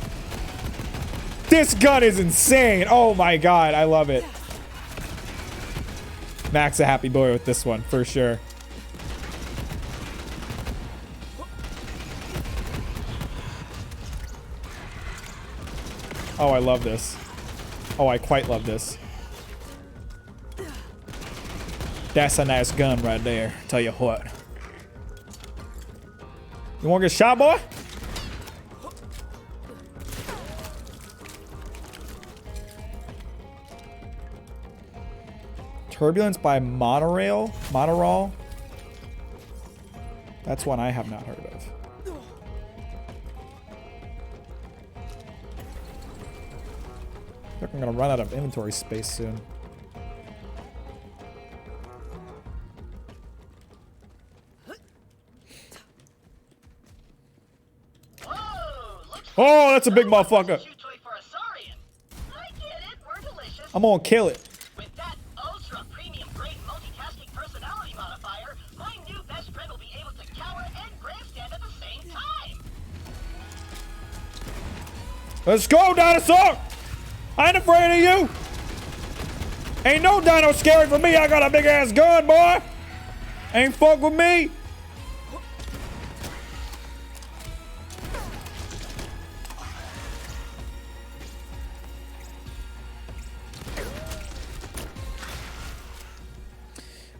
This gun is insane. Oh my god, I love it. Mac's a happy boy with this one, for sure. Oh, I love this. Oh, I quite love this. That's a nice gun right there. Tell you what. You want to get shot, boy? Turbulence by Monorail? That's one I have not heard of. I think I'm gonna run out of inventory space soon. Oh, that's a big motherfucker. I'm gonna kill it. With that ultra premium grade multitasking personality modifier, my new best friend will be able to cower and grandstand at the same time. Let's go, dinosaur! I ain't afraid of you! Ain't no dino scary for me. I got a big ass gun, boy! Ain't fuck with me!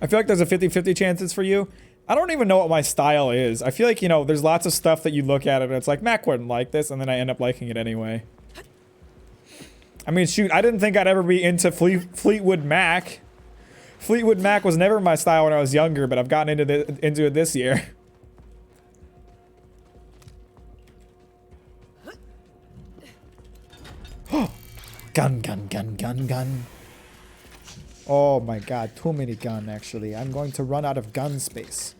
I feel like there's a 50-50 chances for you. I don't even know what my style is. I feel like, you know, there's lots of stuff that you look at it and it's like, Mac wouldn't like this, and then I end up liking it anyway. I mean, shoot, I didn't think I'd ever be into Fleetwood Mac. Fleetwood Mac was never my style when I was younger, but I've gotten into it this year. Gun. Oh my god, too many gun, actually. I'm going to run out of gun space.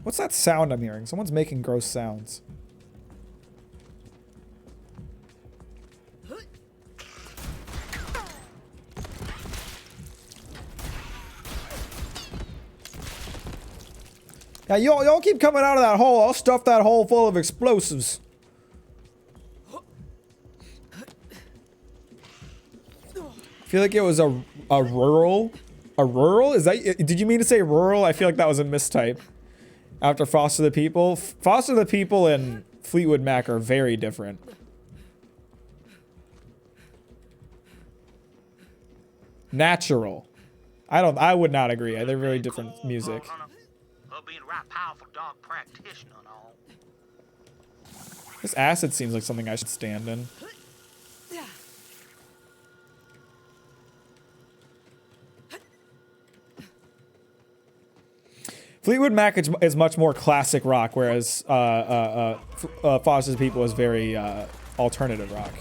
What's that sound I'm hearing? Someone's making gross sounds. Yeah, y'all keep coming out of that hole. I'll stuff that hole full of explosives. I feel like it was a rural. A rural? Is that? Did you mean to say rural? I feel like that was a mistype. After Foster the People. Foster the People and Fleetwood Mac are very different. Natural. I would not agree. They're very different music. This acid seems like something I should stand in. Fleetwood Mac is much more classic rock, whereas Foster the People is very alternative rock.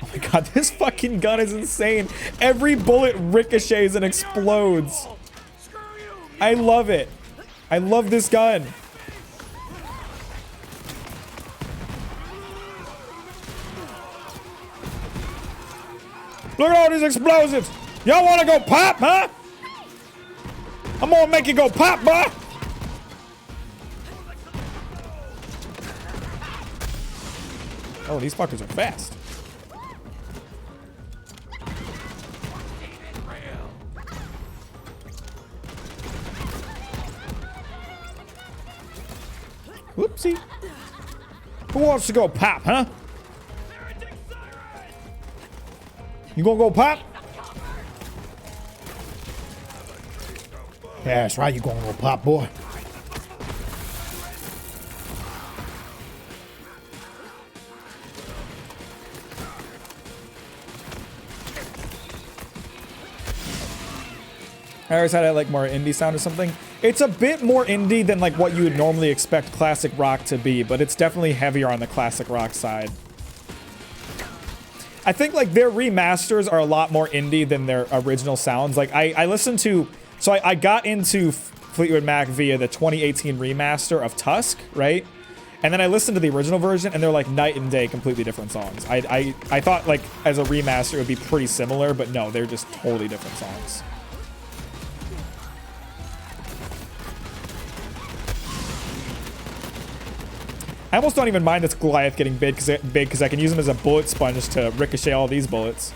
Oh my god, this fucking gun is insane. Every bullet ricochets and explodes. I love it. I love this gun. Look at all these explosives. Y'all want to go pop, huh? I'm gonna make it go pop, boy. Oh, these fuckers are fast. Whoopsie. Who wants to go pop, huh? You gonna go pop? Yeah, that's right. You gonna go pop, boy. I always had like more indie sound or something. It's a bit more indie than like what you would normally expect classic rock to be, but it's definitely heavier on the classic rock side. I think like their remasters are a lot more indie than their original sounds. Like I listened to, so I got into Fleetwood Mac via the 2018 remaster of Tusk, right? And then I listened to the original version and they're like night and day, completely different songs. I thought like as a remaster it would be pretty similar, but no, they're just totally different songs. I almost don't even mind this Goliath getting big because I can use him as a bullet sponge to ricochet all these bullets.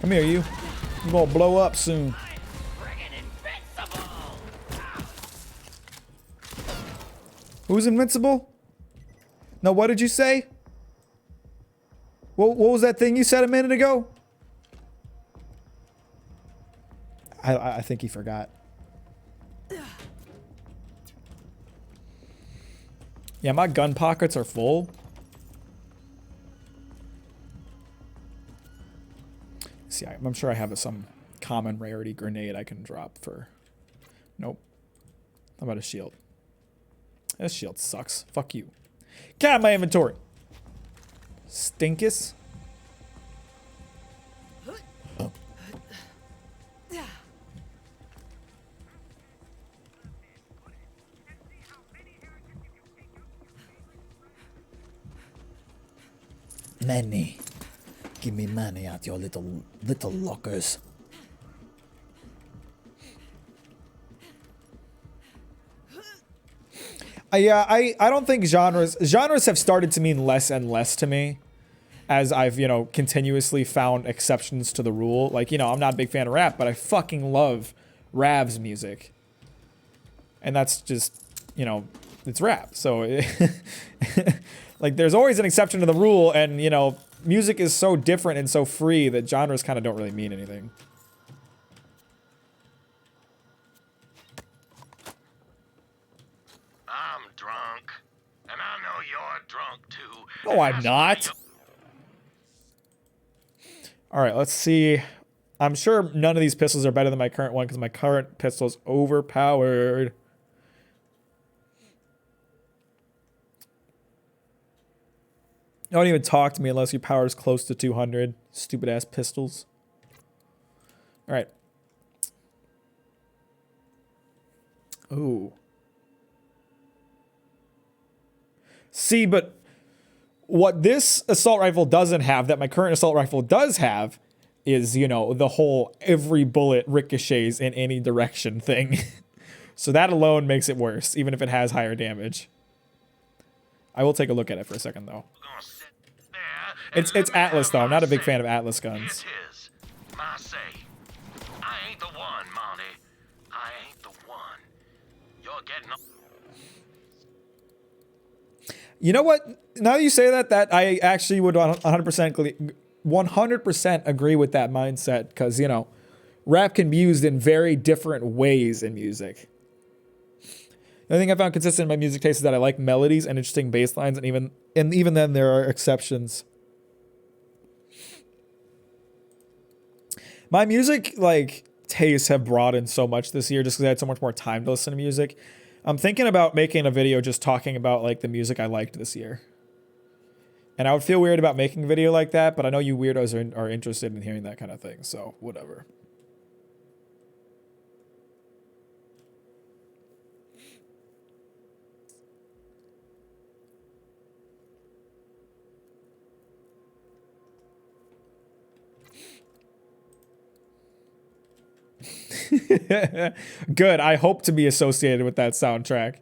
Come here, you. You're gonna blow up soon. Who's invincible? No, what did you say? What was that thing you said a minute ago? I think he forgot. Yeah, my gun pockets are full. See, I'm sure I have some common rarity grenade I can drop for... Nope. How about a shield? This shield sucks. Fuck you. Get out of my inventory. Stinkus. Oh. Money. Give me money out your little lockers. I don't think genres have started to mean less and less to me. as I've, continuously found exceptions to the rule. Like, I'm not a big fan of rap, but I fucking love Rav's music. And that's just, it's rap. So, like, there's always an exception to the rule, and, music is so different and so free that genres kind of don't really mean anything. I'm drunk, and I know you're drunk too. No, I'm not. All right, let's see. I'm sure none of these pistols are better than my current one because my current pistol's overpowered. Don't even talk to me unless your power is close to 200. Stupid ass pistols. All right. Ooh. See, but what this assault rifle doesn't have that my current assault rifle does have is, the whole every bullet ricochets in any direction thing. So that alone makes it worse, even if it has higher damage. I will take a look at it for a second, though. It's Atlas, though. I'm not a big fan of Atlas guns. My say. I ain't the one, Monty. I ain't the one. You're getting up. You know what? Now that you say that I actually would 100% agree with that mindset because, rap can be used in very different ways in music. The only thing I found consistent in my music taste is that I like melodies and interesting bass lines, and even then there are exceptions. My music tastes have broadened so much this year just because I had so much more time to listen to music. I'm thinking about making a video just talking about the music I liked this year. And I would feel weird about making a video like that, but I know you weirdos are interested in hearing that kind of thing, so whatever. Good. I hope to be associated with that soundtrack.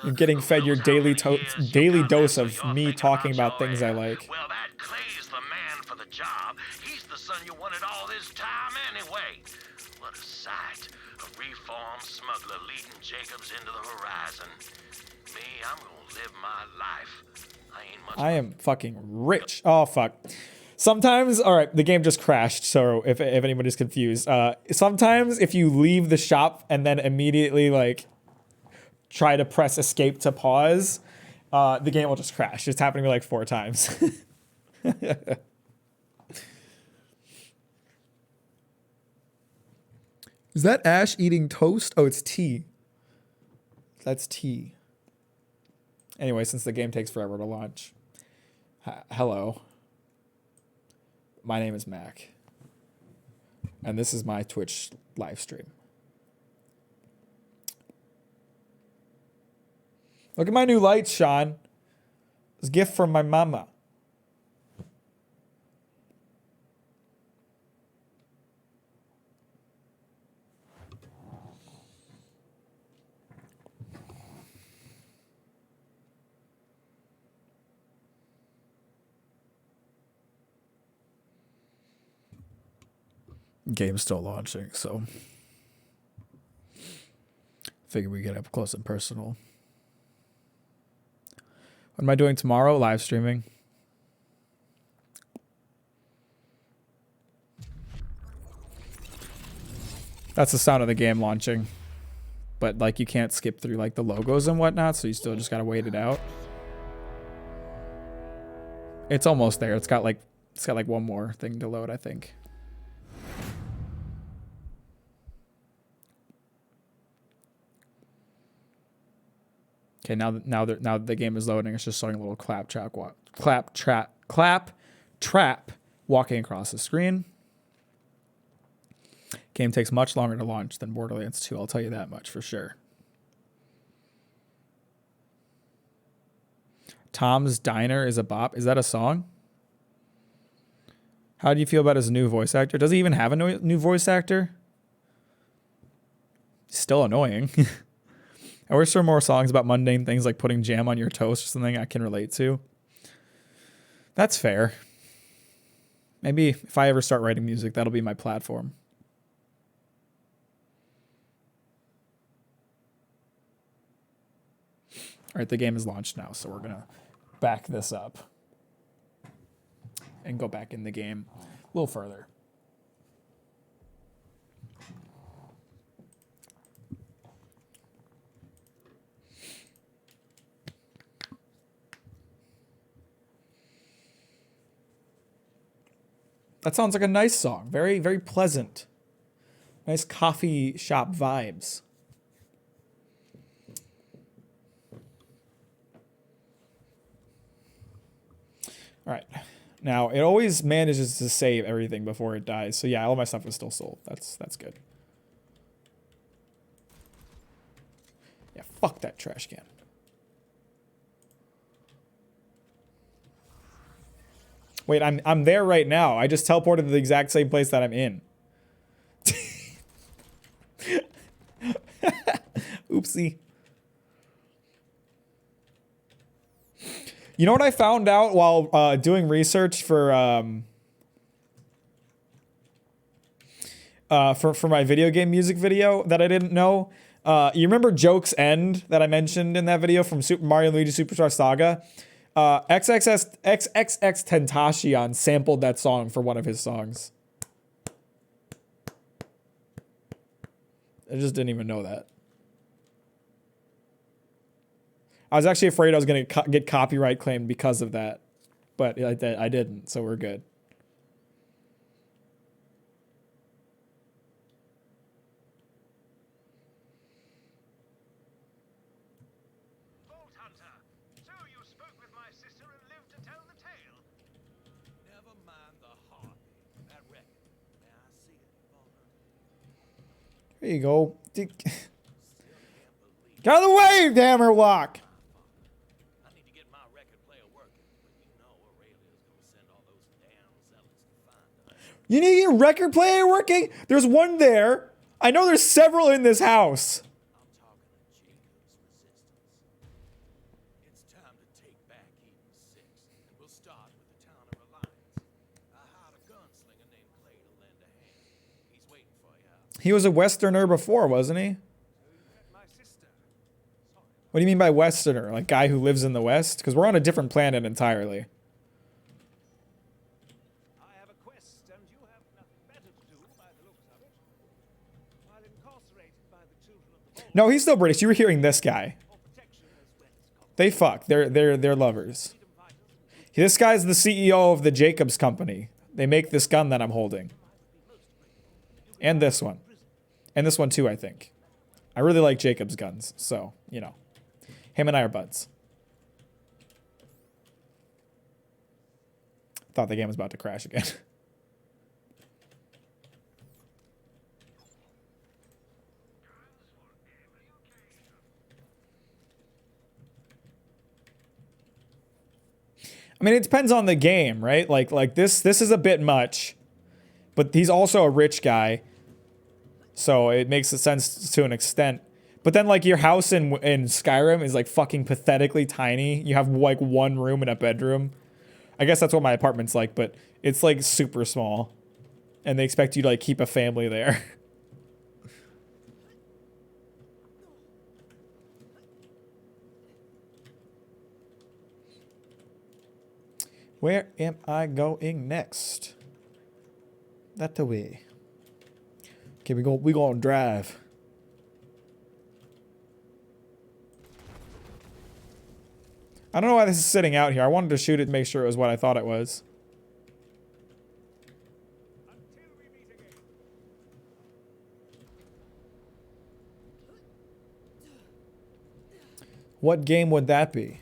You're getting fed your daily dose of me talking about things I like. Well, that Clay's the man for the job. He's the son you wanted all this time anyway. What a sight. A reformed smuggler leading Jacobs into the horizon. Me, I'm gonna live my life. I am fucking rich. Oh, fuck. Sometimes, all right, the game just crashed, so if anybody's confused. Sometimes if you leave the shop and then immediately, try to press escape to pause, the game will just crash. It's happened to me 4 times. Is that Ash eating toast? Oh, it's tea. That's tea. Anyway, since the game takes forever to launch. Hello. My name is Mac. And this is my Twitch live stream. Look at my new lights, Sean. It's a gift from my mama. Game's still launching, so figure we get up close and personal. What am I doing tomorrow? Live streaming. That's the sound of the game launching. But you can't skip through the logos and whatnot, so you still just gotta wait it out. It's almost there. It's got one more thing to load, I think. Okay, now that the game is loading, it's just showing a little clap trap walking across the screen. Game takes much longer to launch than Borderlands 2, I'll tell you that much for sure. Tom's Diner is a bop. Is that a song? How do you feel about his new voice actor? Does he even have a new voice actor? Still annoying. I wish there were more songs about mundane things like putting jam on your toast or something I can relate to. That's fair. Maybe if I ever start writing music, that'll be my platform. All right, the game is launched now, so we're going to back this up and go back in the game a little further. That sounds like a nice song. Very, very pleasant. Nice coffee shop vibes. All right. Now, it always manages to save everything before it dies. So yeah, all my stuff is still sold. That's good. Yeah, fuck that trash can. Wait, I'm there right now. I just teleported to the exact same place that I'm in. Oopsie. You know what I found out while doing research for my video game music video that I didn't know? You remember Joke's End that I mentioned in that video from Super Mario and Luigi Superstar Saga? XXX Tentacion sampled that song for one of his songs. I just didn't even know that. I was actually afraid I was going to get copyright claimed because of that, but I didn't, so we're good. Vault Hunter, so you spoke with my sister and lived to tell the tale. Never mind the heart. That record. May I see it, Vault Hunter? There you go. Get out of the way, Hammerlock! You need your record player working? There's one there. I know there's several in this house. It's time to take back Eden 6, and we'll start with the town of Reliance. I hired a gunslinger named Clay to lend a hand. He's waiting for you out. He was a Westerner before, wasn't he? What do you mean by Westerner? Like guy who lives in the West? Because we're on a different planet entirely. No, he's still British. You were hearing this guy. They fuck. They're lovers. This guy's the CEO of the Jacobs Company. They make this gun that I'm holding. And this one. And this one too, I think. I really like Jacobs guns. So, you know. Him and I are buds. Thought the game was about to crash again. I mean, it depends on the game, right? Like this is a bit much, but he's also a rich guy, so it makes sense to an extent. But then, like, your house in Skyrim is like fucking pathetically tiny. You have like one room and a bedroom. I guess that's what my apartment's like, but it's like super small, and they expect you to like keep a family there. Where am I going next? That way. Okay, we gonna drive. I don't know why this is sitting out here. I wanted to shoot it to make sure it was what I thought it was. What game would that be?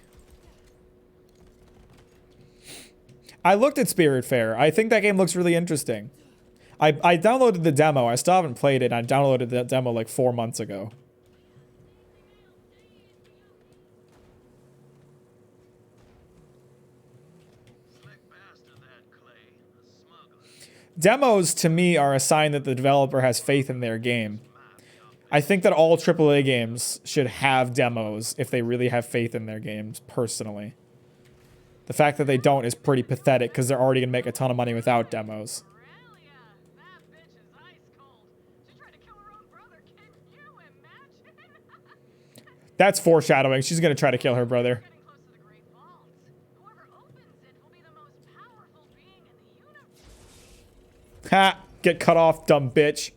I looked at Spiritfarer. I think that game looks really interesting. I downloaded the demo. I still haven't played it. I downloaded that demo like 4 months ago. Demos to me are a sign that the developer has faith in their game. I think that all AAA games should have demos if they really have faith in their games, personally. The fact that they don't is pretty pathetic because they're already going to make a ton of money without demos. That's foreshadowing. She's going to try to kill her brother. Ha! Get cut off, dumb bitch.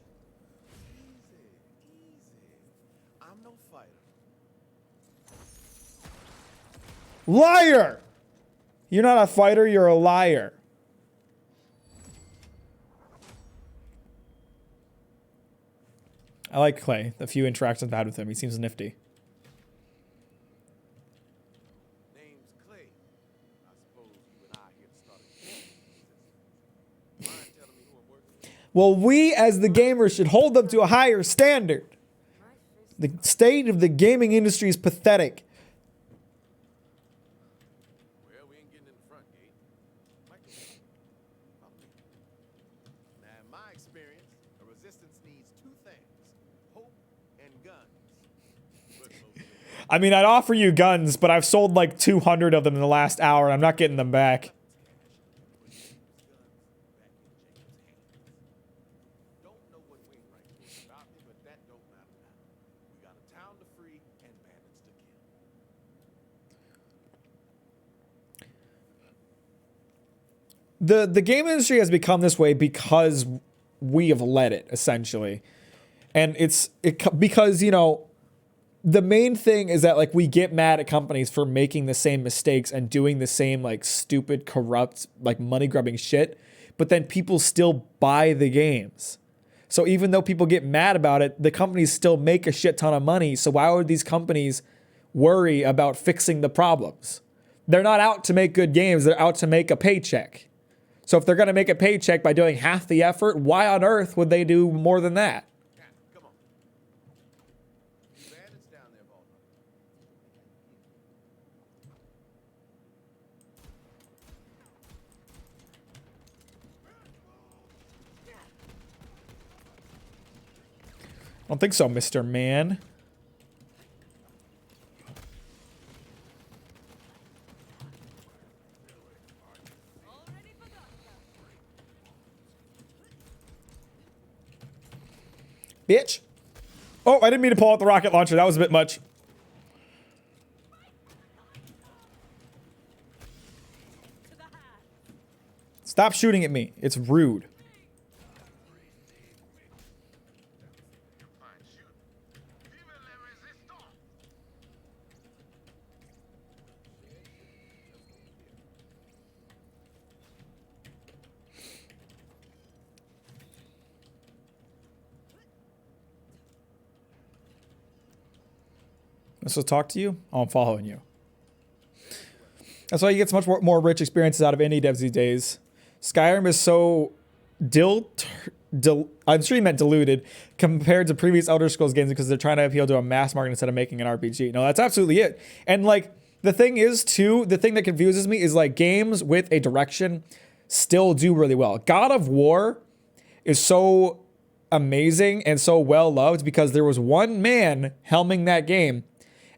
I'm no fighter. Liar! You're not a fighter, you're a liar. I like Clay. The few interactions I've had with him, he seems nifty. Name's Clay. I suppose you and I here to start a game. Mind telling me who I'm working with? Well, we as the gamers should hold them to a higher standard. The state of the gaming industry is pathetic. Well, we ain't getting in the front gate. Michael, now, in my experience, a resistance needs two things: hope and guns. But I mean, I'd offer you guns, but I've sold like 200 of them in the last hour, and I'm not getting them back. don't know what Wainwright told about me, but that don't matter now. We got a town to free and bandits to kill. The game industry has become this way because we have let it, essentially. And because, you know, the main thing is that, like, we get mad at companies for making the same mistakes and doing the same, like, stupid, corrupt, like, money-grubbing shit, but then people still buy the games. So even though people get mad about it, the companies still make a shit ton of money. So why would these companies worry about fixing the problems? They're not out to make good games. They're out to make a paycheck. So if they're going to make a paycheck by doing half the effort, why on earth would they do more than that? Come on. Bandits down there, Baltimore. I don't think so, Mr. Man. Bitch. Oh, I didn't mean to pull out the rocket launcher. That was a bit much. Stop shooting at me. It's rude. So talk to you? Oh, I'm following you. That's why you get so much more rich experiences out of indie devs these days. Skyrim is so I'm sure you meant diluted compared to previous Elder Scrolls games because they're trying to appeal to a mass market instead of making an RPG. No, that's absolutely it. And like the thing is too, the thing that confuses me is like games with a direction still do really well. God of War is so amazing and so well loved because there was one man helming that game.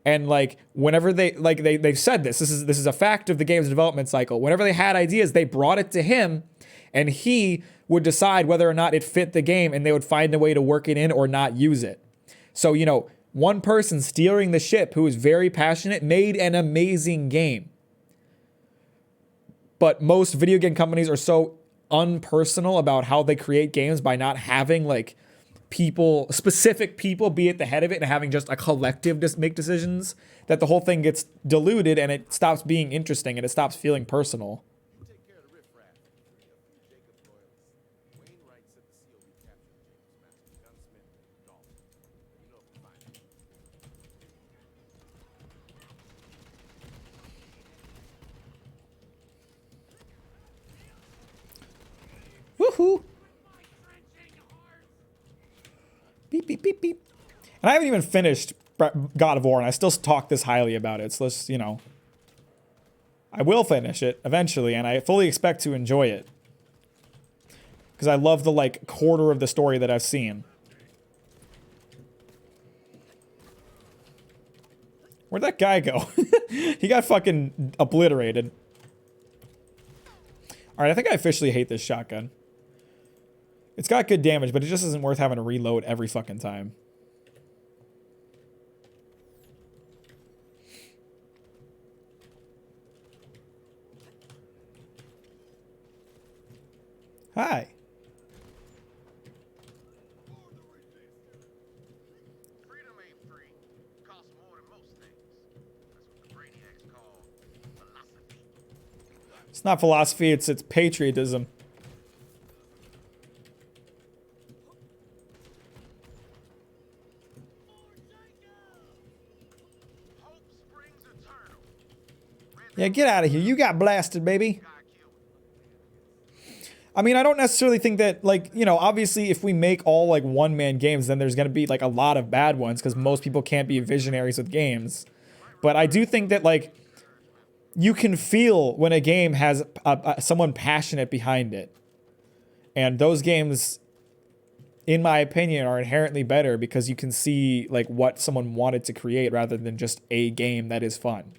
And like whenever they've said this is a fact of the game's development cycle. Whenever they had ideas, they brought it to him and he would decide whether or not it fit the game and they would find a way to work it in or not use it. So, you know, one person steering the ship who is very passionate made an amazing game. But most video game companies are so unpersonal about how they create games by not having like specific people be at the head of it and having just a collective just make decisions that the whole thing gets diluted and it stops being interesting and it stops feeling personal. You take care of the riffraff. Jacob Royals. Wainwright said the seal we captured Jacob's master gunsmith, Dalton. You know if we find him. Woohoo! Beep, beep, beep, beep. And I haven't even finished God of War, and I still talk this highly about it. So let's, you know, I will finish it eventually, and I fully expect to enjoy it. Because I love the, like, quarter of the story that I've seen. Where'd that guy go? He got fucking obliterated. Alright, I think I officially hate this shotgun. It's got good damage, but it just isn't worth having to reload every fucking time. Hi. It's not philosophy, it's patriotism. Yeah, get out of here. You got blasted, baby. I mean, I don't necessarily think that, like, you know, obviously if we make all, like, one-man games, then there's going to be, like, a lot of bad ones because most people can't be visionaries with games. But I do think that, like, you can feel when a game has someone passionate behind it. And those games, in my opinion, are inherently better because you can see, like, what someone wanted to create rather than just a game that is fun.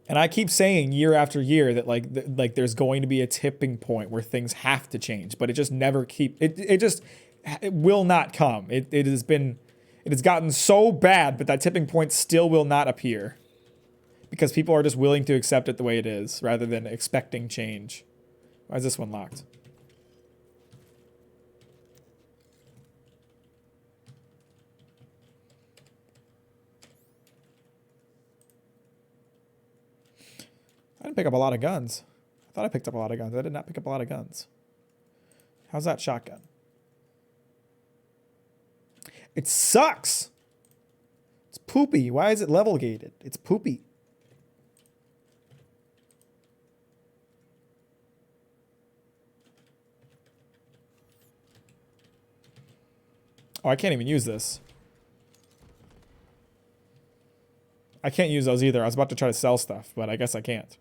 And I keep saying year after year that like there's going to be a tipping point where things have to change, but it just never it will not come. It has gotten so bad, but that tipping point still will not appear. Because people are just willing to accept it the way it is rather than expecting change. Why is this one locked? I didn't pick up a lot of guns. I thought I picked up a lot of guns. I did not pick up a lot of guns. How's that shotgun? It sucks. It's poopy. Why is it level gated? It's poopy. Oh, I can't even use this. I can't use those either. I was about to try to sell stuff, but I guess I can't.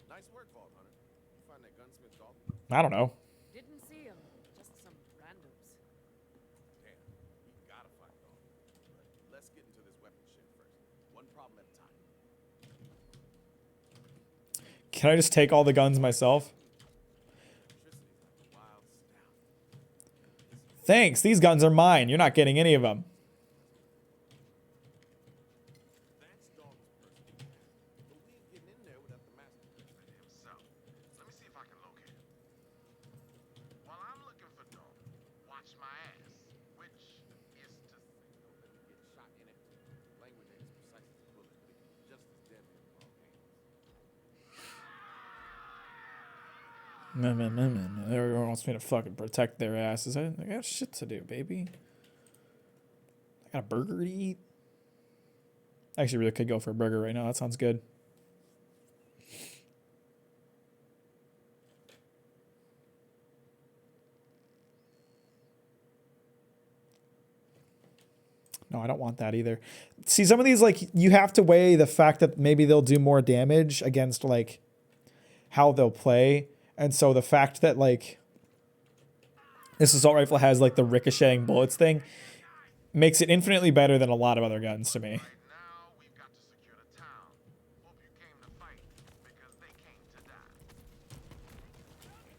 Nice work, Vault Hunter. You find that gunsmith Dalton? I don't know. Didn't see him. Just some randoms. Damn, you gotta find Dalton. But let's get into this weapon shit first. One problem at a time. Can I just take all the guns myself? Thanks. These guns are mine. You're not getting any of them. Everyone wants me to fucking protect their asses. I got shit to do, baby. I got a burger to eat. I actually really could go for a burger right now. That sounds good. No, I don't want that either. See, some of these, like, you have to weigh the fact that maybe they'll do more damage against, like, how they'll play. And so the fact that, like, this assault rifle has, like, the ricocheting bullets thing makes it infinitely better than a lot of other guns to me.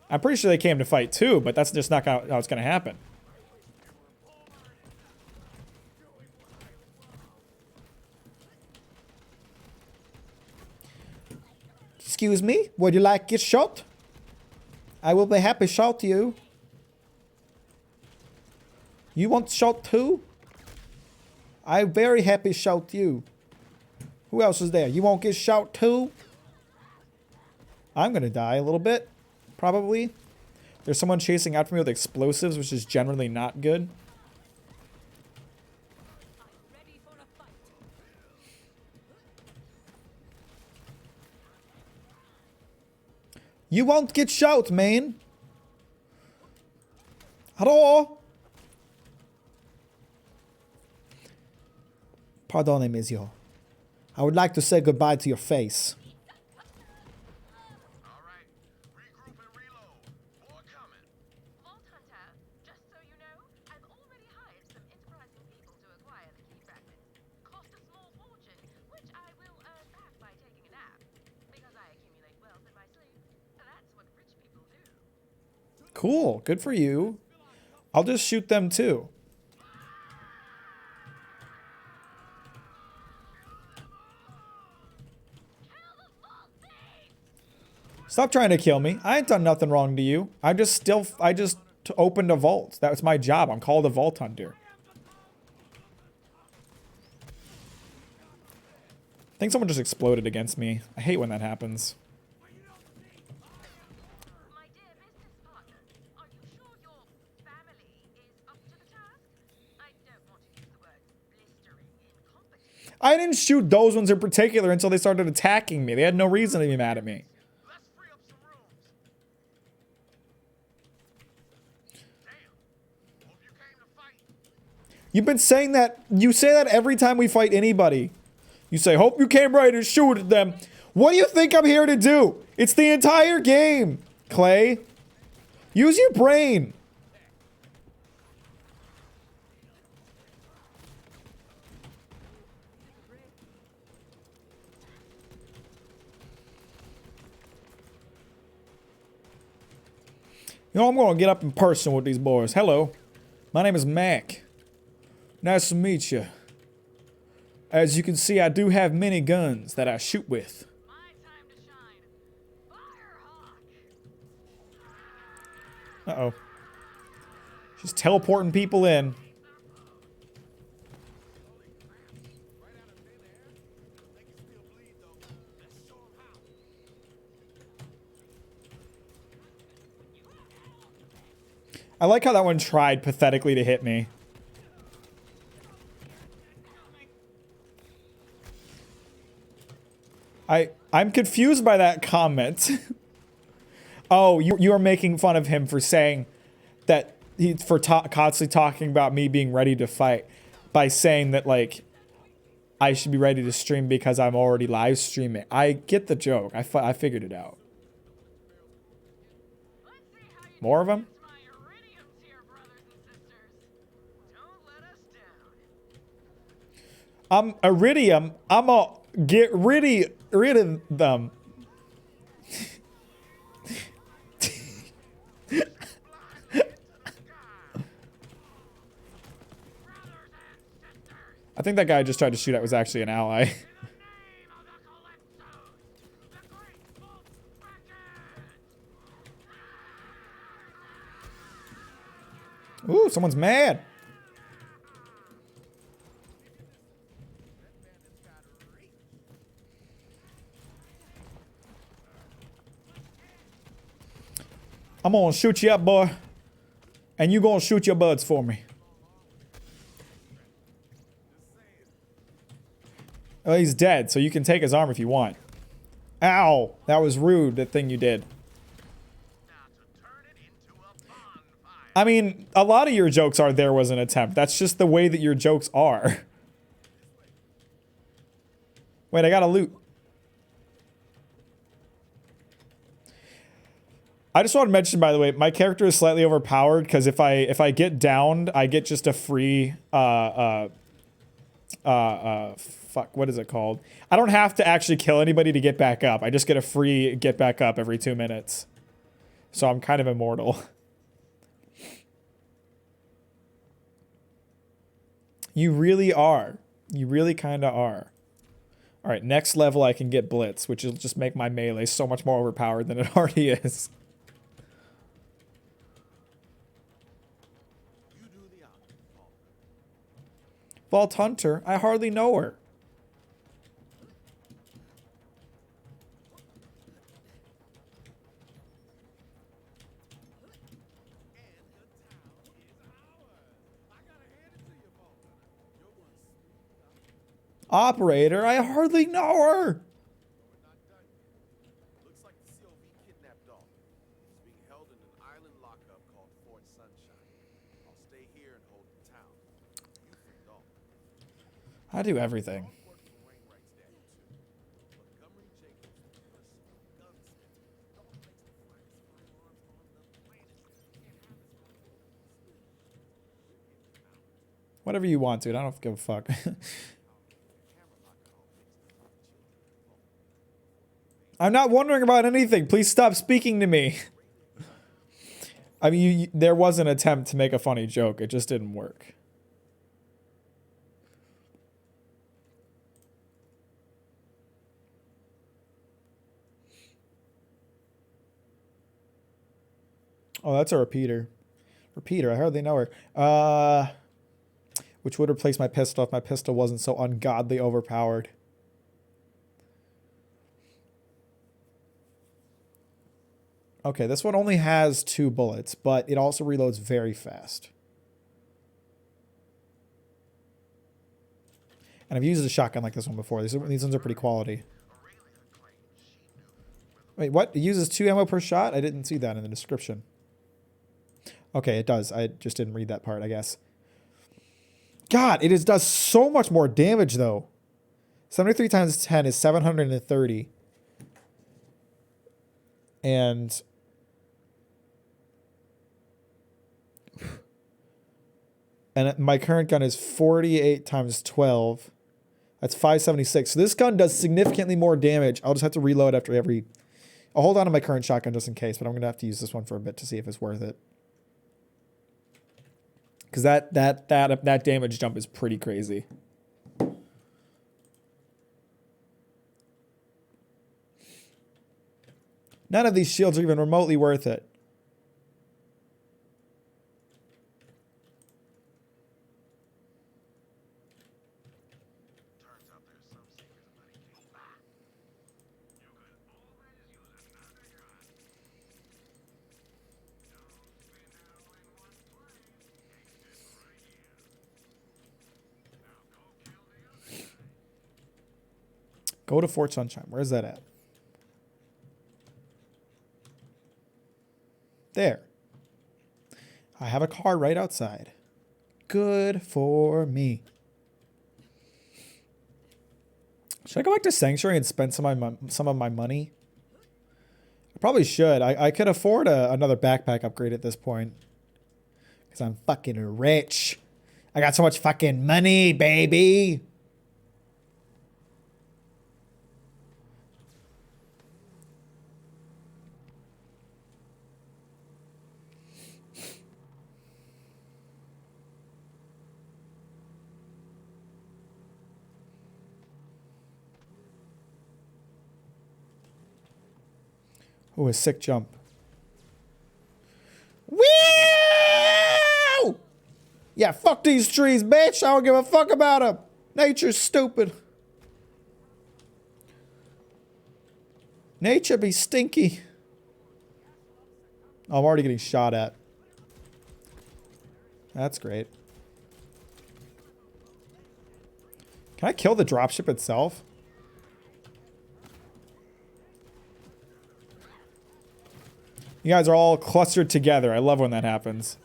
I'm pretty sure they came to fight too, but that's just not how it's going to happen. Excuse me, would you like to get shot? I will be happy to shout you. You want shot too? I'm very happy to shout you. Who else is there? You won't get shot too? I'm gonna die a little bit, probably. There's someone chasing after me with explosives, which is generally not good. You won't get shot, man. Hello? Pardon, monsieur. I would like to say goodbye to your face. Vault Hunter, Cool. Good for you. I'll just shoot them too. Stop trying to kill me. I ain't done nothing wrong to you. I just opened a vault. That was my job. I'm called a vault hunter. I think someone just exploded against me. I hate when that happens. I didn't shoot those ones in particular until they started attacking me. They had no reason to be mad at me. You've been saying that. You say that every time we fight anybody. You say, hope you came ready to shoot at them. What do you think I'm here to do? It's the entire game, Clay. Use your brain. You know, I'm going to get up in person with these boys. Hello. My name is Mac. Nice to meet you. As you can see, I do have many guns that I shoot with. Uh-oh. She's teleporting people in. I like how that one tried pathetically to hit me. I'm confused by that comment. Oh, you are making fun of him for saying that constantly talking about me being ready to fight by saying that, like, I should be ready to stream because I'm already live streaming. I get the joke. I figured it out. More of them? Iridium. I'm a get rid of them. I think that guy I just tried to shoot at was actually an ally. Ooh, someone's mad. I'm gonna shoot you up, boy. And you gonna shoot your buds for me. Oh, he's dead, so you can take his arm if you want. Ow! That was rude, that thing you did. I mean, a lot of your jokes are there was an attempt. That's just the way that your jokes are. Wait, I got a loot. I just want to mention, by the way, my character is slightly overpowered because if I get downed, I get just a free fuck, what is it called? I don't have to actually kill anybody to get back up. I just get a free get back up every 2 minutes. So I'm kind of immortal. You really are. You really kind of are. All right, next level I can get Blitz, which will just make my melee so much more overpowered than it already is. Vault Hunter? I hardly know her. Operator? I hardly know her. Looks like the COV kidnapped Dalton. He's being held in an island lockup called Fort Sunshine. I'll stay here and hold the town. You free Dalton. I do everything. Whatever you want, dude. I don't give a fuck. I'm not wondering about anything. Please stop speaking to me. I mean, there was an attempt to make a funny joke. It just didn't work. Oh, that's a repeater. Repeater, I hardly know her. Which would replace my pistol if my pistol wasn't so ungodly overpowered. Okay, this one only has 2 bullets, but it also reloads very fast. And I've used a shotgun like this one before. These ones are pretty quality. Wait, what? It uses 2 ammo per shot? I didn't see that in the description. Okay, it does. I just didn't read that part, I guess. God, it does so much more damage, though. 73 times 10 is 730. And my current gun is 48 times 12. That's 576. So this gun does significantly more damage. I'll just have to reload after every... I'll hold on to my current shotgun just in case, but I'm going to have to use this one for a bit to see if it's worth it. Because that damage jump is pretty crazy. None of these shields are even remotely worth it. Go to Fort Sunshine. Where's that at? There. I have a car right outside. Good for me. Should I go back to Sanctuary and spend some of my money? I probably should. I could afford another backpack upgrade at this point. Because I'm fucking rich. I got so much fucking money, baby. Oh, a sick jump. Woo! Yeah, fuck these trees, bitch. I don't give a fuck about them. Nature's stupid. Nature be stinky. Oh, I'm already getting shot at. That's great. Can I kill the dropship itself? You guys are all clustered together. I love when that happens.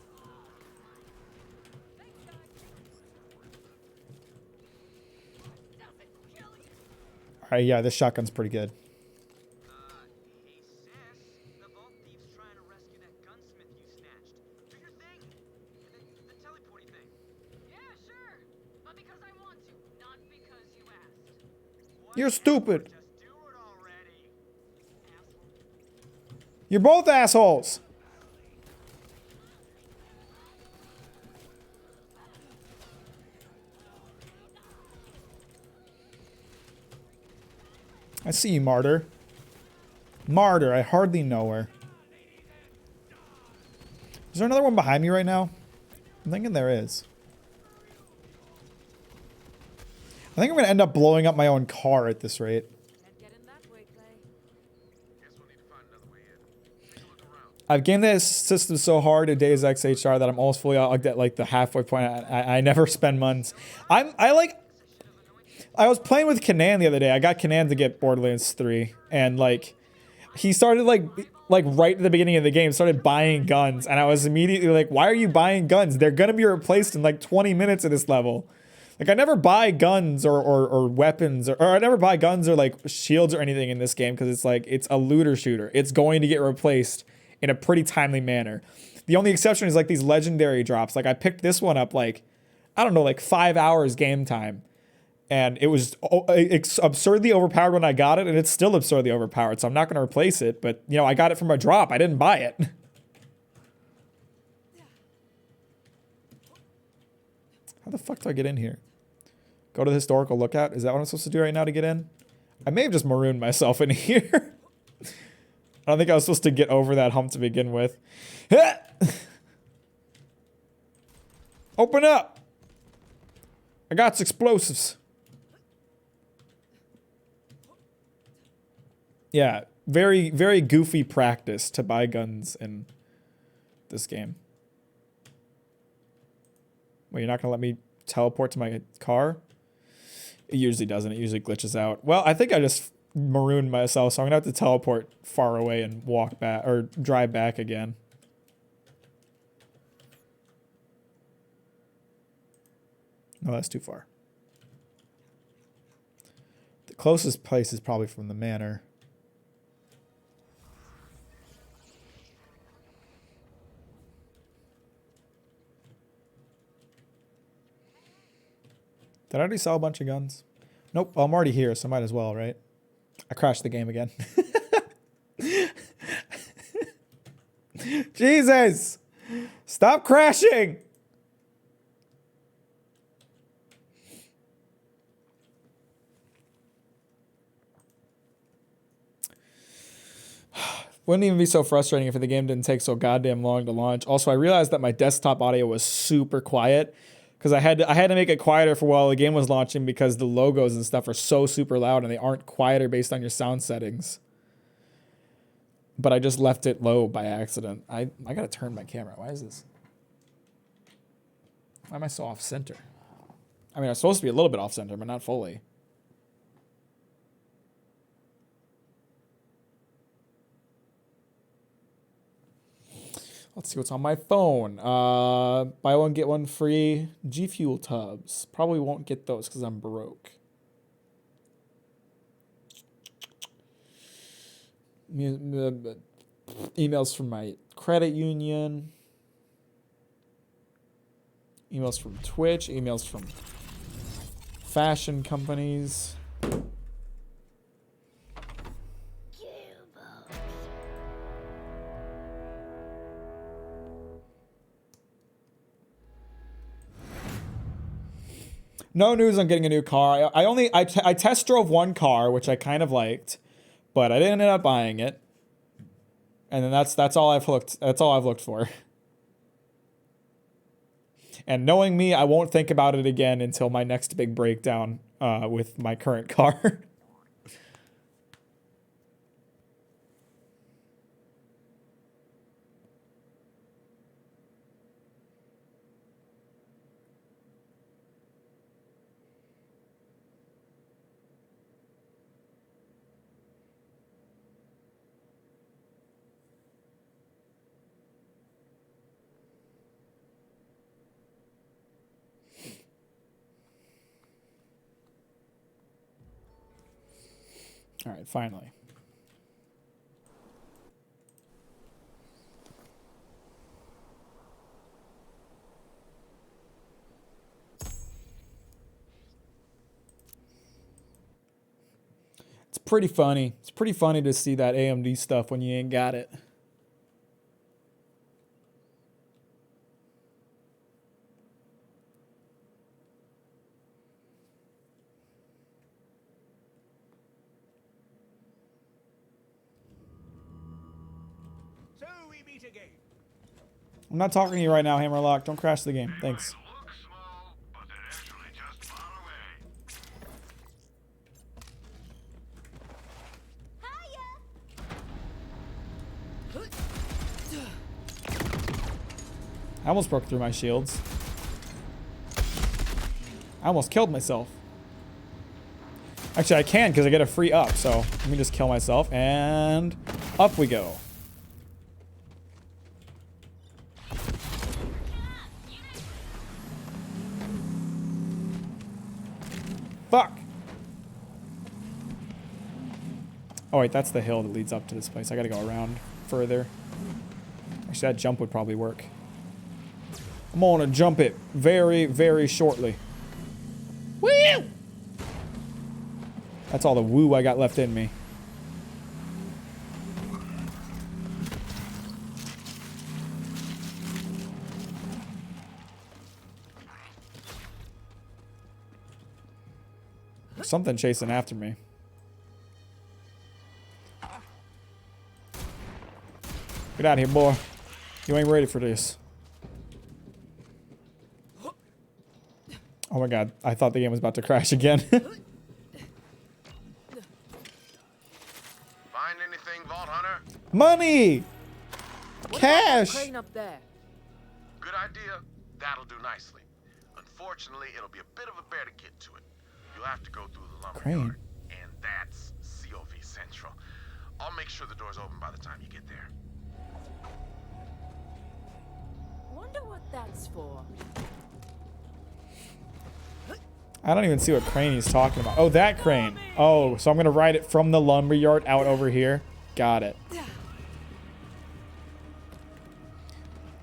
Alright, yeah, this shotgun's pretty good. You're stupid. You're both assholes. I see you, Martyr. Martyr, I hardly know her. Is there another one behind me right now? I'm thinking there is. I think I'm going to end up blowing up my own car at this rate. I've gamed this system so hard in Deus Ex HR that I'm almost fully out at like the halfway point. I never spend months. I was playing with Kanan the other day. I got Kanan to get Borderlands 3, and like he started like right at the beginning of the game started buying guns, and I was immediately like, why are you buying guns? They're gonna be replaced in like 20 minutes of this level. Like I never buy guns or weapons or I never buy guns or like shields or anything in this game because it's like it's a looter shooter. It's going to get replaced in a pretty timely manner. The only exception is like these legendary drops. Like I picked this one up like, I don't know, like 5 hours game time. And it was absurdly overpowered when I got it, and it's still absurdly overpowered, so I'm not going to replace it. But, you know, I got it from a drop. I didn't buy it. How the fuck do I get in here? Go to the historical lookout. Is that what I'm supposed to do right now to get in? I may have just marooned myself in here. I don't think I was supposed to get over that hump to begin with. Open up! I got explosives. Yeah, very, very goofy practice to buy guns in this game. Well, you're not gonna let me teleport to my car? It usually doesn't. It usually glitches out. Well, I think I just marooned myself, so I'm gonna have to teleport far away and walk back or drive back again. No, that's too far. The closest place is probably from the manor. Did I already sell a bunch of guns? Nope, well, I'm already here, so might as well, right? I crashed the game again. Jesus! Stop crashing! Wouldn't even be so frustrating if the game didn't take so goddamn long to launch. Also, I realized that my desktop audio was super quiet because I had to make it quieter for while the game was launching because the logos and stuff are so super loud and they aren't quieter based on your sound settings. But I just left it low by accident. I gotta turn my camera. Why is this? Why am I so off center? I mean, I'm supposed to be a little bit off center, but not fully. Let's see what's on my phone. Buy one, get one free. G Fuel tubs. Probably won't get those because I'm broke. Emails from my credit union. Emails from Twitch. Emails from fashion companies. No news on getting a new car. I test drove one car, which I kind of liked, but I didn't end up buying it. And then that's all I've looked for. And knowing me, I won't think about it again until my next big breakdown with my current car. All right, finally. It's pretty funny. It's pretty funny to see that AMD stuff when you ain't got it. I'm not talking to you right now, Hammerlock. Don't crash the game. Thanks. I almost broke through my shields. I almost killed myself. Actually, I can because I get a free up. So let me just kill myself and up we go. Fuck. Oh wait, that's the hill that leads up to this place. I gotta go around further. Actually, that jump would probably work. I'm gonna jump it very, very shortly. Woo! That's all the woo I got left in me. Something chasing after me. Get out of here, boy. You ain't ready for this. Oh my god, I thought the game was about to crash again. Find anything, Vault Hunter? Money! What Cash! about that crane up there? Good idea. That'll do nicely. Unfortunately, it'll be a bit of a bear to get to it. You'll have to go through the lumber Crane. yard, and that's COV Central. I'll make sure the door's open by the time you get there. Wonder what that's for. I don't even see what crane he's talking about. Oh, that crane. Oh, so I'm gonna ride it from the lumberyard out over here. Got it.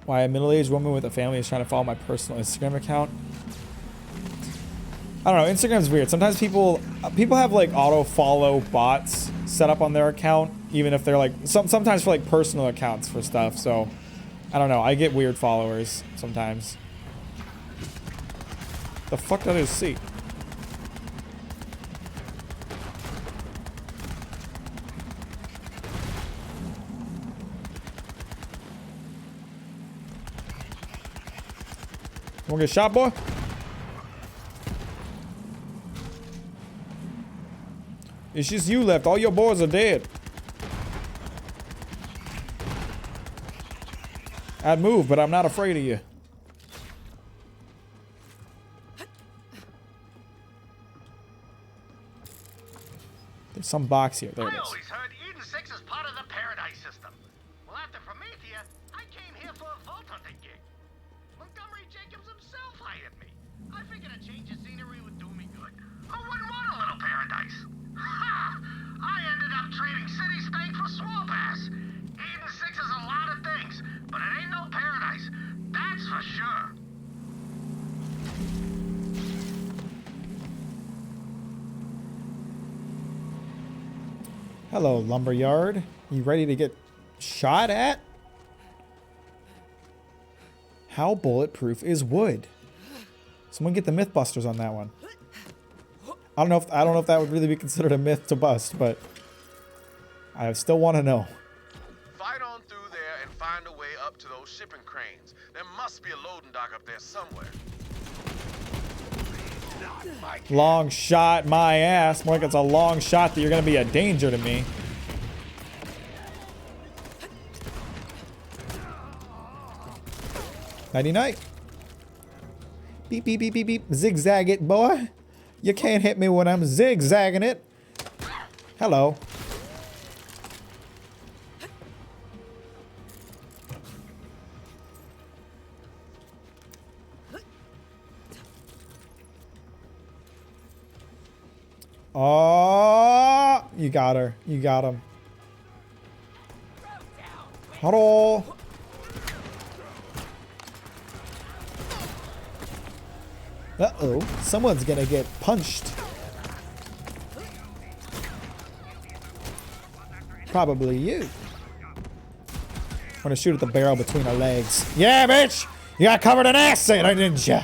Why a middle-aged woman with a family is trying to follow my personal Instagram account. I don't know. Instagram's weird. Sometimes people have like auto follow bots set up on their account, even if they're like sometimes for like personal accounts for stuff. So I don't know. I get weird followers sometimes. The fuck did I just see? You wanna get shot, boy? It's just you left. All your boys are dead. I'd move, but I'm not afraid of you. There's some box here. There it I is. always heard Eden 6 is part of the Paradise System. Well, after Promethea, I came here for a vault hunting gig. Montgomery Jacobs himself hired me. I figured a change of scenery would do me good. Who wouldn't want a little paradise? Ha! I ended up trading city spank for swamp ass. Eden 6 is a lot of things, but it ain't no paradise. That's for sure. Hello, lumberyard. You ready to get shot at? How bulletproof is wood? Someone get the Mythbusters on that one. I don't know if that would really be considered a myth to bust, but I still want to know. Fight on through there and find a way up to those shipping cranes. There must be a loading dock up there somewhere. Long shot, my ass. More like it's a long shot that you're going to be a danger to me. Nighty-night. Beep, beep, beep, beep, beep. Zigzag it, boy. You can't hit me when I'm zigzagging it. Hello. Oh, you got her. You got him. Hello. Uh-oh. Someone's gonna get punched. Probably you. I'm gonna shoot at the barrel between her legs. Yeah, bitch! You got covered in acid, didn't you?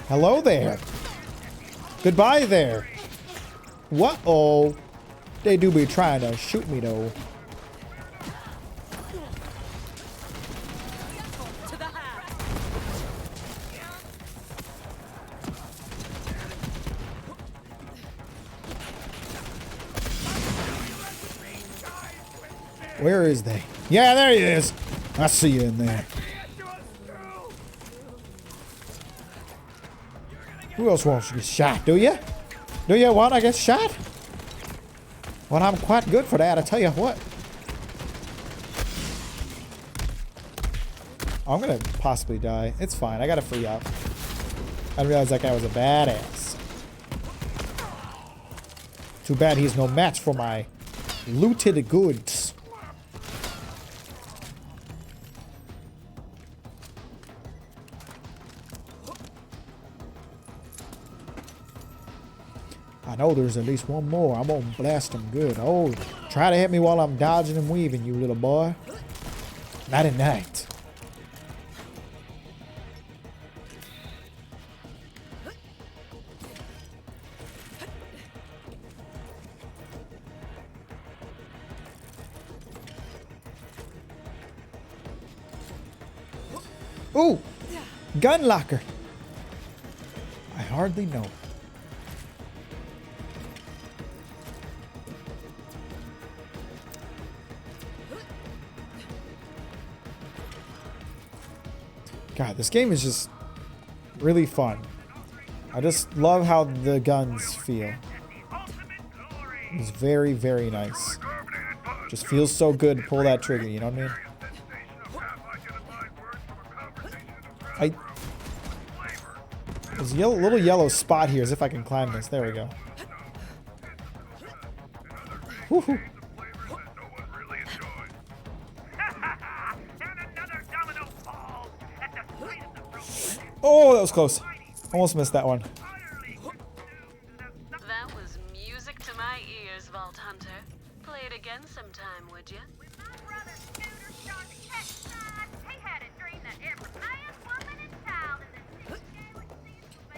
Hello there. Goodbye there. What-oh. They do be trying to shoot me, though. Where is they? Yeah, there he is. I see you in there. Who else wants to get shot? Do you? Do you want to get shot? Well, I'm quite good for that, I tell you what. I'm gonna possibly die. It's fine. I got a free up. I didn't realize that guy was a badass. Too bad he's no match for my looted goods. I know there's at least one more. I'm gonna blast him good. Oh, try to hit me while I'm dodging and weaving, you little boy. Not at night. Ooh, gun locker. I hardly know. God, this game is just really fun. I just love how the guns feel. It's very, very nice. Just feels so good to pull that trigger, you know what I mean? There's a little yellow spot here, as if I can climb this. There we go. Woohoo! Oh, that was close. Almost missed that one. That was music to my ears, Vault Hunter. Play it again sometime, would you?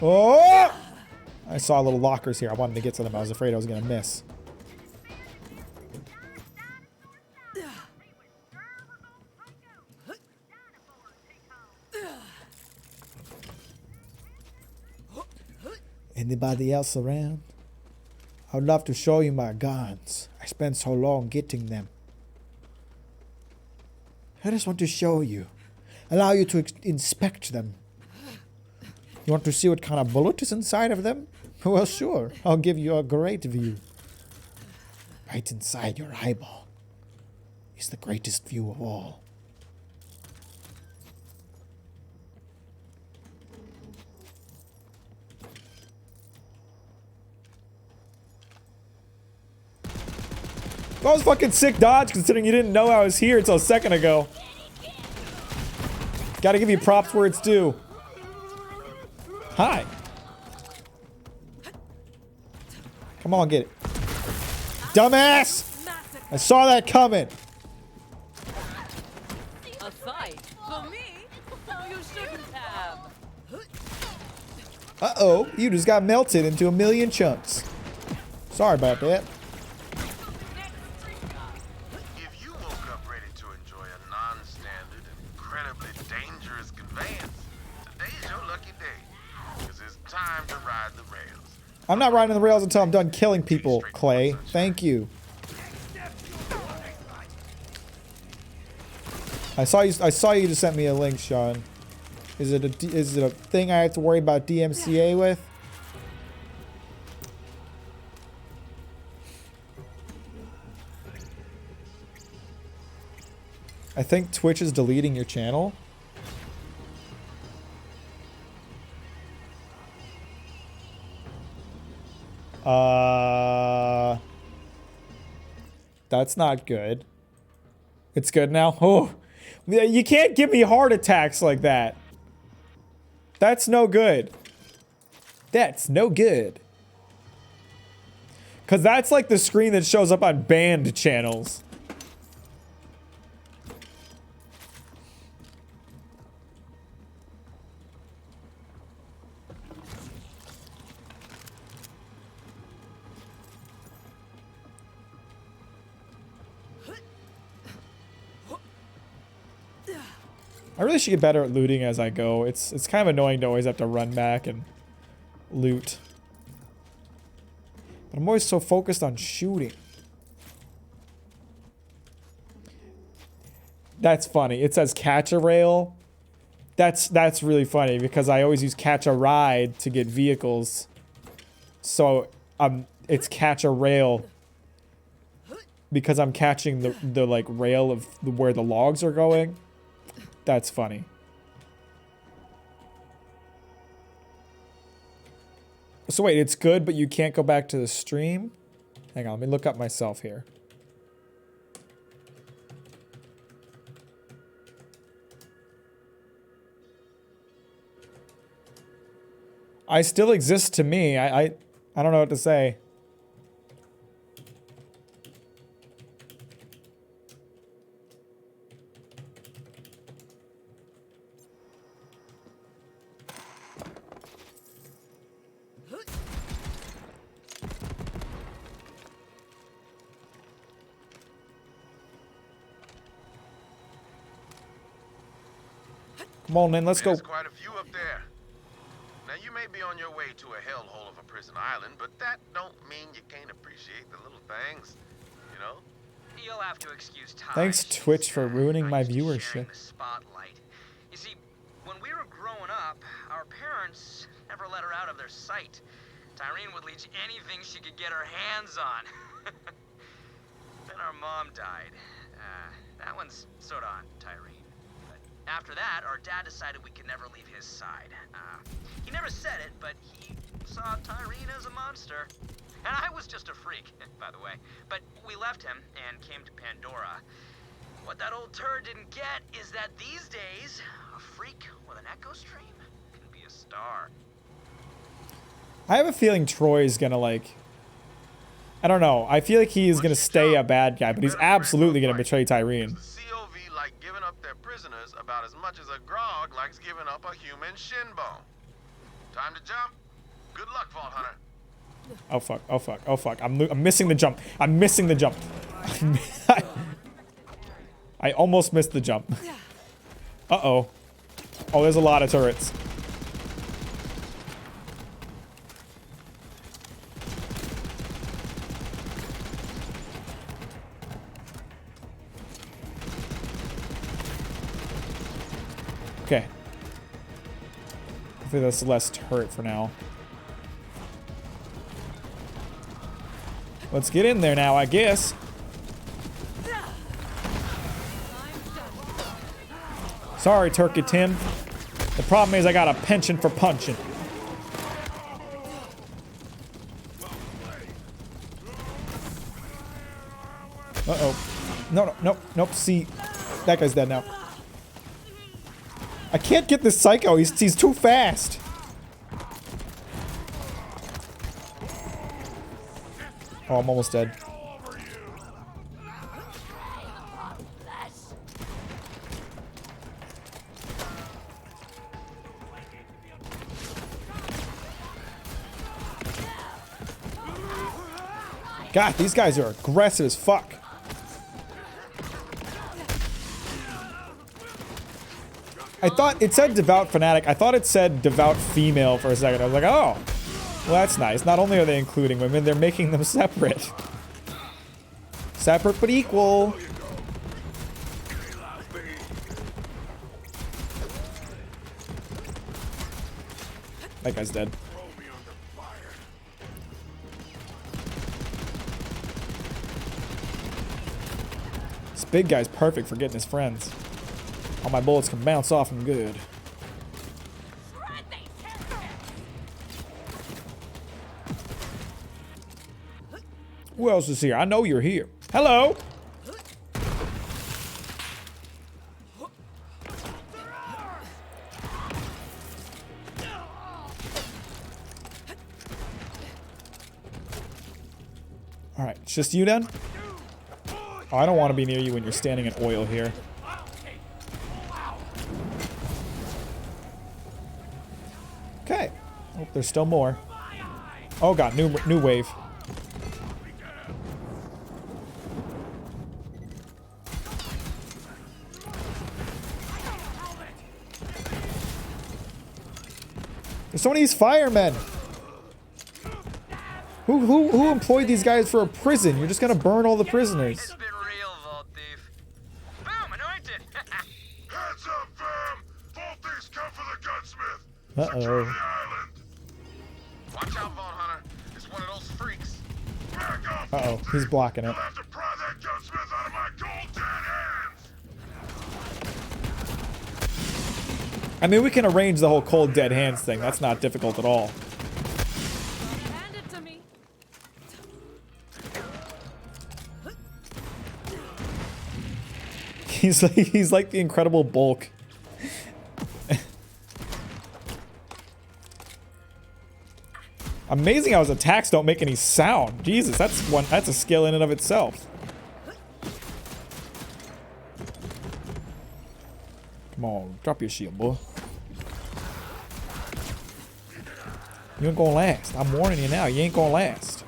Oh! I saw little lockers here. I wanted to get to them. I was afraid I was going to miss. Anybody else around? I'd love to show you my guns. I spent so long getting them. I just want to show you. Allow you to inspect them. You want to see what kind of bullet is inside of them? Well, sure. I'll give you a great view. Right inside your eyeball is the greatest view of all. That was fucking sick dodge, considering you didn't know I was here until a second ago. Gotta give you props where it's due. Hi. Come on, get it. Dumbass! I saw that coming. A fight for me? Oh, you shouldn't have. Uh-oh, you just got melted into a million chunks. Sorry about that. If you woke up ready to enjoy a non-standard and incredibly dangerous conveyance, today's your lucky day. Because it's time to ride the rails. I'm not riding the rails until I'm done killing people, Clay. Thank you. I saw you just sent me a link, Sean. Is it a thing I have to worry about DMCA with? I think Twitch is deleting your channel. That's not good. It's good now? Oh, you can't give me heart attacks like that. That's no good. That's no good. Because that's like the screen that shows up on banned channels. I really should get better at looting as I go. It's kind of annoying to always have to run back and loot. But I'm always so focused on shooting. That's funny. It says catch a rail. That's really funny because I always use catch a ride to get vehicles. So it's catch a rail because I'm catching the like rail of where the logs are going. That's funny. So wait, it's good, but you can't go back to the stream? Hang on, let me look up myself here. I still exist to me. I don't know what to say. Come on, then, let's go. There's quite a few up there. Now, you may be on your way to a hellhole of a prison island, but that don't mean you can't appreciate the little things, you know? You'll have to excuse Ty. Thanks, Twitch, for ruining my viewership. The spotlight. You see, when we were growing up, our parents never let her out of their sight. Tyreen would leech anything she could get her hands on. Then our mom died. That one's sort of on Tyreen. But after that, our dad decided we could never leave his side. He never said it, but he saw Tyreen as a monster. And I was just a freak, by the way. But we left him and came to Pandora. What that old turd didn't get is that these days, a freak with an echo stream can be a star. I have a feeling Troy's gonna, like... I don't know. I feel like he is gonna stay a bad guy, but he's absolutely gonna betray Tyreen. COV like giving up their prisoners about as much as a grog likes giving up a human shin bone. Time to jump. Good luck, Vault Hunter. Oh fuck, oh fuck, oh fuck. I'm missing the jump. I'm missing the jump. I almost missed the jump. Uh-oh. Oh, there's a lot of turrets. Okay. I think that's less turret for now. Let's get in there now, I guess. Sorry, Turkey Tim. The problem is I got a penchant for punching. Uh-oh. No, nope. See, that guy's dead now. I can't get this psycho. He's too fast. Oh, I'm almost dead. God, these guys are aggressive as fuck. I thought it said devout fanatic. I thought it said devout female for a second. I was like, oh, well, that's nice. Not only are they including women, they're making them separate. Separate but equal. That guy's dead. This big guy's perfect for getting his friends. All my bullets can bounce off him good. Who else is here? I know you're here. Hello! Alright, it's just you then? Oh, I don't want to be near you when you're standing in oil here. Okay. Oh, there's still more. Oh god, new wave. There's so many of these firemen. Who employed these guys for a prison? You're just gonna burn all the prisoners. It's been real, Vault Thief. Boom, anointed. Heads up, fam! Vault Thieves come for the gunsmith. Uh-oh. Watch out, Vault Hunter. It's one of those freaks. Back off, Uh-oh, he's blocking it. You'll have to pry that gunsmith out of my cold dead hands. I mean, we can arrange the whole cold dead hands thing. That's not difficult at all. Hand it to me. He's like the Incredible Bulk. Amazing how his attacks don't make any sound. Jesus, that's a skill in and of itself. Come on, drop your shield, boy. You ain't gonna last. I'm warning you now, you ain't gonna last.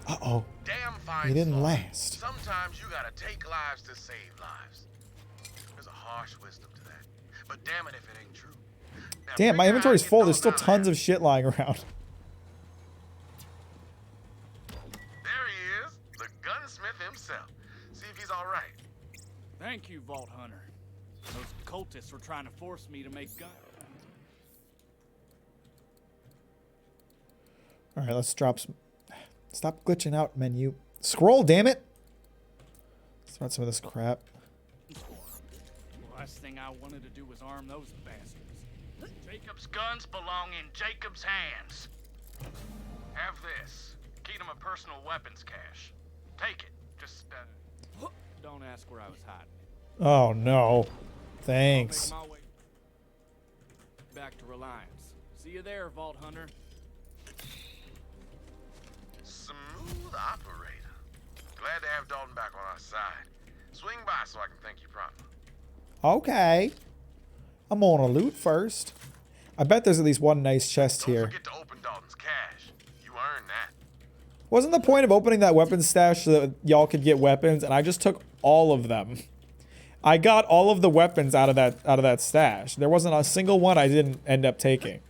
Uh-oh. Damn fine He didn't song. last. Sometimes you gotta take lives to save lives. There's a harsh wisdom to that. But damn it if it ain't true. Now, Damn, my figure inventory's out full. you There's still don't know tons of shit lying around. There he is, the gunsmith himself. See if he's all right. Thank you, Vault Hunter. Those cultists were trying to force me to make guns. All right, let's drop some. Stop glitching out, menu. Scroll, damn it. Let's start some of this crap. The last thing I wanted to do was arm those bastards. Jacob's guns belong in Jacob's hands. Have this. Keep him a personal weapons cache. Take it. Just, don't ask where I was hiding. Oh, no. Thanks. I'll make my way back to Reliance. See you there, Vault Hunter. Smooth operator. Glad to have Dalton back on our side. Swing by so I can thank you properly. Okay. I'm on a loot first. I bet there's at least one nice chest here. Don't forget to open Dalton's cache. You earned that. Wasn't the point of opening that weapons stash so that y'all could get weapons? And I just took all of them. I got all of the weapons out of that stash. There wasn't a single one I didn't end up taking.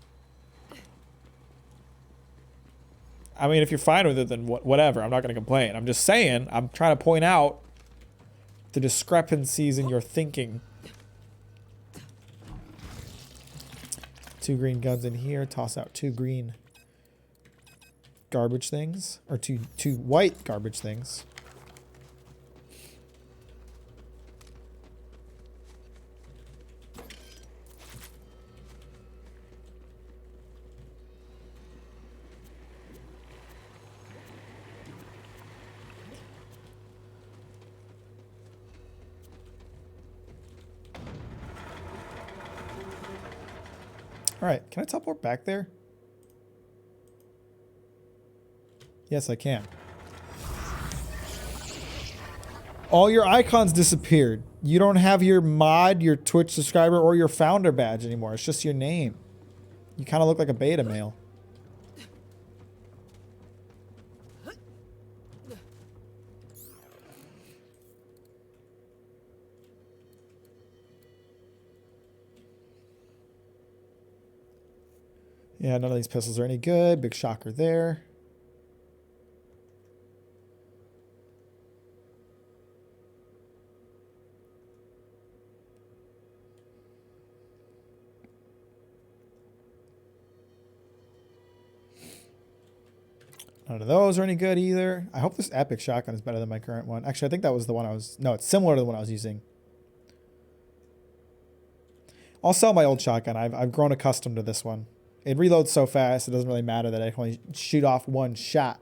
I mean, if you're fine with it, then whatever. I'm not going to complain. I'm just saying, I'm trying to point out the discrepancies in your thinking. 2 green guns in here. Toss out 2 green garbage things. Or two white garbage things. All right, can I teleport back there? Yes, I can. All your icons disappeared. You don't have your mod, your Twitch subscriber, or your founder badge anymore. It's just your name. You kind of look like a beta male. Yeah, none of these pistols are any good. Big shocker there. None of those are any good either. I hope this epic shotgun is better than my current one. Actually, I think that was the one I was... No, it's similar to the one I was using. I'll sell my old shotgun. I've grown accustomed to this one. It reloads so fast, it doesn't really matter that I can only shoot off one shot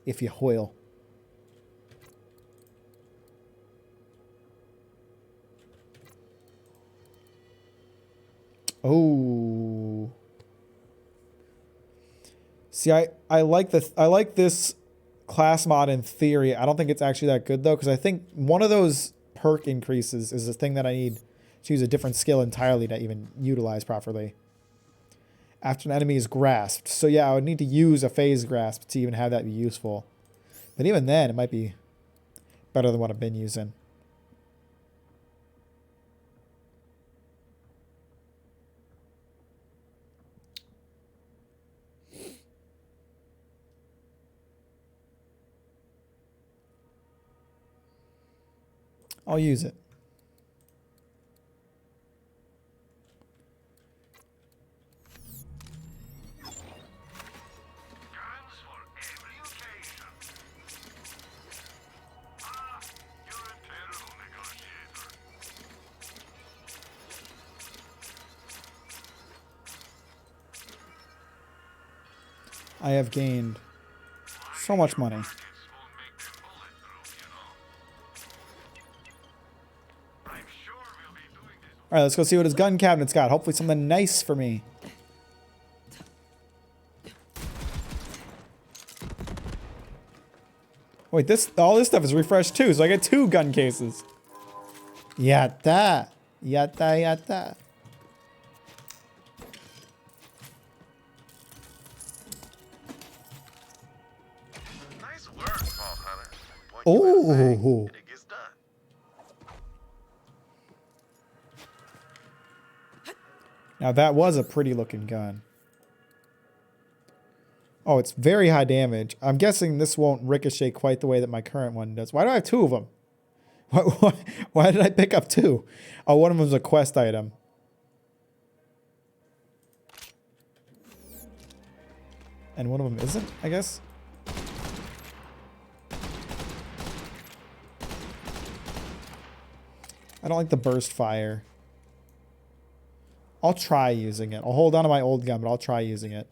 if you hoil. Oh. See, I like this class mod in theory. I don't think it's actually that good though, because I think one of those perk increases is a thing that I need to use a different skill entirely to even utilize properly. After an enemy is grasped. So yeah, I would need to use a phase grasp to even have that be useful. But even then, it might be better than what I've been using. I'll use it. I have gained so much money. Alright, let's go see what his gun cabinet's got. Hopefully something nice for me. Wait, all this stuff is refreshed too, so I get 2 gun cases. Yatta. Yatta, yatta. Nice work, Vault Hunter. Oh. Now that was a pretty looking gun. Oh, it's very high damage. I'm guessing this won't ricochet quite the way that my current one does. Why do I have two of them? Why did I pick up two? Oh, one of them is a quest item. And one of them isn't, I guess. I don't like the burst fire. I'll try using it. I'll hold on to my old gun, but I'll try using it.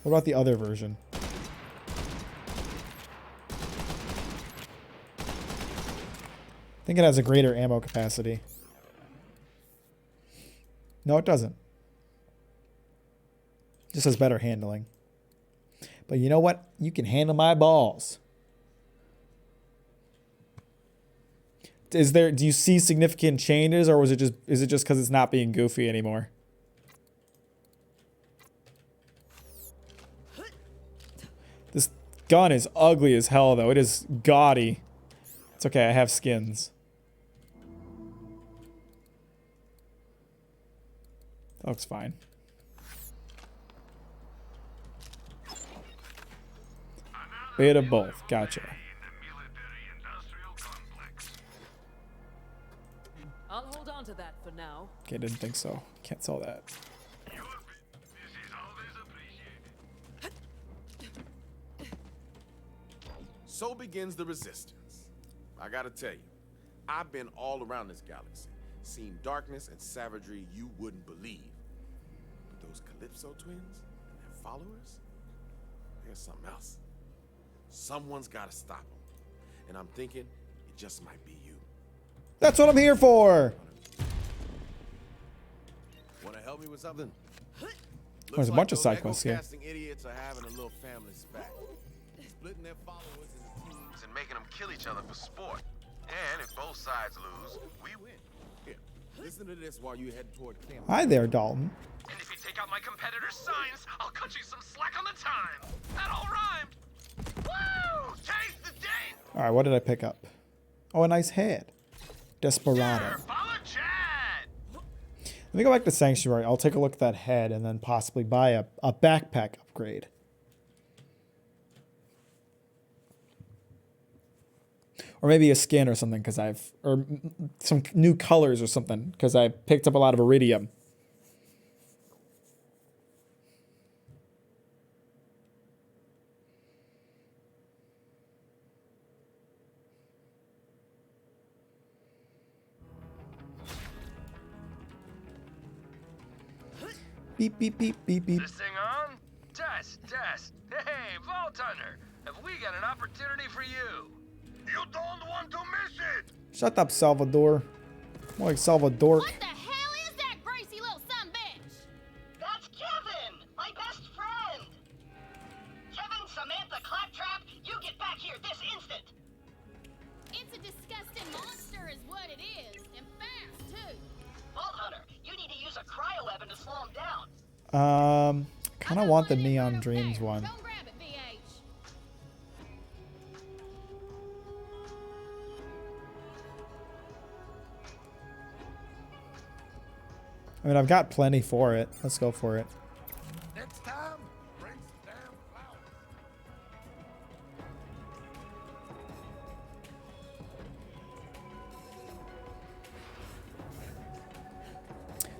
What about the other version? I think it has a greater ammo capacity. No, it doesn't. It just has better handling. But you know what? You can handle my balls. Do you see significant changes, or is it just because it's not being goofy anymore? This gun is ugly as hell, though. It is gaudy. It's okay, I have skins. That looks fine. Bit of both. Gotcha. I'll hold on to that for now. Okay, didn't think so. Can't sell that. So begins the resistance. I gotta tell you, I've been all around this galaxy, seen darkness and savagery you wouldn't believe. But those Calypso twins and their followers, there's something else. Someone's gotta stop them. And I'm thinking it just might be you. That's what I'm here for! Wanna help me with something? There's a bunch of side quests here. Casting idiots are having a little family spat. Splitting their followers into teams and making them kill each other for sport. And if both sides lose, we win. Here, listen to this while you head toward camp. Hi there, Dalton. And if you take out my competitor's signs, I'll cut you some slack on the time. That all rhymed. Woo! Taste the date! Alright, what did I pick up? Oh, a nice head. Desperado. Let me go back to Sanctuary. I'll take a look at that head and then possibly buy a backpack upgrade. Or maybe a skin or something, because or some new colors or something, because I picked up a lot of iridium. Beep, beep, beep, beep, beep. This thing on? Test, test. Hey, Vault Hunter, have we got an opportunity for you? You don't want to miss it! Shut up, Salvador. More like Salvador. What the hell is that greasy little sumbitch? That's Kevin, my best friend. Kevin, Samantha, Claptrap, you get back here this instant. It's a disgusting monster is what it is, and fast, too. Vault Hunter, you need to use a cryo weapon to slow him down. Kind of want the Neon Dreams one. Don't grab it, VH. I mean, I've got plenty for it. Let's go for it. Next time, bring some damn flowers.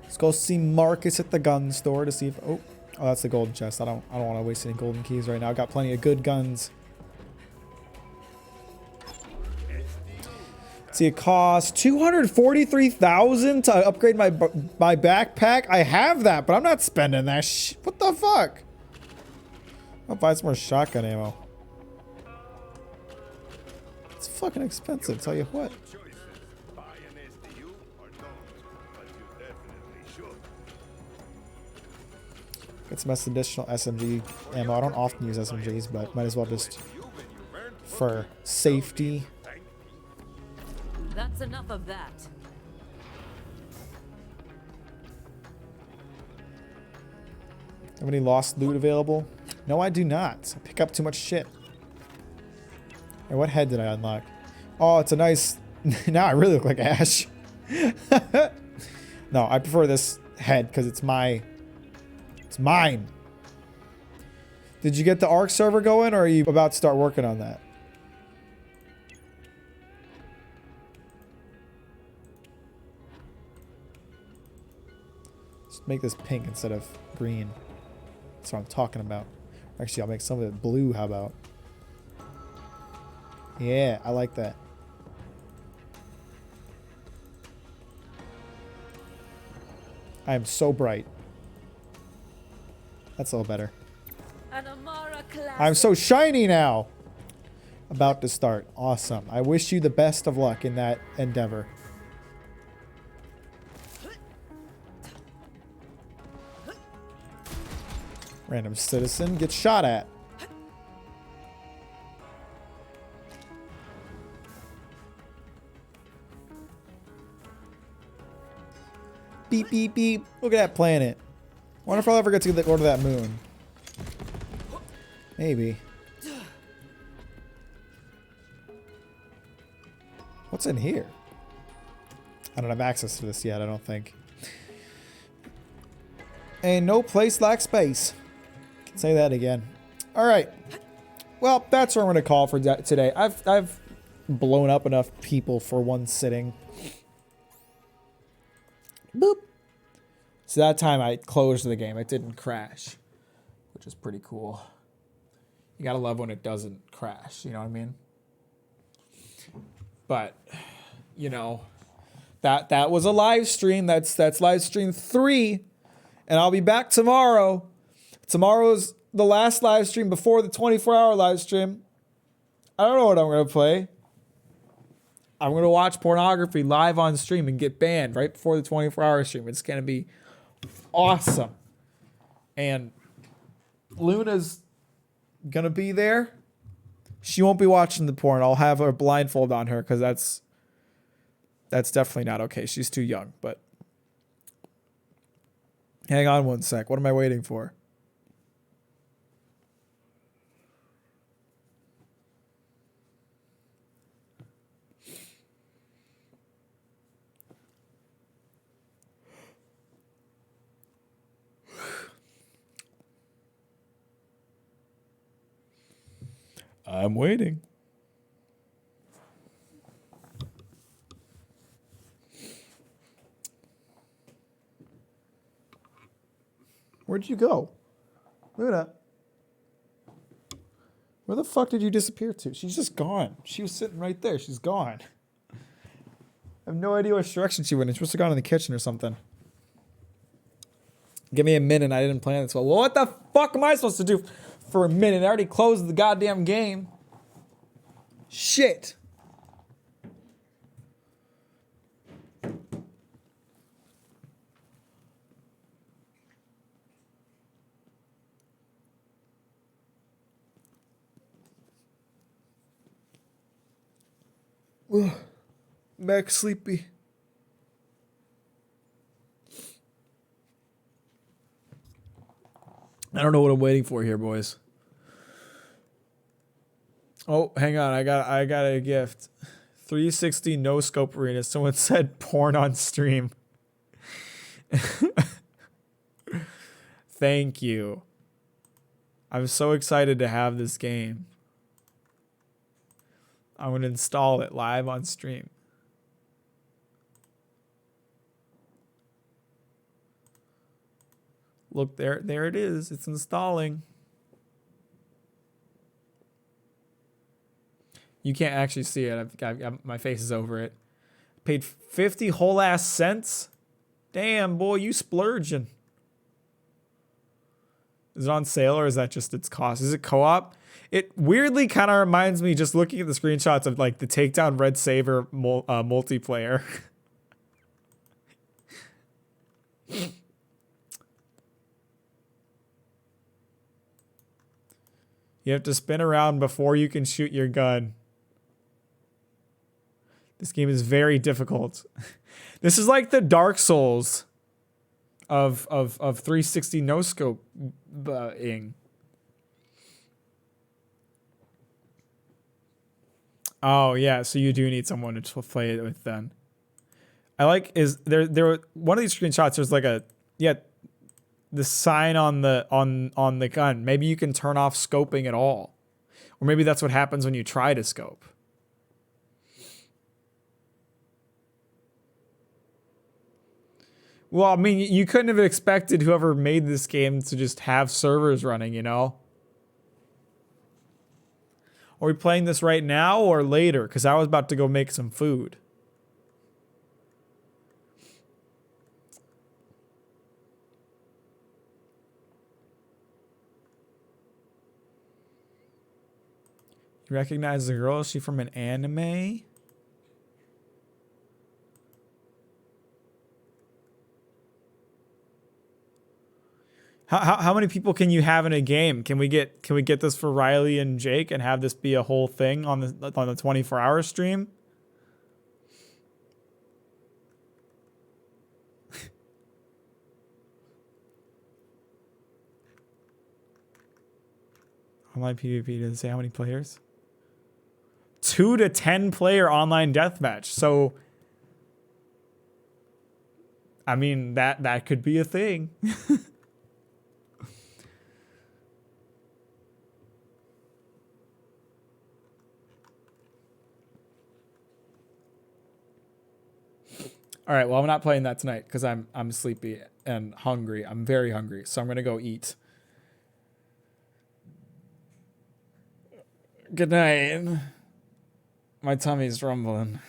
Let's go see Marcus at the gun store to see if oh that's the golden chest. I don't want to waste any golden keys right now. I've got plenty of good guns. See, it costs 243,000 to upgrade my backpack. I have that, but I'm not spending that what the fuck? I'll buy some more shotgun ammo. It's fucking expensive, tell you what. Get some additional SMG ammo. I don't often use SMGs, but might as well just for safety. That's enough of that. Have any lost loot available? No, I do not. I pick up too much shit. Hey, what head did I unlock? Oh, it's a nice Now I really look like Ash. No, I prefer this head because it's mine. Did you get the Ark server going, or are you about to start working on that? Let's make this pink instead of green. That's what I'm talking about. Actually, I'll make some of it blue. How about? Yeah, I like that. I am so bright. That's a little better. I'm so shiny now. About to start. Awesome. I wish you the best of luck in that endeavor. Random citizen gets shot at. Beep, beep, beep. Look at that planet. Wonder if I'll ever get to go to that moon. Maybe. What's in here? I don't have access to this yet, I don't think. And no place like space. Can say that again. All right. Well, that's what I'm going to call for today. I've blown up enough people for one sitting. Boop. So that time I closed the game. It didn't crash, which is pretty cool. You gotta love when it doesn't crash. You know what I mean? But, you know, that was a live stream. That's live stream 3, and I'll be back tomorrow. Tomorrow's the last live stream before the 24-hour live stream. I don't know what I'm gonna play. I'm going to watch pornography live on stream and get banned right before the 24-hour stream. It's going to be awesome. And Luna's going to be there. She won't be watching the porn. I'll have a blindfold on her because that's definitely not okay. She's too young. But hang on one sec. What am I waiting for? I'm waiting. Where'd you go? Luna. Where the fuck did you disappear to? She's just gone. She was sitting right there. She's gone. I have no idea which direction she went. She must have gone in the kitchen or something. Give me a minute. I didn't plan this well. Well, what the fuck am I supposed to do for a minute? I already closed the goddamn game. Shit. Ugh. Back sleepy. I don't know what I'm waiting for here, boys. Oh, hang on. I got a gift. 360 no scope arena. Someone said porn on stream. Thank you. I'm so excited to have this game. I'm going to install it live on stream. Look, there it is. It's installing. You can't actually see it. My face is over it. Paid 50 whole ass cents? Damn, boy, you splurging. Is it on sale or is that just its cost? Is it co-op? It weirdly kind of reminds me, just looking at the screenshots, of like the Takedown Red Saber multiplayer. You have to spin around before you can shoot your gun. This game is very difficult. This is like the Dark Souls of 360 no scope-ing. Oh yeah, so you do need someone to play it with then. I like is there one of these screenshots. There's like the sign on the gun. Maybe you can turn off scoping at all, or maybe that's what happens when you try to scope. Well, I mean, you couldn't have expected whoever made this game to just have servers running, you know? Are we playing this right now or later? Because I was about to go make some food. You recognize the girl? Is she from an anime? How many people can you have in a game? Can we get this for Riley and Jake and have this be a whole thing on the 24-hour stream? Online PvP doesn't say how many players. 2 to 10 player online deathmatch. So I mean that could be a thing. All right, well, I'm not playing that tonight because I'm sleepy and hungry. I'm very hungry, so I'm gonna go eat. Good night. My tummy's rumbling.